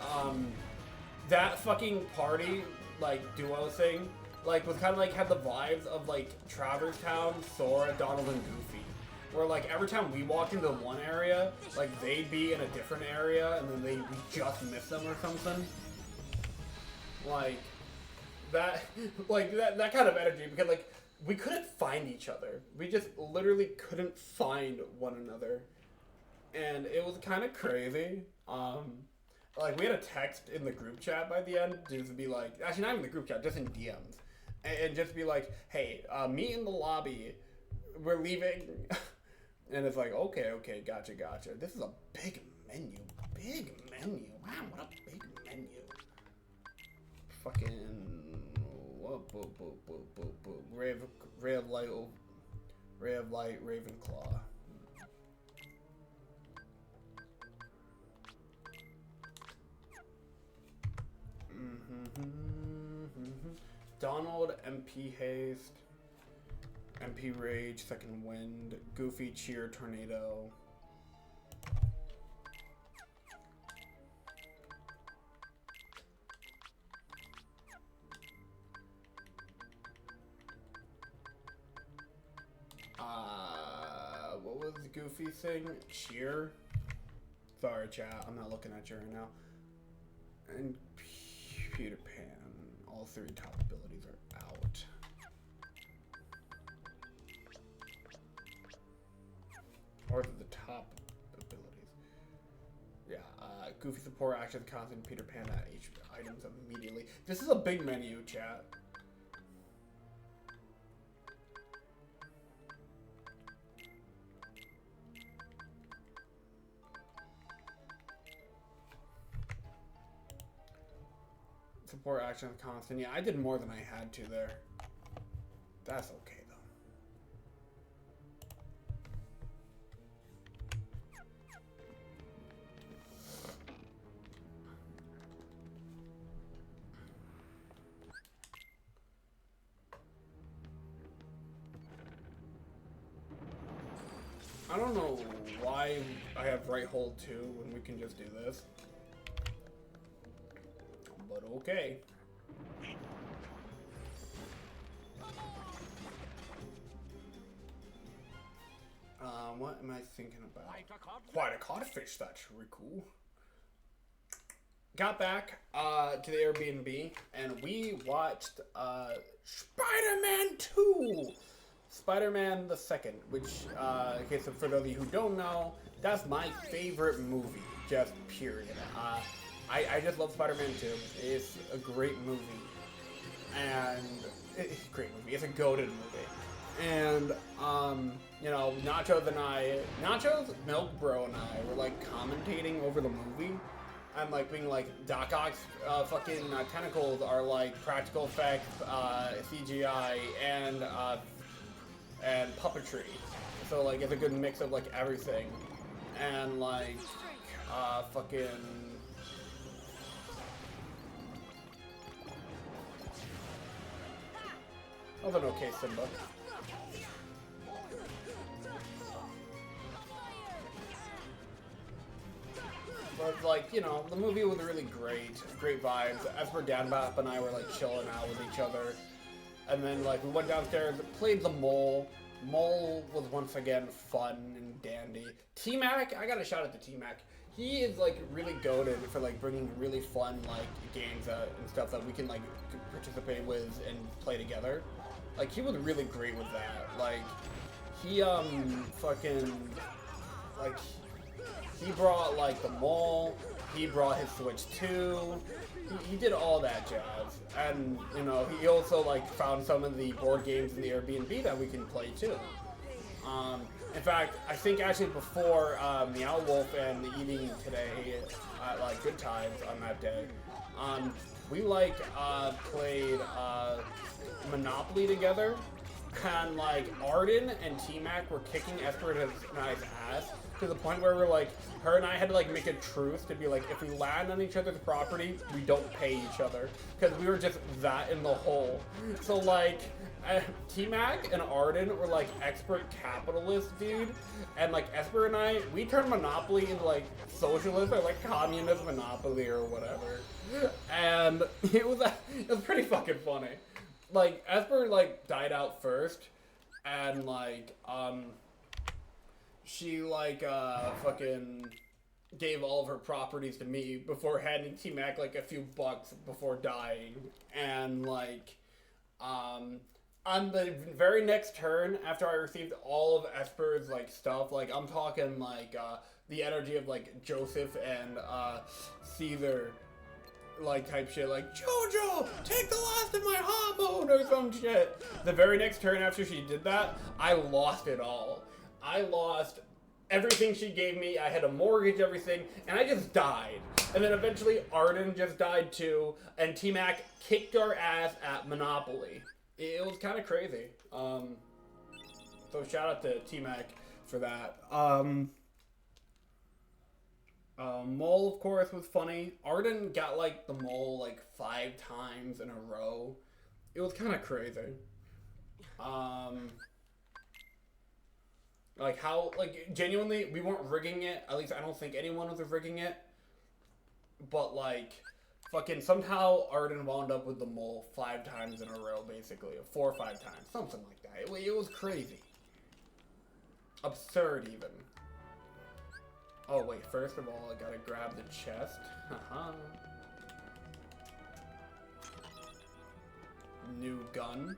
that fucking party, like duo thing, like was kind of like had the vibes of like Traverse Town, Sora, Donald, and Goofy. Where, like, every time we walked into one area, like, they'd be in a different area, and then we just miss them or something. Like, that kind of energy, because, like, we couldn't find each other. We just literally couldn't find one another. And it was kind of crazy. Like, we had a text in the group chat by the end, just to be like, actually not even the group chat, just in DMs. And just be like, hey, meet in the lobby. We're leaving. And it's like, okay, gotcha. This is a big menu. Wow, what a big menu. Fucking... Ray of Light, Ravenclaw. Donald, MP Haste, MP Rage, Second Wind, Goofy, Cheer, Tornado. What was the Goofy thing? Cheer? Sorry, chat, I'm not looking at you right now. And Peter Pan. All three top abilities are out. Or the top abilities. Yeah, Goofy support actions constant Peter Pan at each items immediately. This is a big menu, chat. Support action constant. Yeah, I did more than I had to there. That's okay though. I don't know why I have right hold 2 when we can just do this. But okay. What am I thinking about? Quite a codfish, that's really cool. Got back to the Airbnb and we watched Spider-Man 2! Spider-Man the Second, which, okay, so for those of you who don't know, that's my favorite movie, just period. I just love Spider-Man 2. It's a great movie. And it's a great movie. It's a goated movie. And, you know, Nachos, Milk Bro, and I were, like, commentating over the movie. And, like, being like, Doc Ock's fucking tentacles are, like, practical effects, CGI, and puppetry. So, like, it's a good mix of, like, everything. And, like, fucking... That was an okay Simba. But, like, you know, the movie was really great vibes. Esper Danbap and I were, like, chilling out with each other. And then, like, we went downstairs, played the Mole. Mole was once again fun and dandy. T-Mac, I gotta shout out to T-Mac. He is, like, really goated for, like, bringing really fun, like, games and stuff that we can, like, participate with and play together. Like, he was really great with that. Like, he, fucking, like, he brought, like, the Mole, he brought his Switch 2, he did all that jazz. And, you know, he also, like, found some of the board games in the Airbnb that we can play, too. In fact, I think actually before Meow Wolf and the eating today at, like, Good Times on that day, we, like, played, Monopoly together, and like Arden and T-Mac were kicking Esper and I's ass to the point where we're like, her and I had to like make a truce to be like, if we land on each other's property, we don't pay each other, because we were just that in the hole. So like, T-Mac and Arden were like expert capitalists, dude, and like Esper and I, we turned Monopoly into like socialist or like communist Monopoly or whatever, and it was pretty fucking funny. Like, Esper, like, died out first, and, like, she, like, fucking gave all of her properties to me before handing T-Mac, like, a few bucks before dying, and, like, On the very next turn, after I received all of Esper's like stuff, like I'm talking like the energy of like Joseph and Caesar, like type shit, like Jojo, take the last of my hormone or some shit. The very next turn after she did that, I lost it all. I lost everything she gave me. I had to mortgage everything, and I just died. And then eventually Arden just died too, and T-Mac kicked our ass at Monopoly. It was kind of crazy. So shout out to T-Mac for that. Mole, of course, was funny. Arden got, like, the mole, like, 5 times in a row. It was kind of crazy. Like, how, like, genuinely, we weren't rigging it. At least I don't think anyone was rigging it. But, like, fucking somehow Arden wound up with the mole 5 times in a row, basically. 4 or 5 times. Something like that. It was crazy. Absurd, even. Oh, wait. First of all, I gotta grab the chest. Haha. New gun.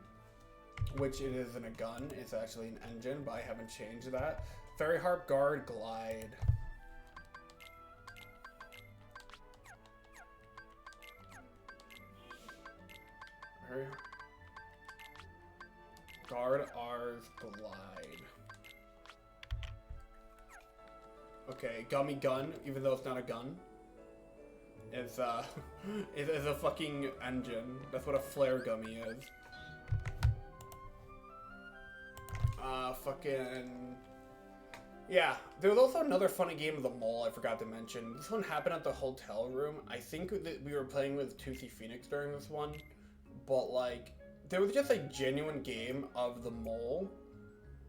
Which it isn't a gun. It's actually an engine, but I haven't changed that. Fairy Harp Guard Glide. Guard R's Glide. Okay, Gummy Gun, even though it's not a gun. It's it is a fucking engine. That's what a flare gummy is. Fucking... Yeah, there was also another funny game of the mole I forgot to mention. This one happened at the hotel room. I think that we were playing with Toothy Phoenix during this one. But, like, there was just a genuine game of the mole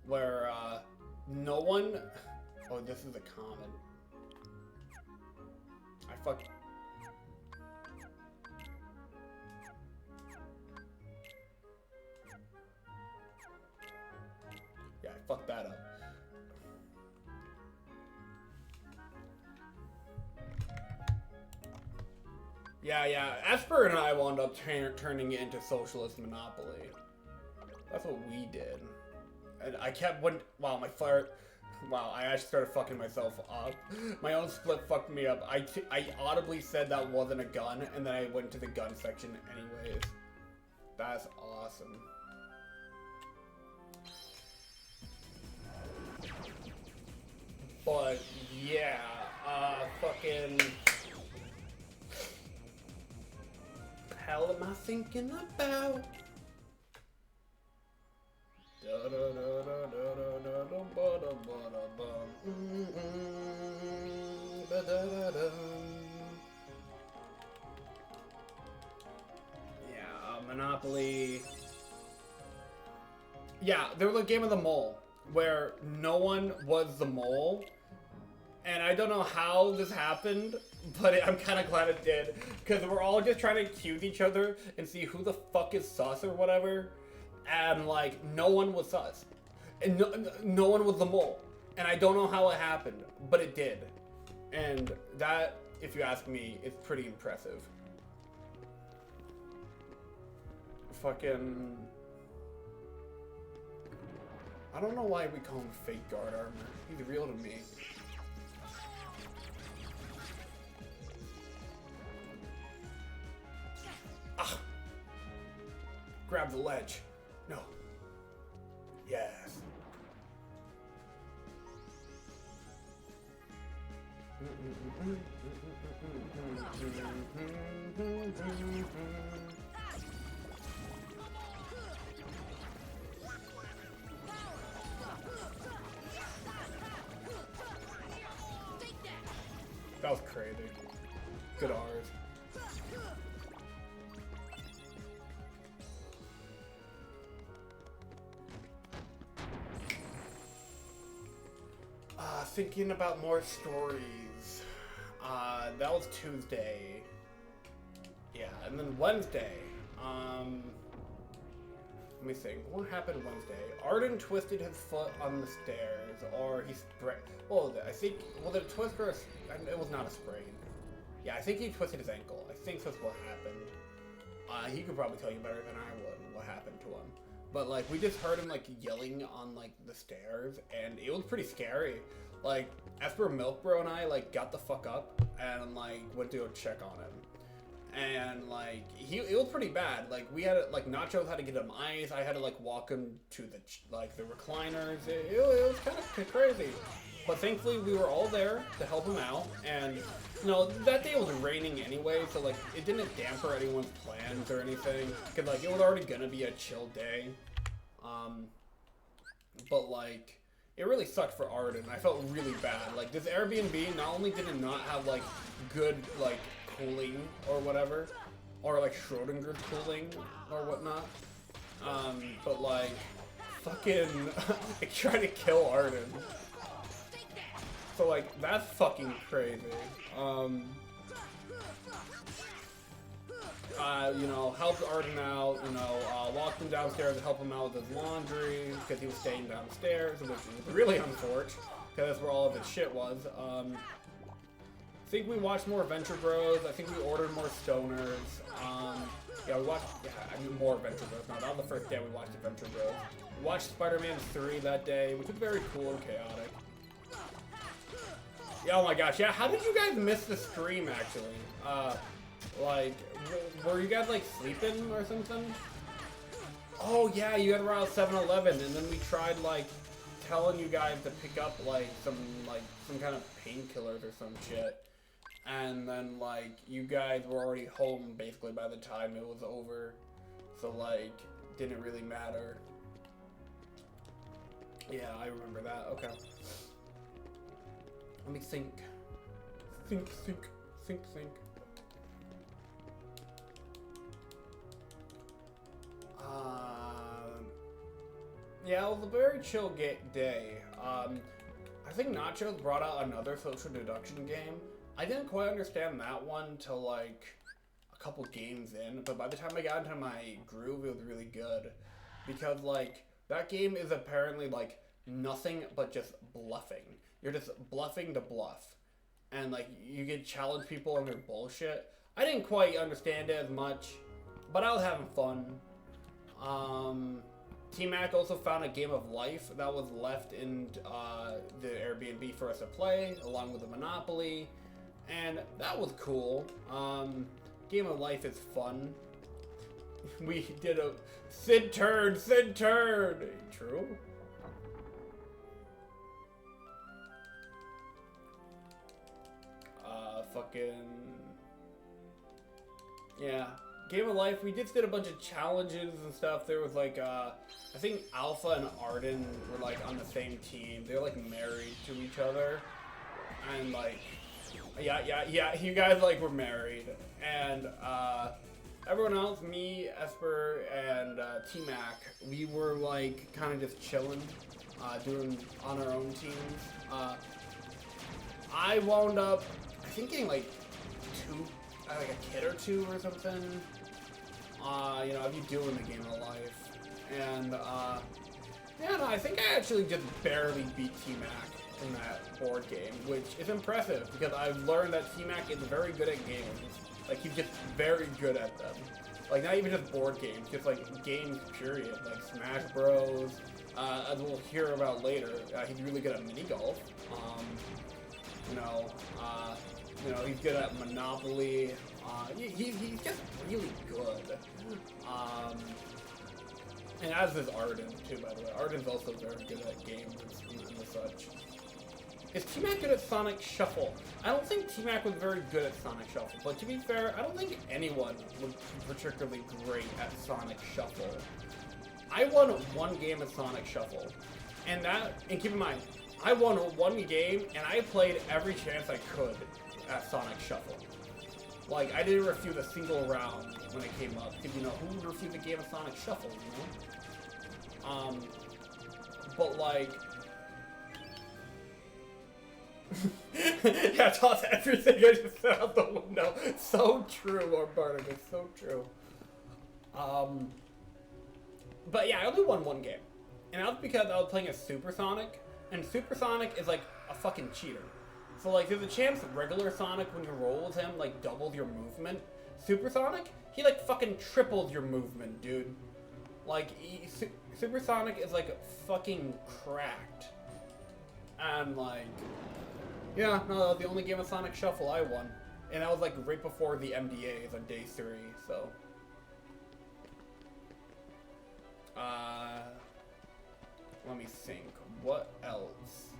where, no one... Oh, this is a common. I fucked... Yeah, I fucked that up. Yeah, Esper and I wound up turning it into Socialist Monopoly. That's what we did. And I kept, wow, my fire, wow, I actually started fucking myself up. My own split fucked me up. I audibly said that wasn't a gun, and then I went to the gun section anyways. That's awesome. But, yeah, fucking... hell am I thinking about? Yeah, Monopoly. Yeah, there was a game of the mole where no one was the mole. And I don't know how this happened, but I'm kind of glad it did. Because we're all just trying to accuse each other and see who the fuck is sus or whatever. And, like, no one was sus. And no one was the mole. And I don't know how it happened, but it did. And that, if you ask me, is pretty impressive. Fucking... I don't know why we call him fake guard armor. He's real to me. Ah! Grab the ledge. No. Yes. That was crazy. Good R's. Thinking about more stories. That was Tuesday. Yeah, and then Wednesday. Let me think. What happened Wednesday? Arden twisted his foot on the stairs, or he sprained. Well, I think. Was it a twist or it was not a sprain. Yeah, I think he twisted his ankle. I think that's what happened. He could probably tell you better than I would what happened to him. but like we just heard him like yelling on like the stairs, and it was pretty scary. Like Esper Milk Bro and I like got the fuck up and like went to go check on him. And like it was pretty bad. Like we had like Nachos had to get him ice. I had to like walk him to the the recliners. It was kind of crazy, but thankfully we were all there to help him out. And you know that day was raining anyway, so like it didn't damper anyone's plans or anything. Cause like it was already gonna be a chill day. But like it really sucked for Arden. I felt really bad. Like this Airbnb, not only did it not have like good like cooling or whatever, or like Schrodinger's cooling or whatnot, but like fucking I tried to kill Arden, so like that's fucking crazy. You know, helped Arden out, you know, walked him downstairs to help him out with his laundry because he was staying downstairs, which is really unfortunate because that's where all of his shit was. I think we watched more Venture Bros. I think we ordered more Stoners. Yeah, we watched, I mean more Venture Bros. No, that was the first day we watched Adventure Bros. We watched Spider-Man 3 that day, which was very cool and chaotic. Yeah, oh my gosh, yeah, how did you guys miss the stream, actually? Like, were you guys, like, sleeping or something? Oh, yeah, you guys were out 7-Eleven, and then we tried, like, telling you guys to pick up, like, some kind of painkillers or some shit. And then, like, you guys were already home, basically, by the time it was over. So, like, didn't really matter. Yeah, I remember that. Okay. Let me think. Think. Yeah, it was a very chill day. I think Nachos brought out another social deduction game. I didn't quite understand that one till like a couple games in, but by the time I got into my groove, it was really good. Because like, that game is apparently like nothing but just bluffing. You're just bluffing to bluff. And like, you can challenge people on their bullshit. I didn't quite understand it as much, but I was having fun. T-Mac also found a game of life that was left in the Airbnb for us to play, along with the Monopoly, and that was cool. Game of life is fun. We did a Sid turn. True. Yeah. Game of Life, we just did a bunch of challenges and stuff. There was like, I think Alpha and Arden were like on the same team. They're like married to each other. And like, yeah, you guys like were married. And everyone else, me, Esper, and T-Mac, we were like kind of just chilling, doing on our own teams. I wound up, I think getting like like a kid or two or something. You know, if you do in the Game of Life. And, yeah, no, I think I actually just barely beat T-Mac in that board game, which is impressive, because I've learned that T-Mac is very good at games. Like, he's just very good at them. Like, not even just board games, just, like, games, period. Like, Smash Bros. As we'll hear about later, he's really good at mini-golf. You know, he's good at Monopoly. He's just really good. And as is Arden, too, by the way. Arden's also very good at games and such. Is T-Mac good at Sonic Shuffle? I don't think T-Mac was very good at Sonic Shuffle, but to be fair, I don't think anyone was particularly great at Sonic Shuffle. I won one game at Sonic Shuffle, and keep in mind, I won one game, and I played every chance I could at Sonic Shuffle. Like, I didn't refuse a single round when it came up, because, you know, who would refuse a game of Sonic Shuffle, you know? But, like... yeah, toss everything I just said out the window. So true, Lord Bardic, it's so true. But yeah, I only won one game. And that was because I was playing a Supersonic, and Supersonic is like a fucking cheater. So like, there's a chance regular Sonic, when you roll with him, like doubles your movement. Supersonic, he like fucking triples your movement, dude. Like, Supersonic is like fucking cracked. And like, yeah, no, that was the only game of Sonic Shuffle I won. And that was like right before the MDAs on day 3, so. Let me think. What else?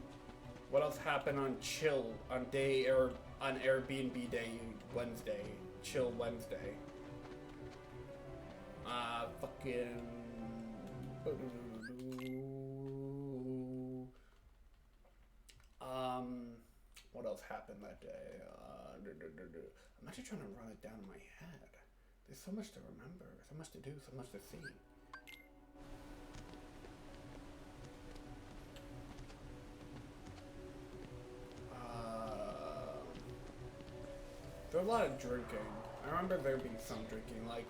What else happened on Chill on day or on Airbnb day Wednesday? Chill Wednesday. Fucking. What else happened that day? I'm actually trying to run it down in my head. There's so much to remember, so much to do, so much to see. There was a lot of drinking. I remember there being some drinking, like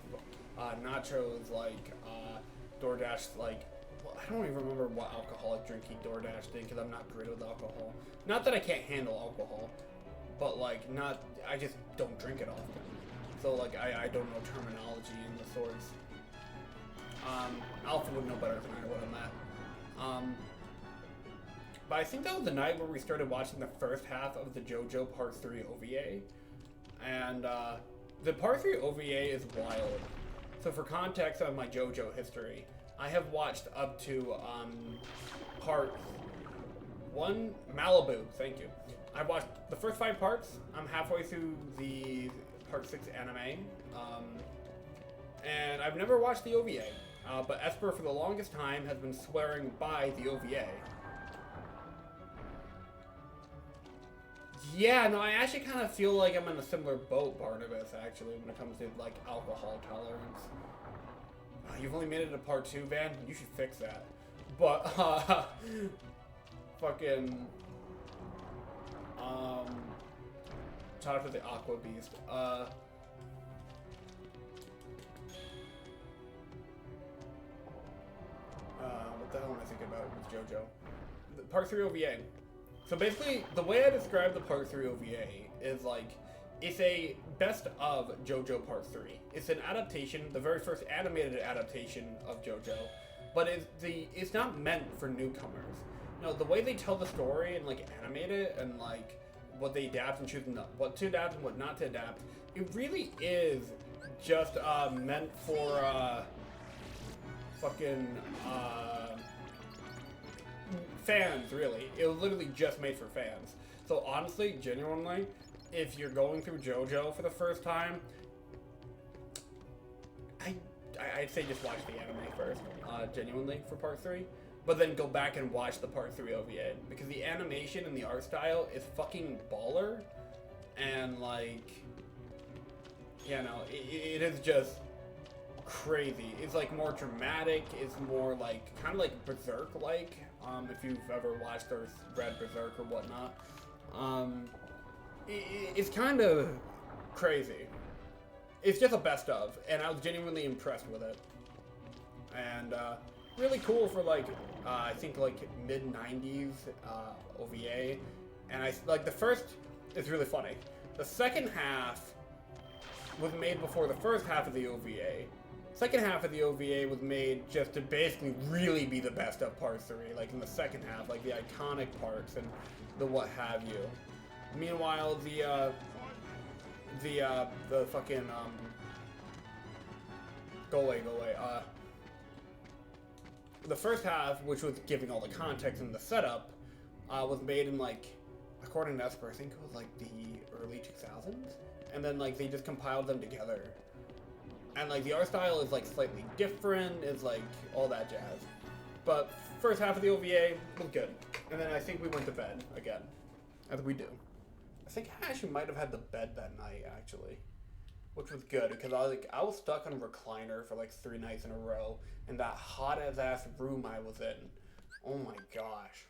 nachos, like DoorDash, like, well, I don't even remember what alcoholic drink he DoorDashed in because I'm not great with alcohol. Not that I can't handle alcohol, but like I just don't drink it often. So like I don't know terminology and the sorts. Alpha would know better than I would on that. But I think that was the night where we started watching the first half of the JoJo Part 3 OVA. And the Part 3 OVA is wild. So for context of my JoJo history, I have watched up to Part 1, Malibu, thank you. I've watched the first 5 parts. I'm halfway through the Part 6 anime. And I've never watched the OVA. But Esper for the longest time has been swearing by the OVA. Yeah, no, I actually kind of feel like I'm in a similar boat, Barnabas, actually, when it comes to, like, alcohol tolerance. You've only made it to Part 2, Van? You should fix that. But, fucking, talk to the Aqua Beast. What the hell am I thinking about with JoJo? The Part 3 OVA. So basically, the way I describe the Part 3 OVA is like, it's a best of JoJo Part 3. It's an adaptation, the very first animated adaptation of JoJo, but it's not meant for newcomers. You know, the way they tell the story and like animate it and like what they adapt and choose what to adapt and what not to adapt, it really is just meant for fucking fans, really. It was literally just made for fans. So honestly, genuinely, if you're going through JoJo for the first time, I'd say just watch the anime first, genuinely, for Part 3. But then go back and watch the Part 3 OVA. Because the animation and the art style is fucking baller. And like, you know, it is just crazy. It's like more dramatic. It's more like, kind of like Berserk-like. If you've ever watched or read Berserk or whatnot. It's kind of crazy. It's just a best of, and I was genuinely impressed with it. And really cool for like, I think like mid-90s OVA. And I like the first is really funny. The second half was made before the first half of the OVA. Second half of the OVA was made just to basically really be the best of Part 3, like in the second half, like the iconic parts and the what have you. Meanwhile, the fucking, go away, the first half, which was giving all the context and the setup, was made in like, according to Esper, I think it was like the early 2000s, and then like they just compiled them together. And like the art style is like slightly different, is like all that jazz. But first half of the OVA was good. And then I think we went to bed again, as we do. I think I actually might have had the bed that night, actually. Which was good, because I was stuck on a recliner for like 3 nights in a row, in that hot-as-ass room I was in. Oh my gosh.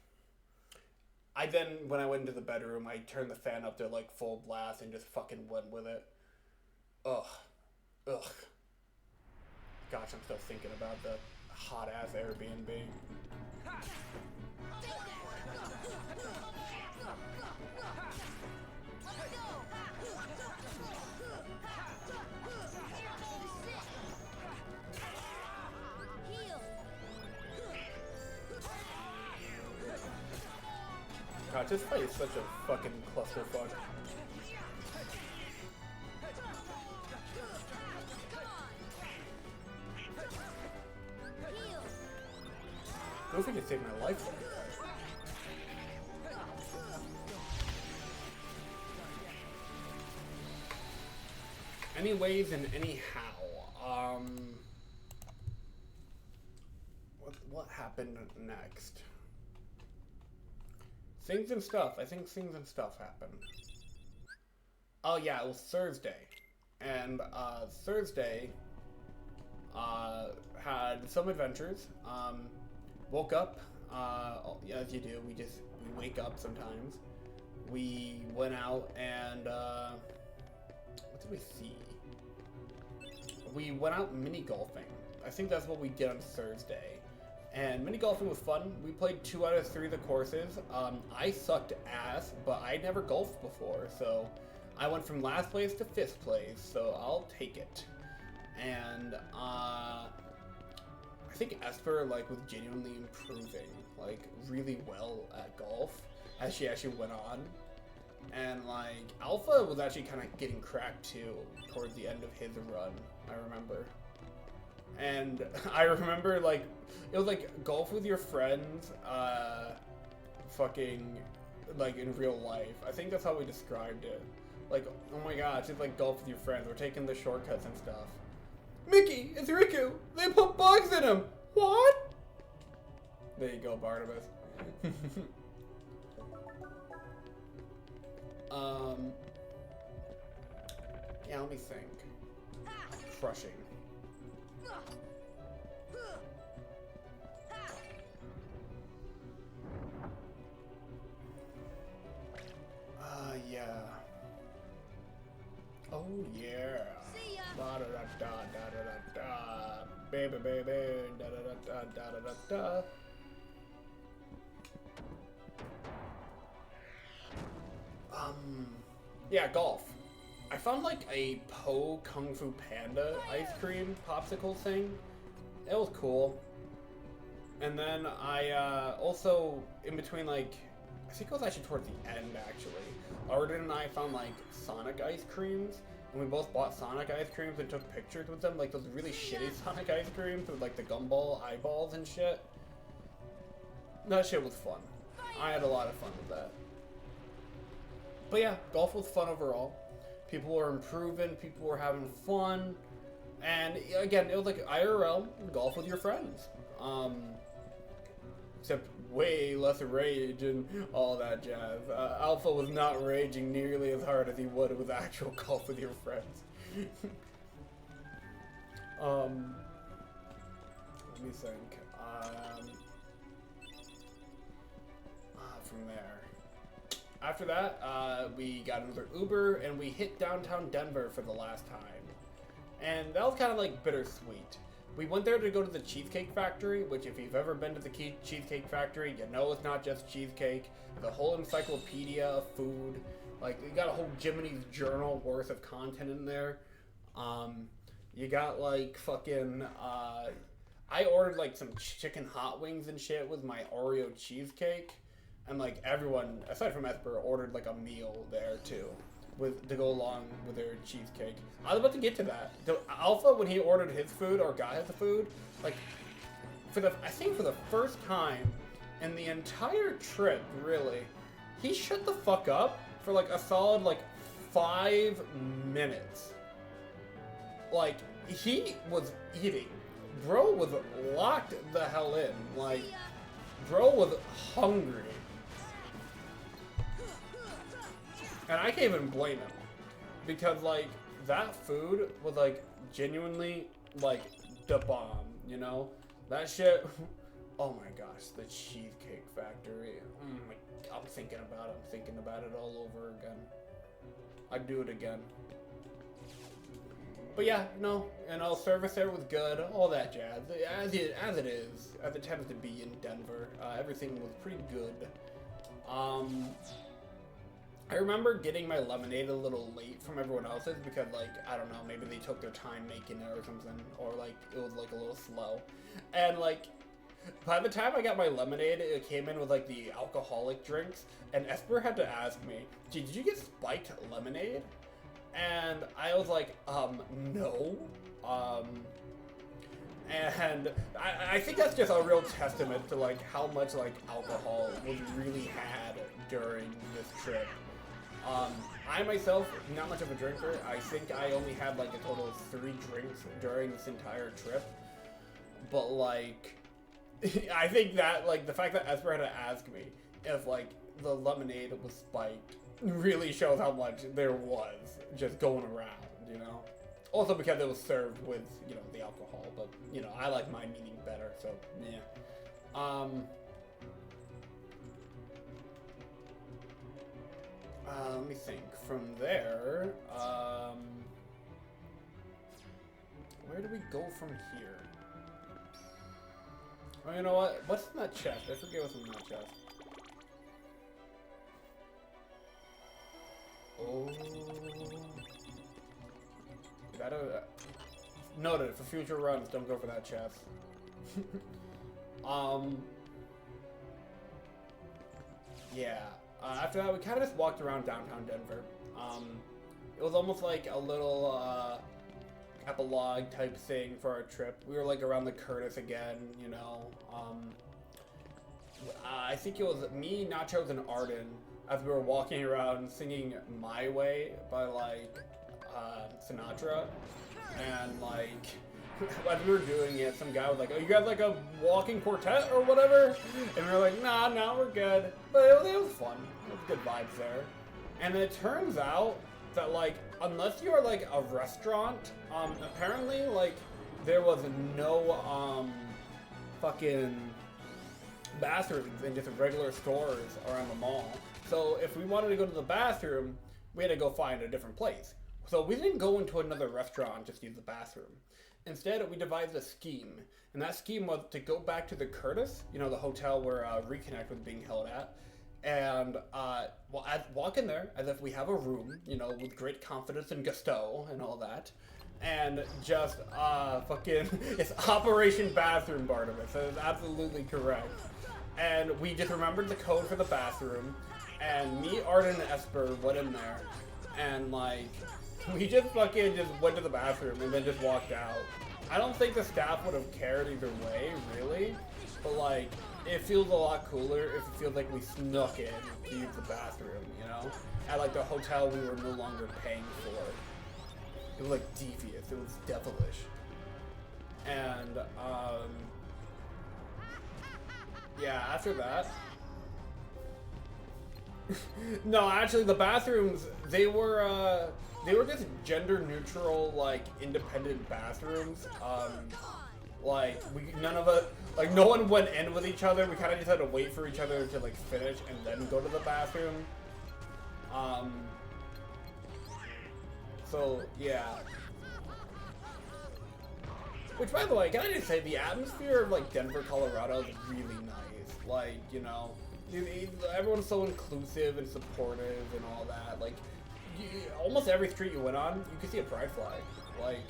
I then, when I went into the bedroom, I turned the fan up to like full blast and just fucking went with it. Ugh. Gosh, I'm still thinking about the hot-ass Airbnb. God, this fight is such a fucking clusterfuck. I don't think it saved my life. Anyways and anyhow, what happened next? Things and stuff. I think things and stuff happened. Oh yeah, it was Thursday, and Thursday had some adventures. Woke up, as you do. We wake up sometimes. We went out and what did we see? We went out mini golfing. I think that's what we did on Thursday. And mini golfing was fun. We played 2 out of 3 of the courses. I sucked ass, but I never golfed before, so I went from last place to 5th place, so I'll take it. And I think Esper like was genuinely improving like really well at golf as she actually went on. And like Alpha was actually kind of getting cracked too towards the end of his run, I remember. And I remember like it was like golf with your friends, fucking like in real life. I think that's how we described it. Like, oh my gosh, it's like golf with your friends. We're taking the shortcuts and stuff. Mickey, it's Riku. They put bugs in him. What? There you go, Barnabas. Yeah, let me think. Crushing. Yeah. Oh yeah. See ya. Da da da da da da da. Baby baby da da da da da da da. Yeah, golf. I found like a Po Kung Fu Panda ice cream popsicle thing. It was cool. And then I also in between like I think it was actually towards the end actually. Arden and I found like Sonic ice creams, and we both bought Sonic ice creams and took pictures with them, like those really shitty Sonic ice creams with like the gumball eyeballs and shit. That shit was fun. I had a lot of fun with that. But yeah, golf was fun overall. People were improving, people were having fun, and again, it was like IRL, golf with your friends. Except way less rage and all that jazz. Alpha was not raging nearly as hard as he would with actual golf with your friends. Let me think. From there. After that, we got another Uber and we hit downtown Denver for the last time. And that was kind of like bittersweet. We went there to go to the Cheesecake Factory, which if you've ever been to the Cheesecake Factory, you know it's not just cheesecake. The whole encyclopedia of food. Like, you got a whole Jiminy's Journal worth of content in there. You got, like, fucking, I ordered, like, some chicken hot wings and shit with my Oreo cheesecake. And, like, everyone, aside from Esper, ordered, like, a meal there, too. To go along with their cheesecake. I was about to get to that. Alpha, when he ordered his food or got his food, like I think for the first time in the entire trip, really, he shut the fuck up for like a solid like 5 minutes. Like he was eating. Bro was locked the hell in. Like bro was hungry. And I can't even blame him, because like that food was like genuinely like the bomb, you know? That shit. Oh my gosh, the Cheesecake Factory. I'm thinking about it. I'm thinking about it all over again. I'd do it again. But yeah, service there was good, all that jazz. As it tends to be in Denver. Everything was pretty good. I remember getting my lemonade a little late from everyone else's because, like, I don't know, maybe they took their time making it or something, or, like, it was, like, a little slow. And, like, by the time I got my lemonade, it came in with like the alcoholic drinks, and Esper had to ask me, did you get spiked lemonade? And I was like, no. And I think that's just a real testament to like how much like alcohol was really had during this trip. I myself, not much of a drinker. I think I only had like a total of 3 drinks during this entire trip. But like, I think that like the fact that Esper had to ask me if like the lemonade was spiked really shows how much there was just going around, you know? Also because it was served with, you know, the alcohol, but, you know, I like my meaning better, so, yeah. Let me think. From there, where do we go from here? Oh, you know what? What's in that chest? I forget what's in that chest. Oh. Noted, for future runs, don't go for that chest. Yeah. After that, we kind of just walked around downtown Denver. It was almost like a little, epilogue type thing for our trip. We were like around the Curtis again, you know. I think it was me, Nachos, and Arden as we were walking around singing My Way by like Sinatra. And like as we were doing it, some guy was like, oh, you guys like a walking quartet or whatever? And we were like, nah, we're good. But it was fun. It was good vibes there. And it turns out that like, unless you're like a restaurant, apparently like there was no fucking bathrooms in just regular stores around the mall. So if we wanted to go to the bathroom, we had to go find a different place. So we didn't go into another restaurant just to use the bathroom. Instead, we devised a scheme. And that scheme was to go back to the Curtis, you know, the hotel where Reconnect was being held at. And walk in there as if we have a room, you know, with great confidence and gusto and all that. And just fucking, it's Operation Bathroom Barnabas. That is absolutely correct. And we just remembered the code for the bathroom. And me, Arden, and Esper went in there. And like, we just fucking just went to the bathroom and then just walked out. I don't think the staff would have cared either way, really. But like, it feels a lot cooler if it feels like we snuck in to use the bathroom, you know? At like the hotel we were no longer paying for. It was like devious, it was devilish. And, yeah, after that... No, actually the bathrooms, they were just gender neutral, like, independent bathrooms. Like, none of us, like, no one went in with each other. We kind of just had to wait for each other to, like, finish and then go to the bathroom. So, yeah. Which, by the way, can I just say, the atmosphere of, like, Denver, Colorado is really nice. Like, you know, everyone's so inclusive and supportive and all that. Like, almost every street you went on, you could see a pride flag. Like,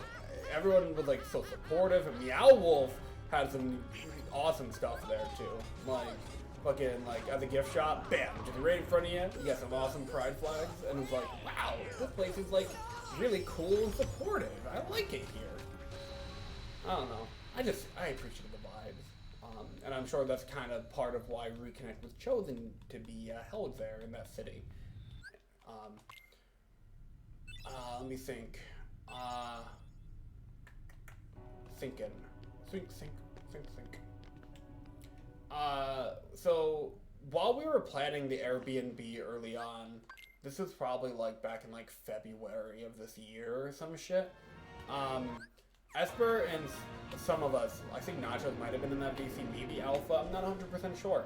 everyone was like so supportive, and Meow Wolf had some awesome stuff there too. Like, fucking like at the gift shop, bam, just right in front of you, you got some awesome pride flags, and it's like, wow, this place is like really cool and supportive. I like it here. I don't know. I appreciate the vibes, and I'm sure that's kind of part of why Reconnect was chosen to be held there in that city. Let me think. Think. So while we were planning the Airbnb early on, this was probably like back in like February of this year or some shit. Esper and some of us, I think Nachos might have been in that DC, maybe Alpha, I'm not 100% sure.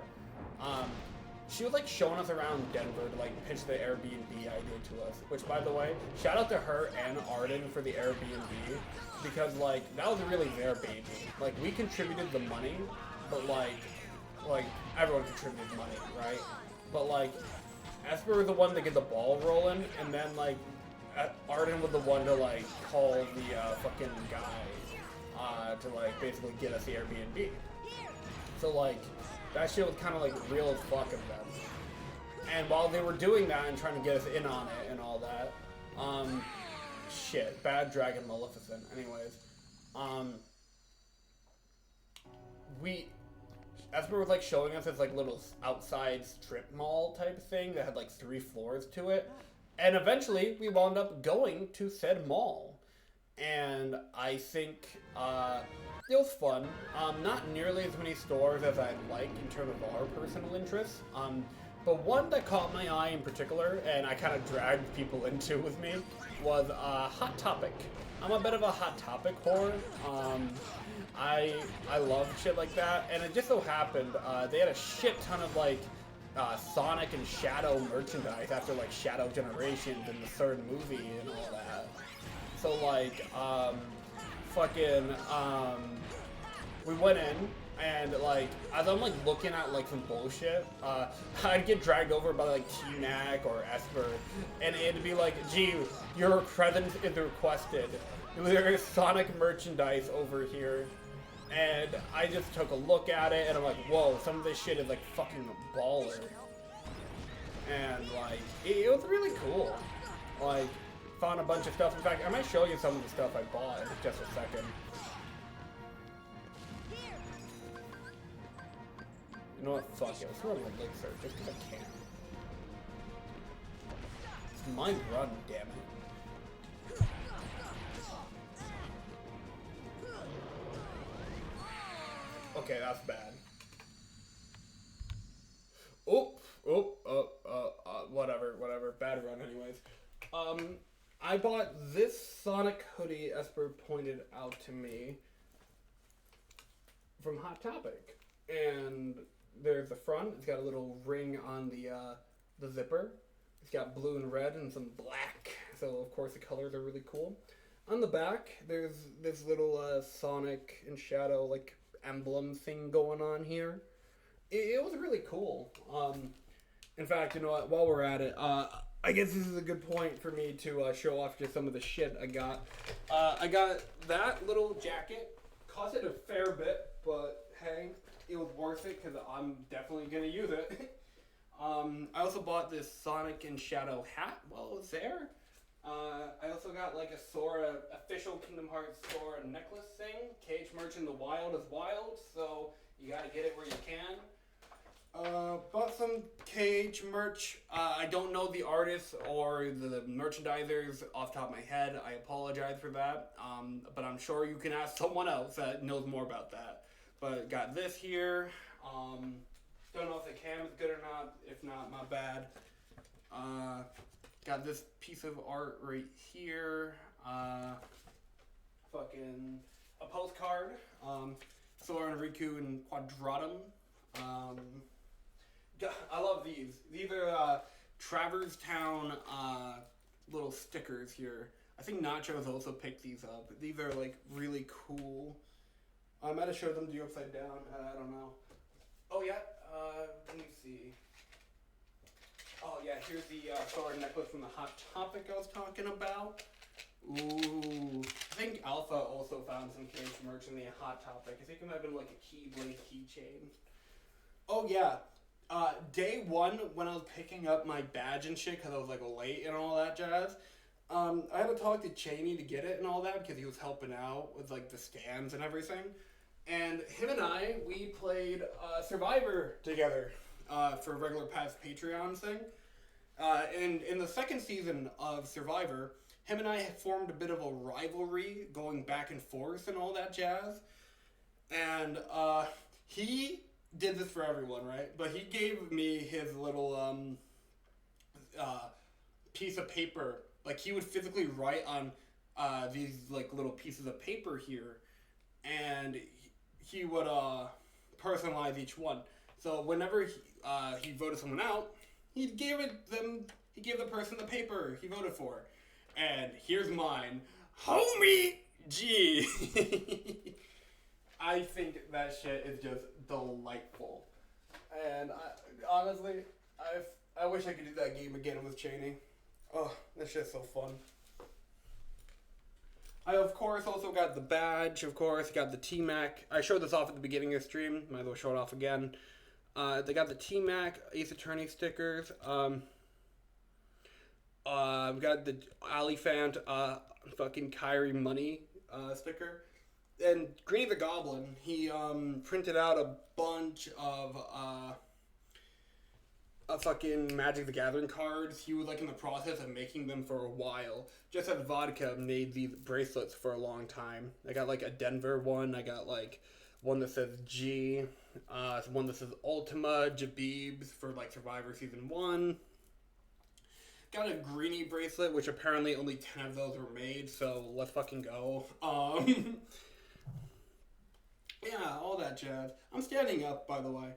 She was like showing us around Denver to like pitch the Airbnb idea to us, which by the way, shout out to her and Arden for the Airbnb, because like, that was really their baby. Like, we contributed the money, but like everyone contributed money, right? But like, Esper was the one to get the ball rolling, and then like, Arden was the one to like call the fucking guy to like basically get us the Airbnb. So like, that shit was kind of like real as fuck of them. And while they were doing that and trying to get us in on it and all that, shit, bad Dragon Maleficent. Anyways, Esper was like showing us this like little outside strip mall type thing that had like 3 floors to it, and eventually we wound up going to said mall, and I think it was fun. Not nearly as many stores as I'd like in terms of our personal interests. But one that caught my eye in particular, and I kind of dragged people into with me, was Hot Topic. I'm a bit of a Hot Topic whore. I love shit like that, and it just so happened they had a shit ton of like Sonic and Shadow merchandise after like Shadow Generations and the 3rd movie and all that. So like, we went in. And like, as I'm like looking at like some bullshit, I'd get dragged over by like T-Mac or Esper, and it'd be like, gee, your presence is requested. There is Sonic merchandise over here. And I just took a look at it, and I'm like, whoa, some of this shit is like fucking baller. And like, it was really cool. Like, found a bunch of stuff. In fact, I might show you some of the stuff I bought in just a second. You know what? Fuck it. Let's run a link search just because I can. It's my run, damn it. Okay, that's bad. Whatever. Bad run, anyways. I bought this Sonic hoodie Esper pointed out to me from Hot Topic, and there's the front. It's got a little ring on the zipper. It's got blue and red and some black. So of course the colors are really cool. On the back, there's this little Sonic and Shadow like emblem thing going on here. It was really cool. In fact, you know what? While we're at it, I guess this is a good point for me to show off just some of the shit I got. I got that little jacket. Cost it a fair bit, but hey. It was worth it because I'm definitely going to use it. I also bought this Sonic and Shadow hat while I was there. I also got like a Sora, official Kingdom Hearts Sora necklace thing. KH merch in the wild is wild, so you got to get it where you can. Bought some KH merch. I don't know the artists or the merchandisers off the top of my head. I apologize for that. But I'm sure you can ask someone else that knows more about that. But got this here. Don't know if the cam is good or not. If not, my bad. Got this piece of art right here. Fucking a postcard. Sora and Riku and Quadratum. I love these. These are Travers Town little stickers here. I think Nachos also picked these up. These are like really cool. I might have showed them to you upside down. I don't know. Oh yeah. Let me see. Oh yeah. Here's the sword necklace from the Hot Topic I was talking about. Ooh. I think Alpha also found some KH merch in the Hot Topic. I think it might have been like a Keyblade keychain. Oh yeah. Day one when I was picking up my badge and shit because I was like late and all that jazz. I had to talk to Cheney to get it and all that because he was helping out with like the stands and everything. And him and I, we played Survivor together for a regular past Patreon thing. And in the second season of Survivor, him and I had formed a bit of a rivalry going back and forth and all that jazz. And he did this for everyone, right? But he gave me his little piece of paper. Like, he would physically write on these, like, little pieces of paper here, and he would personalize each one. So whenever he voted someone out, he gave the person the paper he voted for. And here's mine. Homie G! I think that shit is just delightful. And honestly, I wish I could do that game again with Cheney. Oh, that's just so fun. I, of course, also got the badge, of course. Got the T-Mac. I showed this off at the beginning of the stream. Might as well show it off again. They got the T-Mac Ace Attorney stickers. We got the Alifant fucking Kyrie Money sticker. And Greeny the Goblin, he printed out a bunch of fucking Magic the Gathering cards. He was like in the process of making them for a while. Just as Vodka made these bracelets for a long time. I got like a Denver one. I got like one that says G. One that says Ultima, Jabibs for like Survivor Season 1. Got a Greeny bracelet, which apparently only 10 of those were made, so let's fucking go. Yeah, all that jazz. I'm standing up, by the way.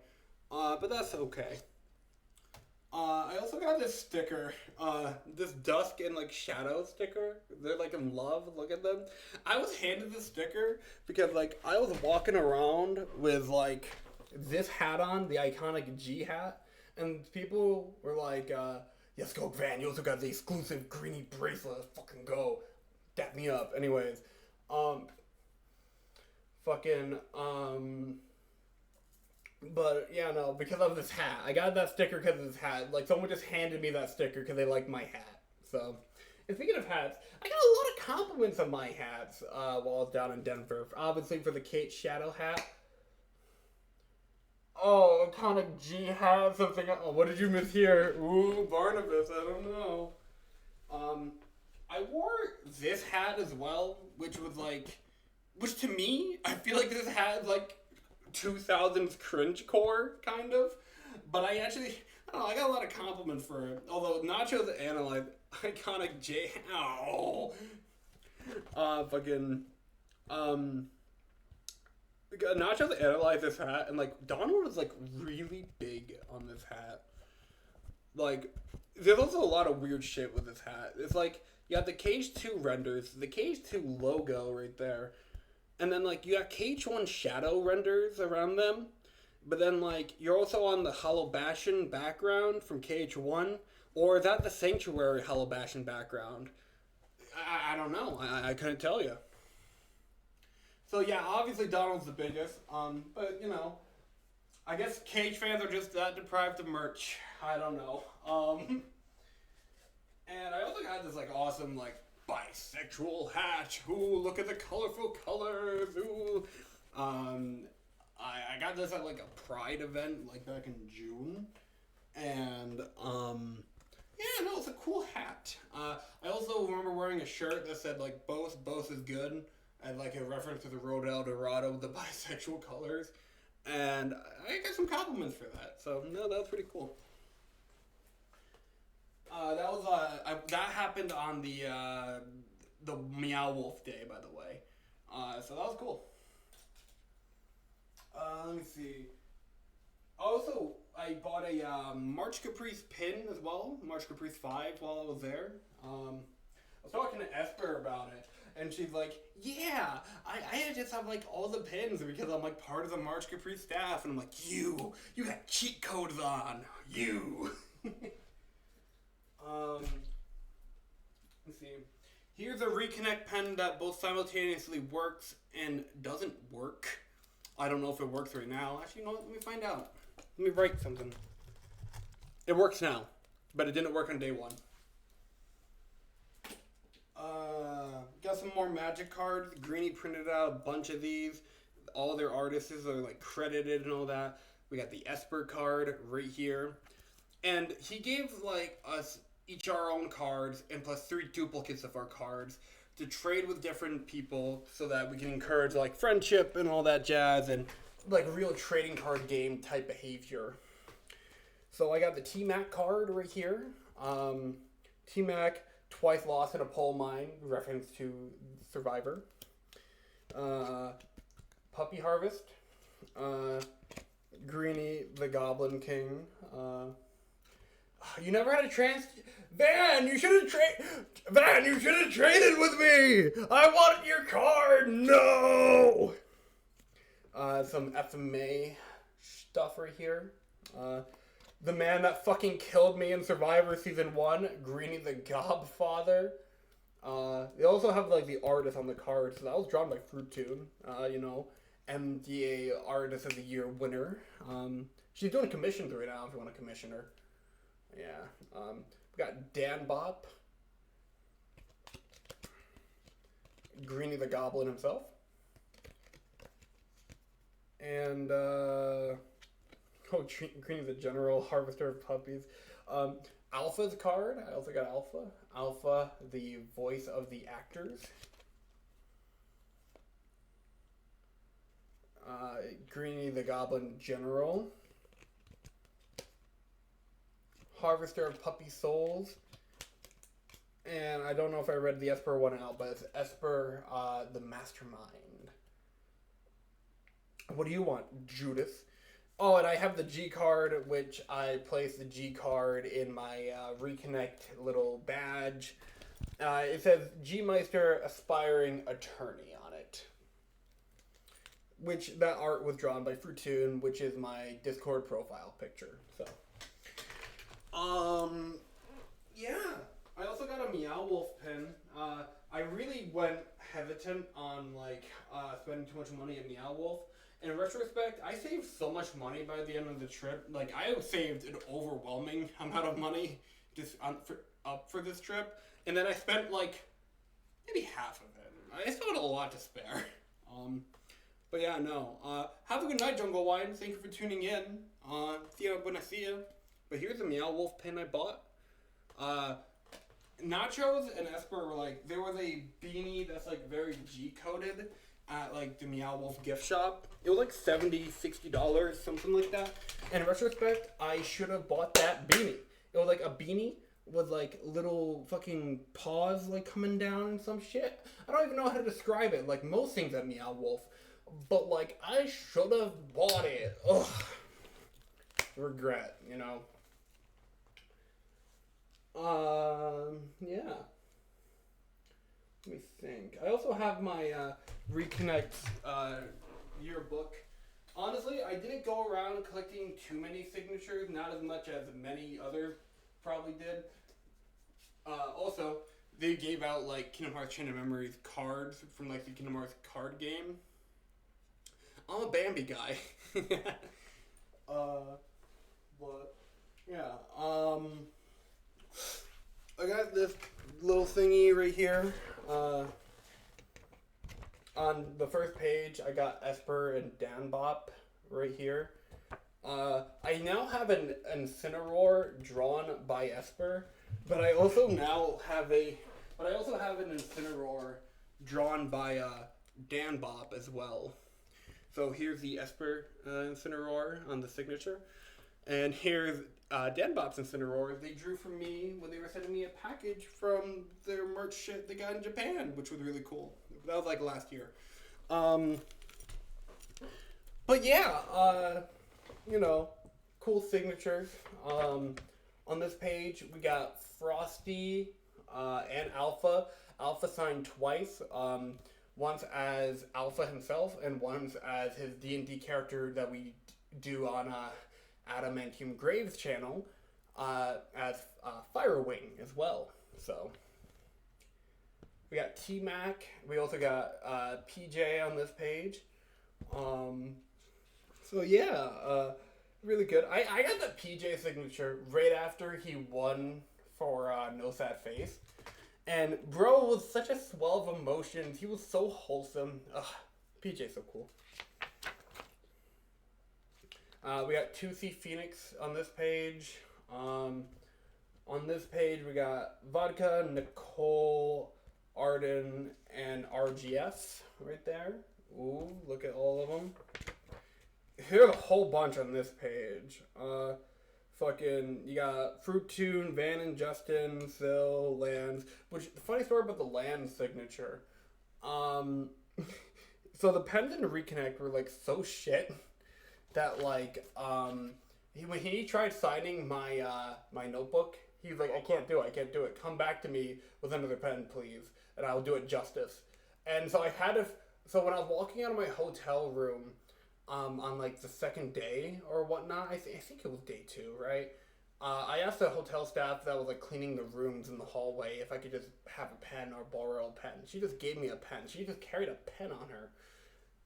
But that's okay. I also got this sticker, this Dusk and like Shadow sticker. They're like in love, look at them. I was handed this sticker because like I was walking around with like this hat on, the iconic G hat, and people were like, "Yes, go Van, you also got the exclusive Greeny bracelet, let's fucking go. Dap me up." Anyways, but yeah, no, because of this hat. I got that sticker because of this hat. Like, someone just handed me that sticker because they like my hat. So, and speaking of hats, I got a lot of compliments on my hats while I was down in Denver. Obviously for the Kate Shadow hat. Oh, iconic G hat, something. Oh, what did you miss here? Ooh, Barnabas, I don't know. I wore this hat as well, which to me, I feel like this hat is like 2000s cringecore, kind of. But I don't know, I got a lot of compliments for it. Although Nacho's analyzed iconic J. Ow. Nacho's analyzed this hat, and like Donald was like really big on this hat. Like, there's also a lot of weird shit with this hat. It's like you got the KH2 renders, the KH2 logo right there. And then, like, you got KH1 shadow renders around them. But then, like, you're also on the Hollow Bastion background from KH1. Or is that the Sanctuary Hollow Bastion background? I don't know. I couldn't tell you. So, yeah, obviously Donald's the biggest. But, you know, I guess KH fans are just that deprived of merch. I don't know. And I also got this, like, awesome, like, bisexual hat. Ooh, look at the colorful colors. Ooh. I got this at like a Pride event like back in June. And yeah, no, it's a cool hat. I also remember wearing a shirt that said like both is good, and like a reference to the Road El Dorado with the bisexual colors. And I got some compliments for that. So no, that was pretty cool. That happened on the Meow Wolf Day, by the way. So that was cool. Let me see. Also, I bought a March Caprice pin as well, March Caprice 5, while I was there. I was talking to Esper about it, and she's like, "Yeah, I just have like all the pins because I'm like part of the March Caprice staff," and I'm like, "You got cheat codes on, you." Let's see. Here's a Reconnect pen that both simultaneously works and doesn't work. I don't know if it works right now. Actually, you know what? Let me find out. Let me write something. It works now, but it didn't work on day one. Got some more Magic cards. Greeny printed out a bunch of these. All their artists are like credited and all that. We got the Esper card right here. And he gave like us each our own cards and plus 3 duplicates of our cards to trade with different people so that we can encourage like friendship and all that jazz and like real trading card game type behavior. So I got the T-Mac card right here. T-Mac twice lost in a coal mine, reference to Survivor. Puppy Harvest. Greeny the Goblin King. You never had a chance, Van. You should have traded with me. I wanted your card. No. Some FMA stuff right here. The man that fucking killed me in Survivor Season 1, Greeny the Gobfather. They also have like the artist on the card, so that was drawn by Fruit Tune, MDA Artist of the Year winner. She's doing commissions right now if you want to commission her. Yeah. We got Dan Bop, Greenie the Goblin himself, and Greenie the General, Harvester of Puppies. Alpha's card. I also got Alpha. Alpha, the voice of the actors. Greenie the Goblin General. Harvester of Puppy Souls. And I don't know if I read the Esper one out, but it's Esper the Mastermind. What do you want, Judith? Oh, and I have the G card, which I placed the G card in my Reconnect little badge. It says G-Meister Aspiring Attorney on it. Which, that art was drawn by Fruitoon, which is my Discord profile picture. So, yeah. I also got a Meow Wolf pin. I really went hesitant on, spending too much money at Meow Wolf. In retrospect, I saved so much money by the end of the trip. Like, I saved an overwhelming amount of money just up for this trip. And then I spent, maybe half of it. I still had a lot to spare. But yeah, no. Have a good night, Jungle Wine. Thank you for tuning in. See you when I see you. But here's the Meow Wolf pin I bought. Nachos and Esper were there was a beanie that's very G-coded at the Meow Wolf gift shop. It was $70, $60, something like that. And in retrospect, I should have bought that beanie. It was a beanie with little fucking paws coming down and some shit. I don't even know how to describe it. Like most things at Meow Wolf. But I should have bought it. Ugh. Regret, yeah. Let me think. I also have my Reconnect yearbook. Honestly, I didn't go around collecting too many signatures, not as much as many others probably did. Also, they gave out Kingdom Hearts Chain of Memories cards from the Kingdom Hearts card game. I'm a Bambi guy. But yeah, I got this little thingy right here. On the first page, I got Esper and Dan Bop right here. I now have an Incineroar drawn by Esper, but I also now have an Incineroar drawn by Dan Bop as well. So here's the Esper Incineroar on the signature. And here's Dan Bop's Incineroar they drew for me when they were sending me a package from their merch shit they got in Japan, which was really cool. That was last year. But yeah, cool signatures. On this page, we got Frosty and Alpha. Alpha signed twice. Once as Alpha himself, and once as his D&D character that we do on Adamantium Graves channel as Firewing as well. So we got T-Mac. We also got PJ on this page. So yeah, really good. I got the PJ signature right after he won for No Sad Face. And bro was such a swell of emotions. He was so wholesome. Ugh, PJ's so cool. We got 2C Phoenix on this page. On this page, we got Vodka, Nicole, Arden, and RGS right there. Ooh, look at all of them. Here's a whole bunch on this page. You got Fruit Tune, Van and Justin, Sil, Lands. Which, the funny story about the Lands signature. So the pens in Reconnect were so shit that when he tried signing my my notebook, he's like, I can't do it. Come back to me with another pen, please, and I'll do it justice. And so so when I was walking out of my hotel room, on the second day or whatnot, I think it was day 2, right? I asked the hotel staff that was like cleaning the rooms in the hallway if I could just have a pen or borrow a pen. She just gave me a pen. She just carried a pen on her.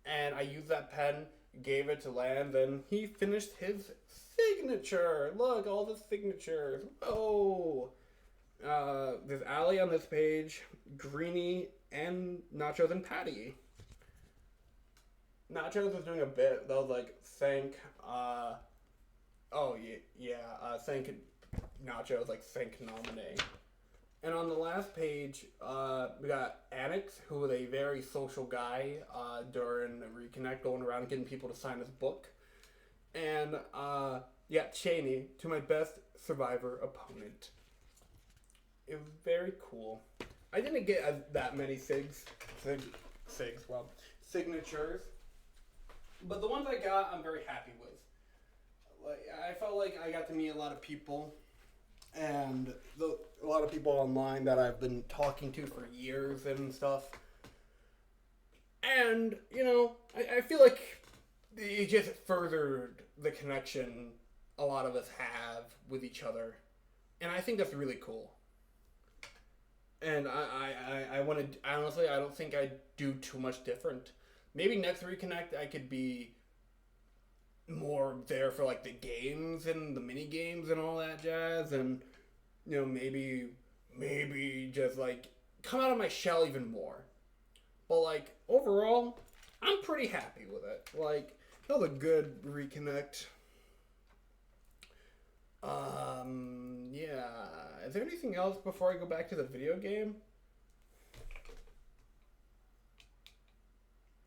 And I used that pen, gave it to Land, and he finished his signature. Look, all the signatures. Oh. There's Allie on this page, Greenie, and Nachos and Patty. Nachos was doing a bit that was like, thank Nachos, like, thank nominee. And on the last page, we got Annex, who was a very social guy during Reconnect, going around getting people to sign his book. And, Cheney, to my best survivor opponent. It was very cool. I didn't get that many signatures. But the ones I got, I'm very happy with. Like, I felt like I got to meet a lot of people, and a lot of people online that I've been talking to for years and stuff. And, you know, I feel like it just furthered the connection a lot of us have with each other. And I think that's really cool. And I want to, honestly, I don't think I'd do too much different. Maybe next Reconnect I could be more there for like the games and the mini games and all that jazz, and you know, maybe just like come out of my shell even more. But like overall, I'm pretty happy with it. Like that was a good Reconnect. Yeah. Is there anything else before I go back to the video game?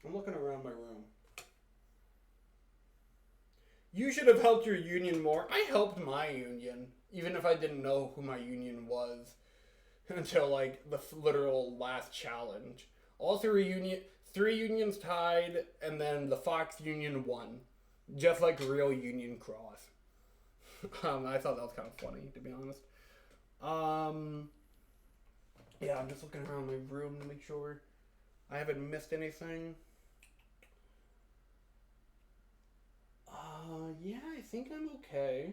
I'm looking around my room. You should have helped your union more. I helped my union, even if I didn't know who my union was until like the literal last challenge. All three unions tied, and then the Fox Union won, just like real Union Cross. I thought that was kind of funny, to be honest. Yeah, I'm just looking around my room to make sure I haven't missed anything. Yeah, I think I'm okay.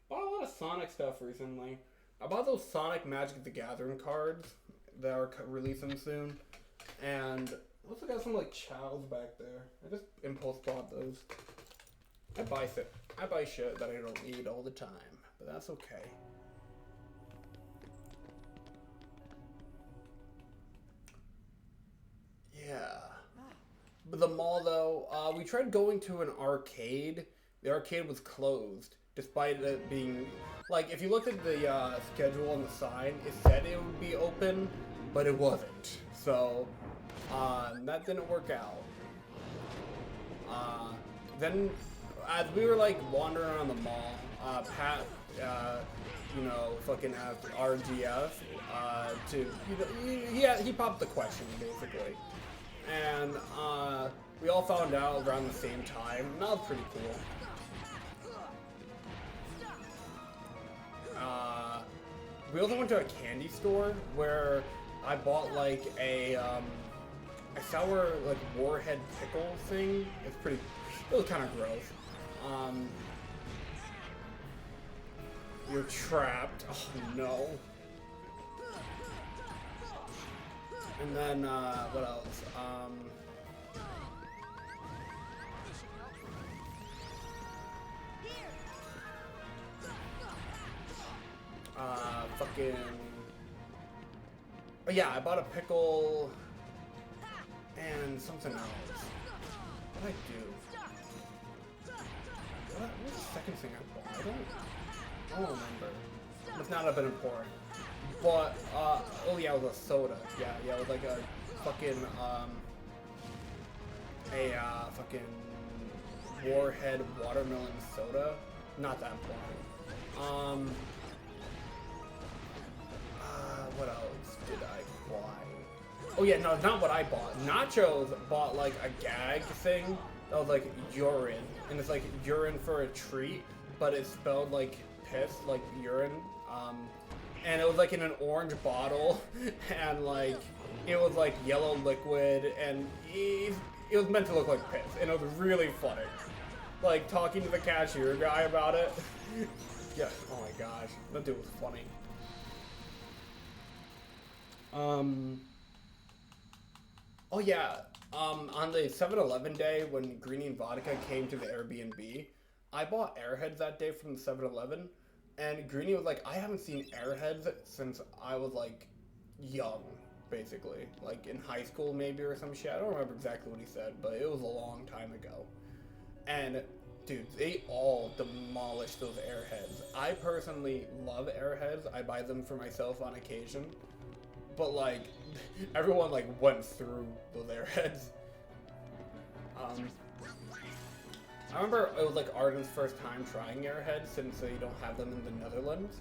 Bought a lot of Sonic stuff recently. I bought those Sonic Magic the Gathering cards that are releasing soon. And I also got some like chows back there. I just impulse bought those. I buy shit that I don't need all the time, but that's okay. Yeah. But the mall though, we tried going to an arcade. The arcade was closed, despite it being, like, if you looked at the schedule on the sign, it said it would be open, but it wasn't. So, that didn't work out. Then, as we were, like, wandering around the mall, Pat, you know, fucking asked RGF, to, you know, he popped the question, basically. And, we all found out around the same time, and that was pretty cool. We also went to a candy store where I bought like a sour like warhead pickle thing. It was kind of gross. You're trapped. Oh no. And then what else? Fucking... Oh yeah, I bought a pickle and something else. What did I do? What was the second thing I bought? I don't remember. It's not a bit important. But, oh yeah, it was a soda. Yeah, it was like a fucking, fucking warhead watermelon soda. Not that important. What else did I buy? Oh yeah, no, not what I bought. Nachos bought like a gag thing that was like urine, and it's like urine for a treat, but it's spelled like piss, like urine. And it was like in an orange bottle, and like it was like yellow liquid, and it was meant to look like piss, and it was really funny. Like talking to the cashier guy about it. Yeah, oh my gosh, that dude was funny. Oh yeah, on the 7-Eleven day when Greenie and Vodka came to the Airbnb, I bought Airheads that day from the 7-Eleven, and Greenie was like, I haven't seen Airheads since I was like young, basically, like in high school maybe or some shit. I don't remember exactly what he said, but it was a long time ago. And dude, they all demolished those Airheads. I personally love Airheads. I buy them for myself on occasion. But like, everyone like went through those Airheads. I remember it was like Arden's first time trying Airheads since they don't have them in the Netherlands.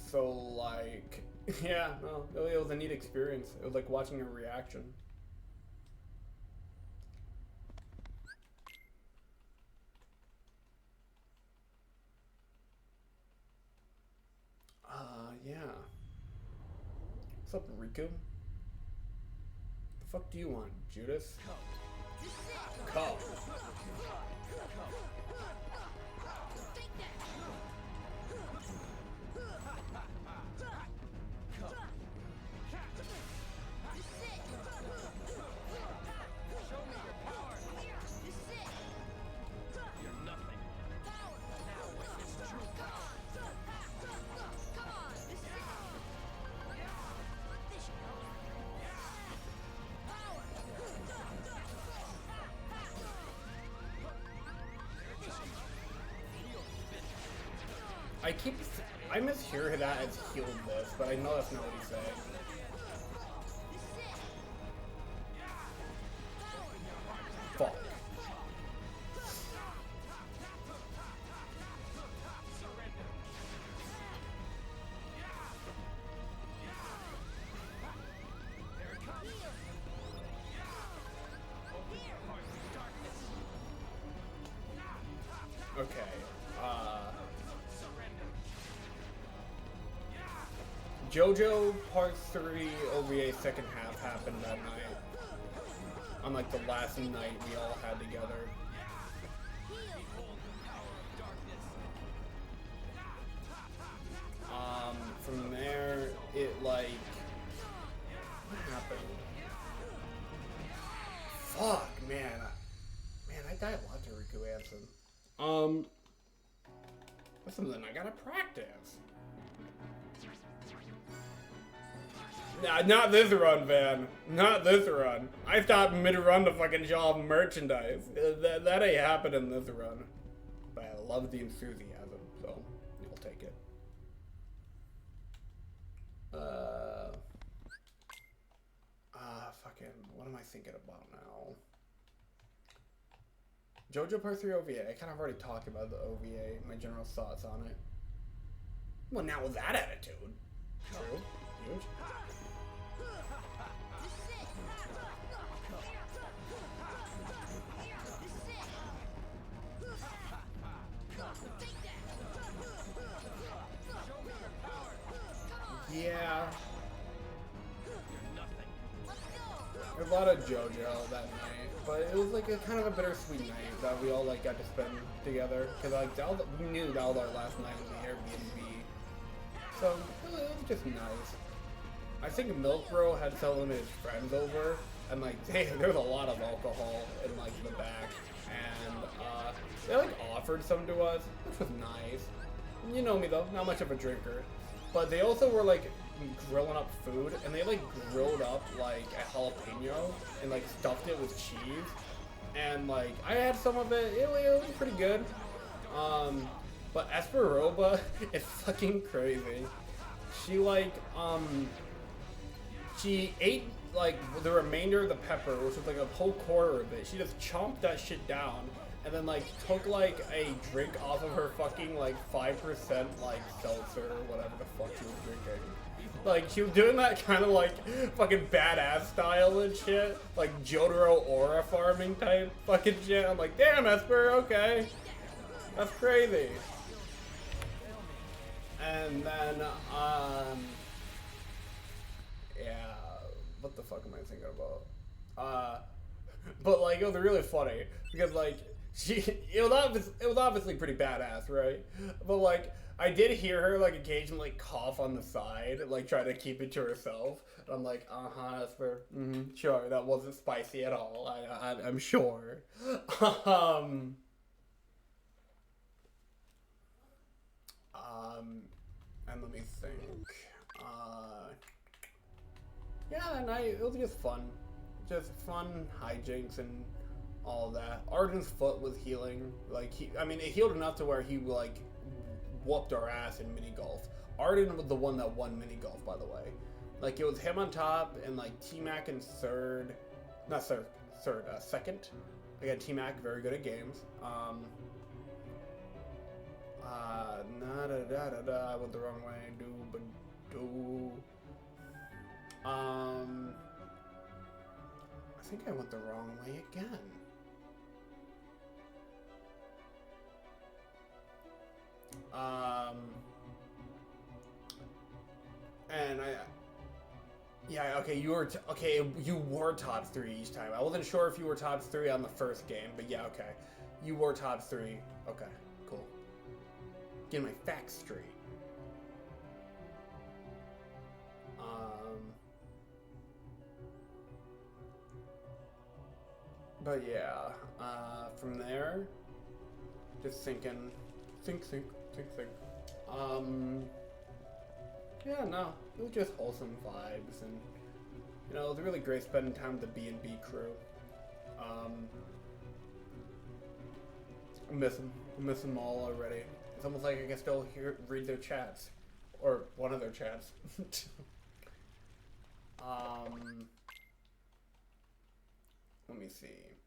So like, yeah, no, it was a neat experience. It was like watching a reaction. Yeah. What's up, Riku? The fuck do you want, Judas? Come. I mishear that as healed this, but I know that's not what he's saying. Fuck. Okay, JoJo Part 3 OVA second half happened that night. On like the last night we all had together. From there, it like... What happened? Fuck, man. Man, I die a lot to Riku Anson. Listen, then I gotta practice. Nah, not this run, man. Not this run. I stopped mid-run to fucking show off merchandise. That ain't happening this run. But I love the enthusiasm, so you'll take it. Fucking, what am I thinking about now? JoJo Part 3 OVA. I kind of already talked about the OVA, my general thoughts on it. Well, now with that attitude. True. Huge. Yeah. There's a lot of JoJo that night, but it was like a kind of a bittersweet night that we all like got to spend together because like we knew that was our last night in the Airbnb, so it was just nice. I think Milk Bro had some of his friends over, and like there was a lot of alcohol in like the back, and they like offered some to us, which was nice. You know me though, not much of a drinker. But they also were like grilling up food, and they like grilled up like a jalapeno and like stuffed it with cheese, and like I had some of it. It was pretty good. But Esperoba is fucking crazy. She like she ate like the remainder of the pepper, which was like a whole quarter of it. She just chomped that shit down. And then like took like a drink off of her fucking like 5% like seltzer or whatever the fuck she was drinking. Like she was doing that kind of like fucking badass style and shit, like Jotaro aura farming type fucking shit. I'm like, damn Esper, okay, that's crazy. And then yeah, what the fuck am I thinking about? But like it was really funny because like it was obviously pretty badass, right? But like, I did hear her like occasionally cough on the side, like try to keep it to herself. And I'm like, that's fair. Sure, that wasn't spicy at all. I'm sure. And let me think. Yeah, that night it was just fun, hijinks and all that. Arden's foot was healing. Like it healed enough to where he like whooped our ass in mini golf. Arden was the one that won mini golf, by the way. Like it was him on top and like T-Mac in third, not third, second. Again, T-Mac very good at games. I went the wrong way. I think I went the wrong way again. And okay, you were top 3 each time. I wasn't sure if you were top 3 on the first game, but yeah, okay. You were top 3. Okay, cool. Getting my facts straight. But yeah, from there, just thinking, think. Yeah, no, it was just wholesome vibes, and it was really great spending time with the B&B crew. I miss them all already. It's almost like I can still read their chats, or one of their chats. Let me see.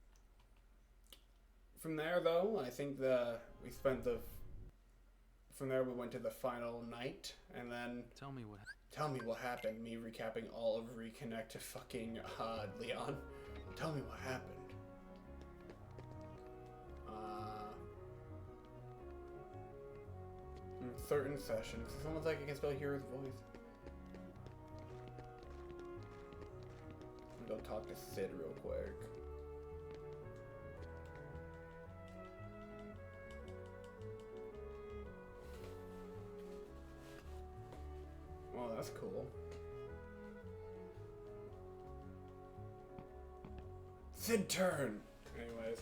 From there, though, I think from there we went to the final night, and then Tell me what happened. Me recapping all of Reconnect to fucking Leon. Tell me what happened. In certain sessions, it's almost like I can still hear his voice. I'm gonna go talk to Sid real quick. Oh, that's cool. Sid turn! Anyways.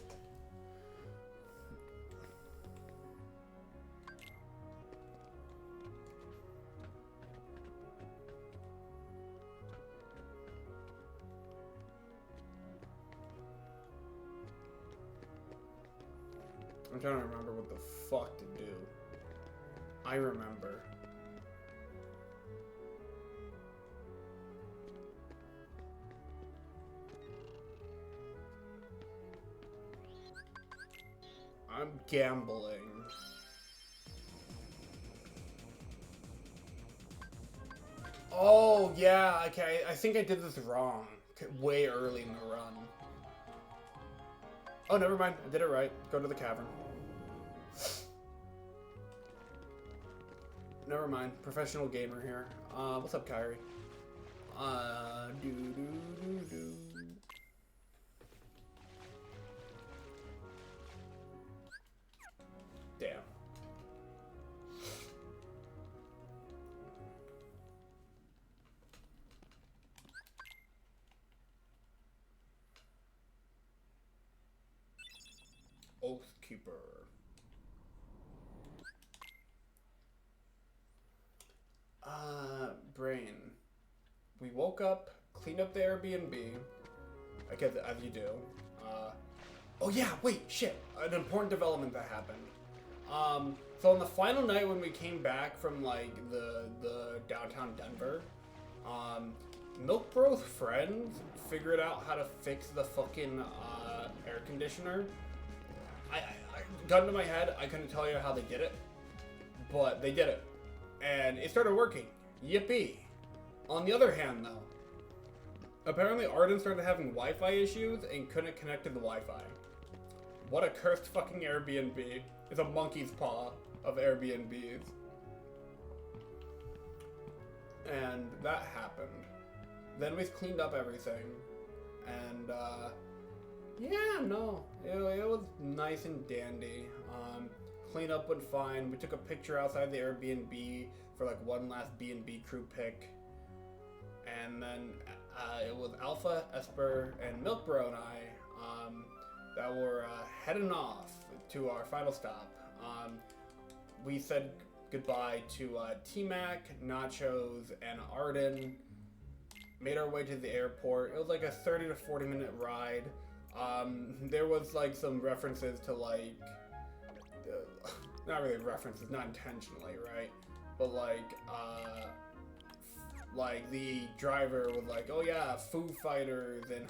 I'm trying to remember what the fuck to do. I remember. I'm gambling. Oh, yeah, okay. I think I did this wrong. Way early in the run. Oh, never mind. I did it right. Go to the cavern. Never mind. Professional gamer here. What's up, Kyrie? Damn. Oathkeeper. Brain. We woke up, cleaned up the Airbnb, like as you do. Oh yeah, wait, shit. An important development that happened. So on the final night when we came back from like the downtown Denver, Milk Bro's friends figured out how to fix the fucking air conditioner. Gun to my head, I couldn't tell you how they did it, but they did it, and it started working. Yippee! On the other hand, though, apparently Arden started having Wi-Fi issues and couldn't connect to the Wi-Fi. What a cursed fucking Airbnb! It's a monkey's paw of Airbnbs. And that happened. Then we cleaned up everything, and yeah, no, it was nice and dandy. Cleanup went fine. We took a picture outside the Airbnb for like one last B&B crew pic. And then it was Alpha, Esper, and Milk Bro and I that were heading off to our final stop. We said goodbye to T-Mac, Nachos, and Arden. Made our way to the airport. It was like a 30 to 40 minute ride. There was like some references to like, not really references, not intentionally, right? But like the driver was like, oh yeah, Foo Fighters and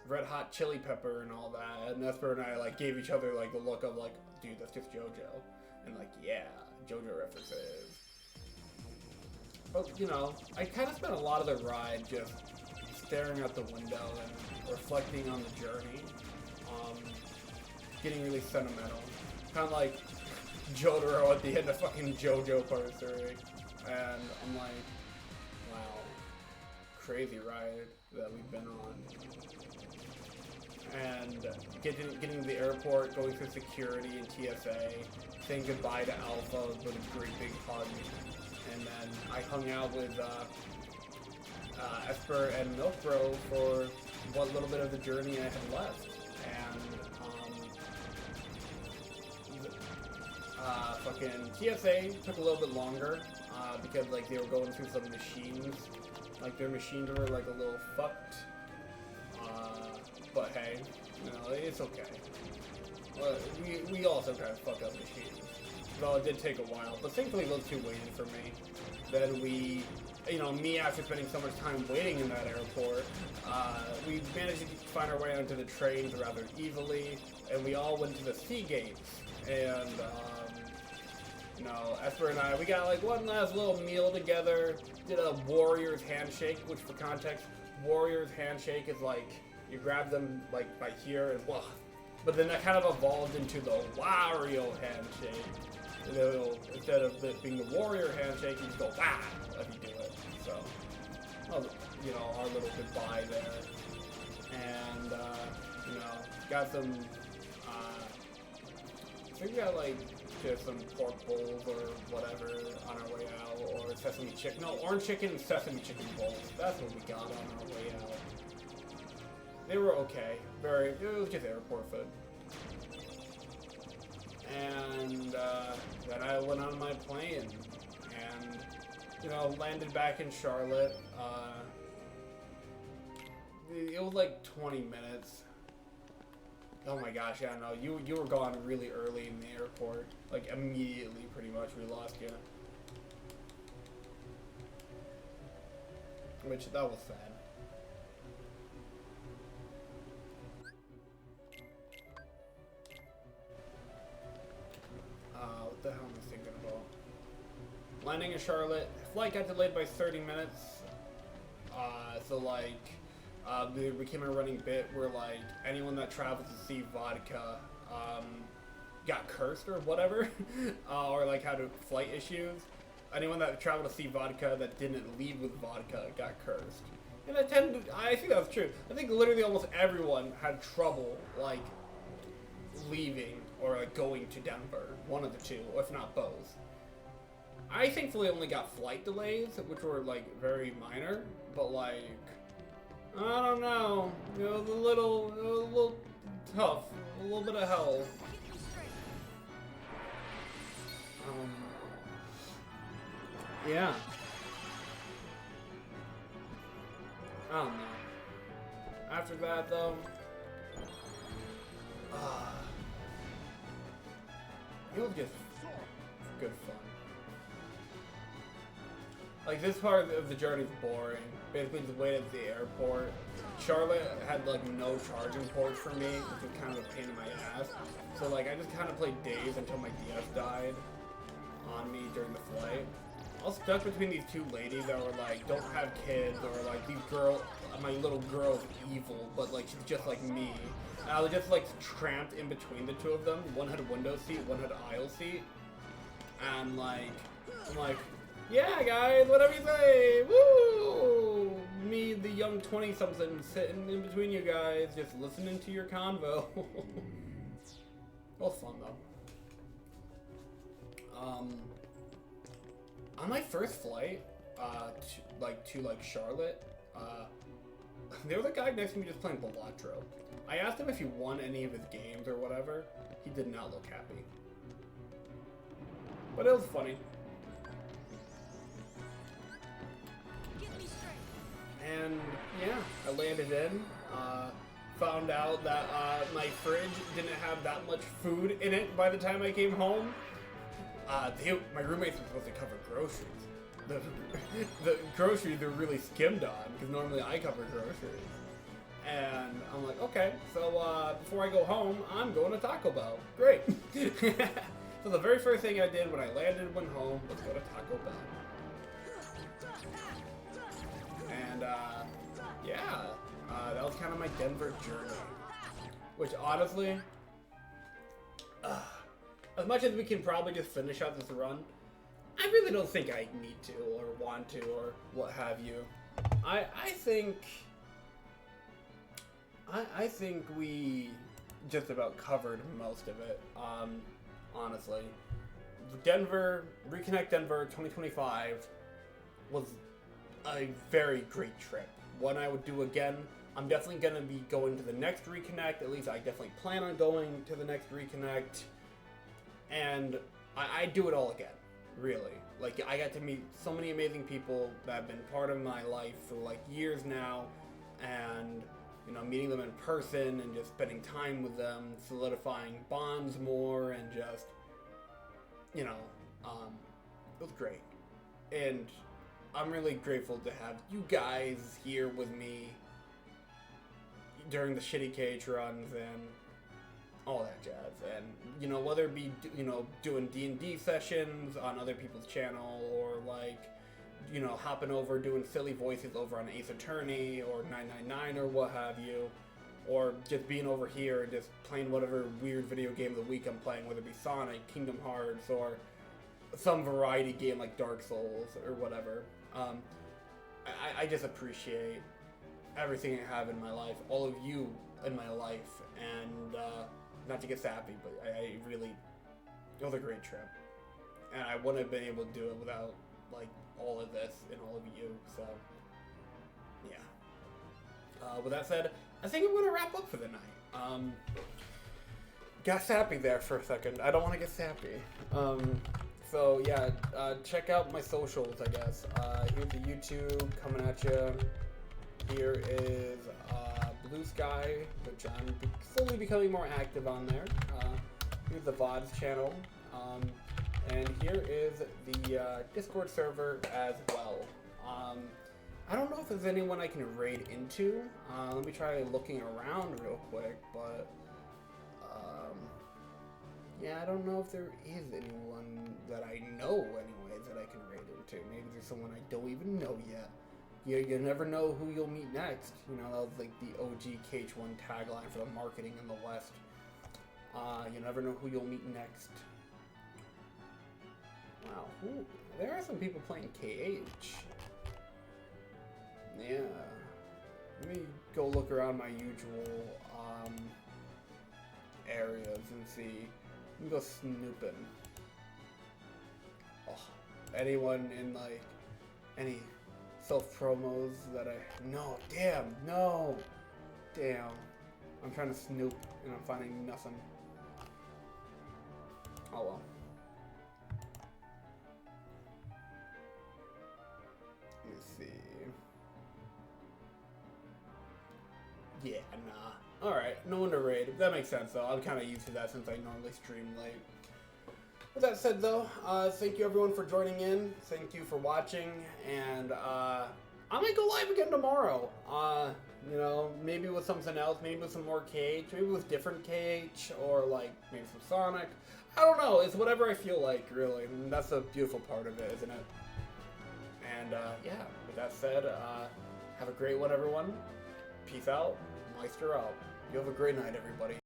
Red Hot Chili Pepper and all that. And Esper and I like gave each other like the look of like, dude, that's just JoJo. And like, yeah, JoJo references. But you know, I kind of spent a lot of the ride just staring out the window and reflecting on the journey. Getting really sentimental. Kind of like Jotaro at the end of fucking JoJo Part 3. And I'm like, wow, crazy ride that we've been on. And getting to the airport, going through security and TSA, saying goodbye to Alpha with a great big hug. And then I hung out with Esper and Milk Bro for what little bit of the journey I had left. And fucking TSA took a little bit longer because like they were going through some machines. Like their machines were like a little fucked. But hey, you know, it's okay. Well, we all sometimes fuck up machines. Well, it did take a while, but thankfully those two waited for me. Then we, you know, me after spending so much time waiting in that airport, we managed to find our way onto the trains rather easily, and we all went to the sea gates. And, you know, Esper and I, we got like one last little meal together, did a Warriors handshake, which for context, Warriors handshake is like, you grab them like by here and wah. But then that kind of evolved into the Wario handshake. Instead of it being the Warrior handshake, you just go wow if you do it. So, you know, our little goodbye there. And, you know, got some, I think we got like just some pork bowls or whatever on our way out, or sesame chicken. No, orange chicken and sesame chicken bowls. That's what we got on our way out. They were okay. It was just airport food. And then I went on my plane and, you know, landed back in Charlotte. It was like 20 minutes. Oh my gosh, yeah, no, you were gone really early in the airport. Like immediately, pretty much, we lost you. Which, that was sad. What the hell am I thinking about? Landing in Charlotte, flight got delayed by 30 minutes. So like, there became a running bit where like anyone that traveled to see vodka got cursed or whatever, or like had flight issues. Anyone that traveled to see vodka that didn't leave with vodka got cursed. And I think that's true. I think literally almost everyone had trouble like leaving or like going to Denver, one of the two, if not both. I thankfully only got flight delays, which were like very minor, but like, I don't know, it was a little tough, a little bit of hell. Yeah. I don't know. After that though, it was just good fun. Like, this part of the journey is boring. Basically, just waited at the airport. Charlotte had, like, no charging ports for me, which was kind of a pain in my ass. So, like, I just kind of played Days until my DS died on me during the flight. I was stuck between these two ladies that were, like, don't have kids, or, like, my little girl's evil, but, like, she's just like me. And I was just, like, trapped in between the two of them. One had a window seat, one had an aisle seat. And, like, I'm like, yeah, guys, whatever you say, woo! me, the young 20-something, sitting in between you guys, just listening to your convo. It was fun, though. On my first flight, to Charlotte, there was a guy next to me just playing Balatro. I asked him if he won any of his games or whatever. He did not look happy. But it was funny. Get me straight. And yeah, I landed in. Found out that my fridge didn't have that much food in it by the time I came home. My roommates were supposed to cover groceries. The groceries they're really skimmed on because normally I cover groceries. And I'm like, okay, so before I go home, I'm going to Taco Bell. Great. So the very first thing I did when I landed went home was go to Taco Bell. And that was kind of my Denver journey. Which honestly, as much as we can probably just finish out this run, I really don't think I need to or want to or what have you. I think we just about covered most of it, honestly. Reconnect Denver 2025 was a very great trip. One I would do again. I'm definitely going to be going to the next Reconnect. At least I definitely plan on going to the next Reconnect. And I do it all again, really. Like, I got to meet so many amazing people that have been part of my life for, like, years now. And, you know, meeting them in person and just spending time with them, solidifying bonds more, and just, you know, it was great. And I'm really grateful to have you guys here with me during the shitty KH runs and all that jazz. And, you know, whether it be, you know, doing D&D sessions on other people's channel, or, like, you know, hopping over doing silly voices over on Ace Attorney or 999 or what have you, or just being over here and just playing whatever weird video game of the week I'm playing, whether it be Sonic, Kingdom Hearts, or some variety game like Dark Souls or whatever. I just appreciate everything I have in my life, all of you in my life, and not to get sappy, but I really, it was a great trip, and I wouldn't have been able to do it without, like, all of this and all of you, so, yeah. With that said, I think I'm going to wrap up for the night. Got sappy there for a second. I don't want to get sappy. So, yeah, check out my socials, I guess. Here's the YouTube coming at you. Here is Blue Sky, which I'm slowly becoming more active on there. Here's the VODs channel. And here is the Discord server as well. I don't know if there's anyone I can raid into. Let me try looking around real quick, but yeah, I don't know if there is anyone that I know anyways that I can raid into. Maybe there's someone I don't even know yet. You never know who you'll meet next. You know, that was like the OG KH1 tagline for the marketing in the West. You never know who you'll meet next. Wow, there are some people playing KH. Yeah. Let me go look around my usual areas and see. Let me go snooping. Oh, anyone in, like, any self-promos that no, damn, no. Damn. I'm trying to snoop and I'm finding nothing. Oh well. Let me see. Yeah, nah. Alright, no one to raid. That makes sense, though. I'm kind of used to that since I normally stream late. With that said, though, thank you everyone for joining in. Thank you for watching, and I might go live again tomorrow. You know, maybe with something else, maybe with some more KH, maybe with different KH, or like maybe some Sonic. I don't know. It's whatever I feel like, really, and that's the beautiful part of it, isn't it? And yeah, with that said, have a great one, everyone. Peace out. Meister out. You have a great night, everybody.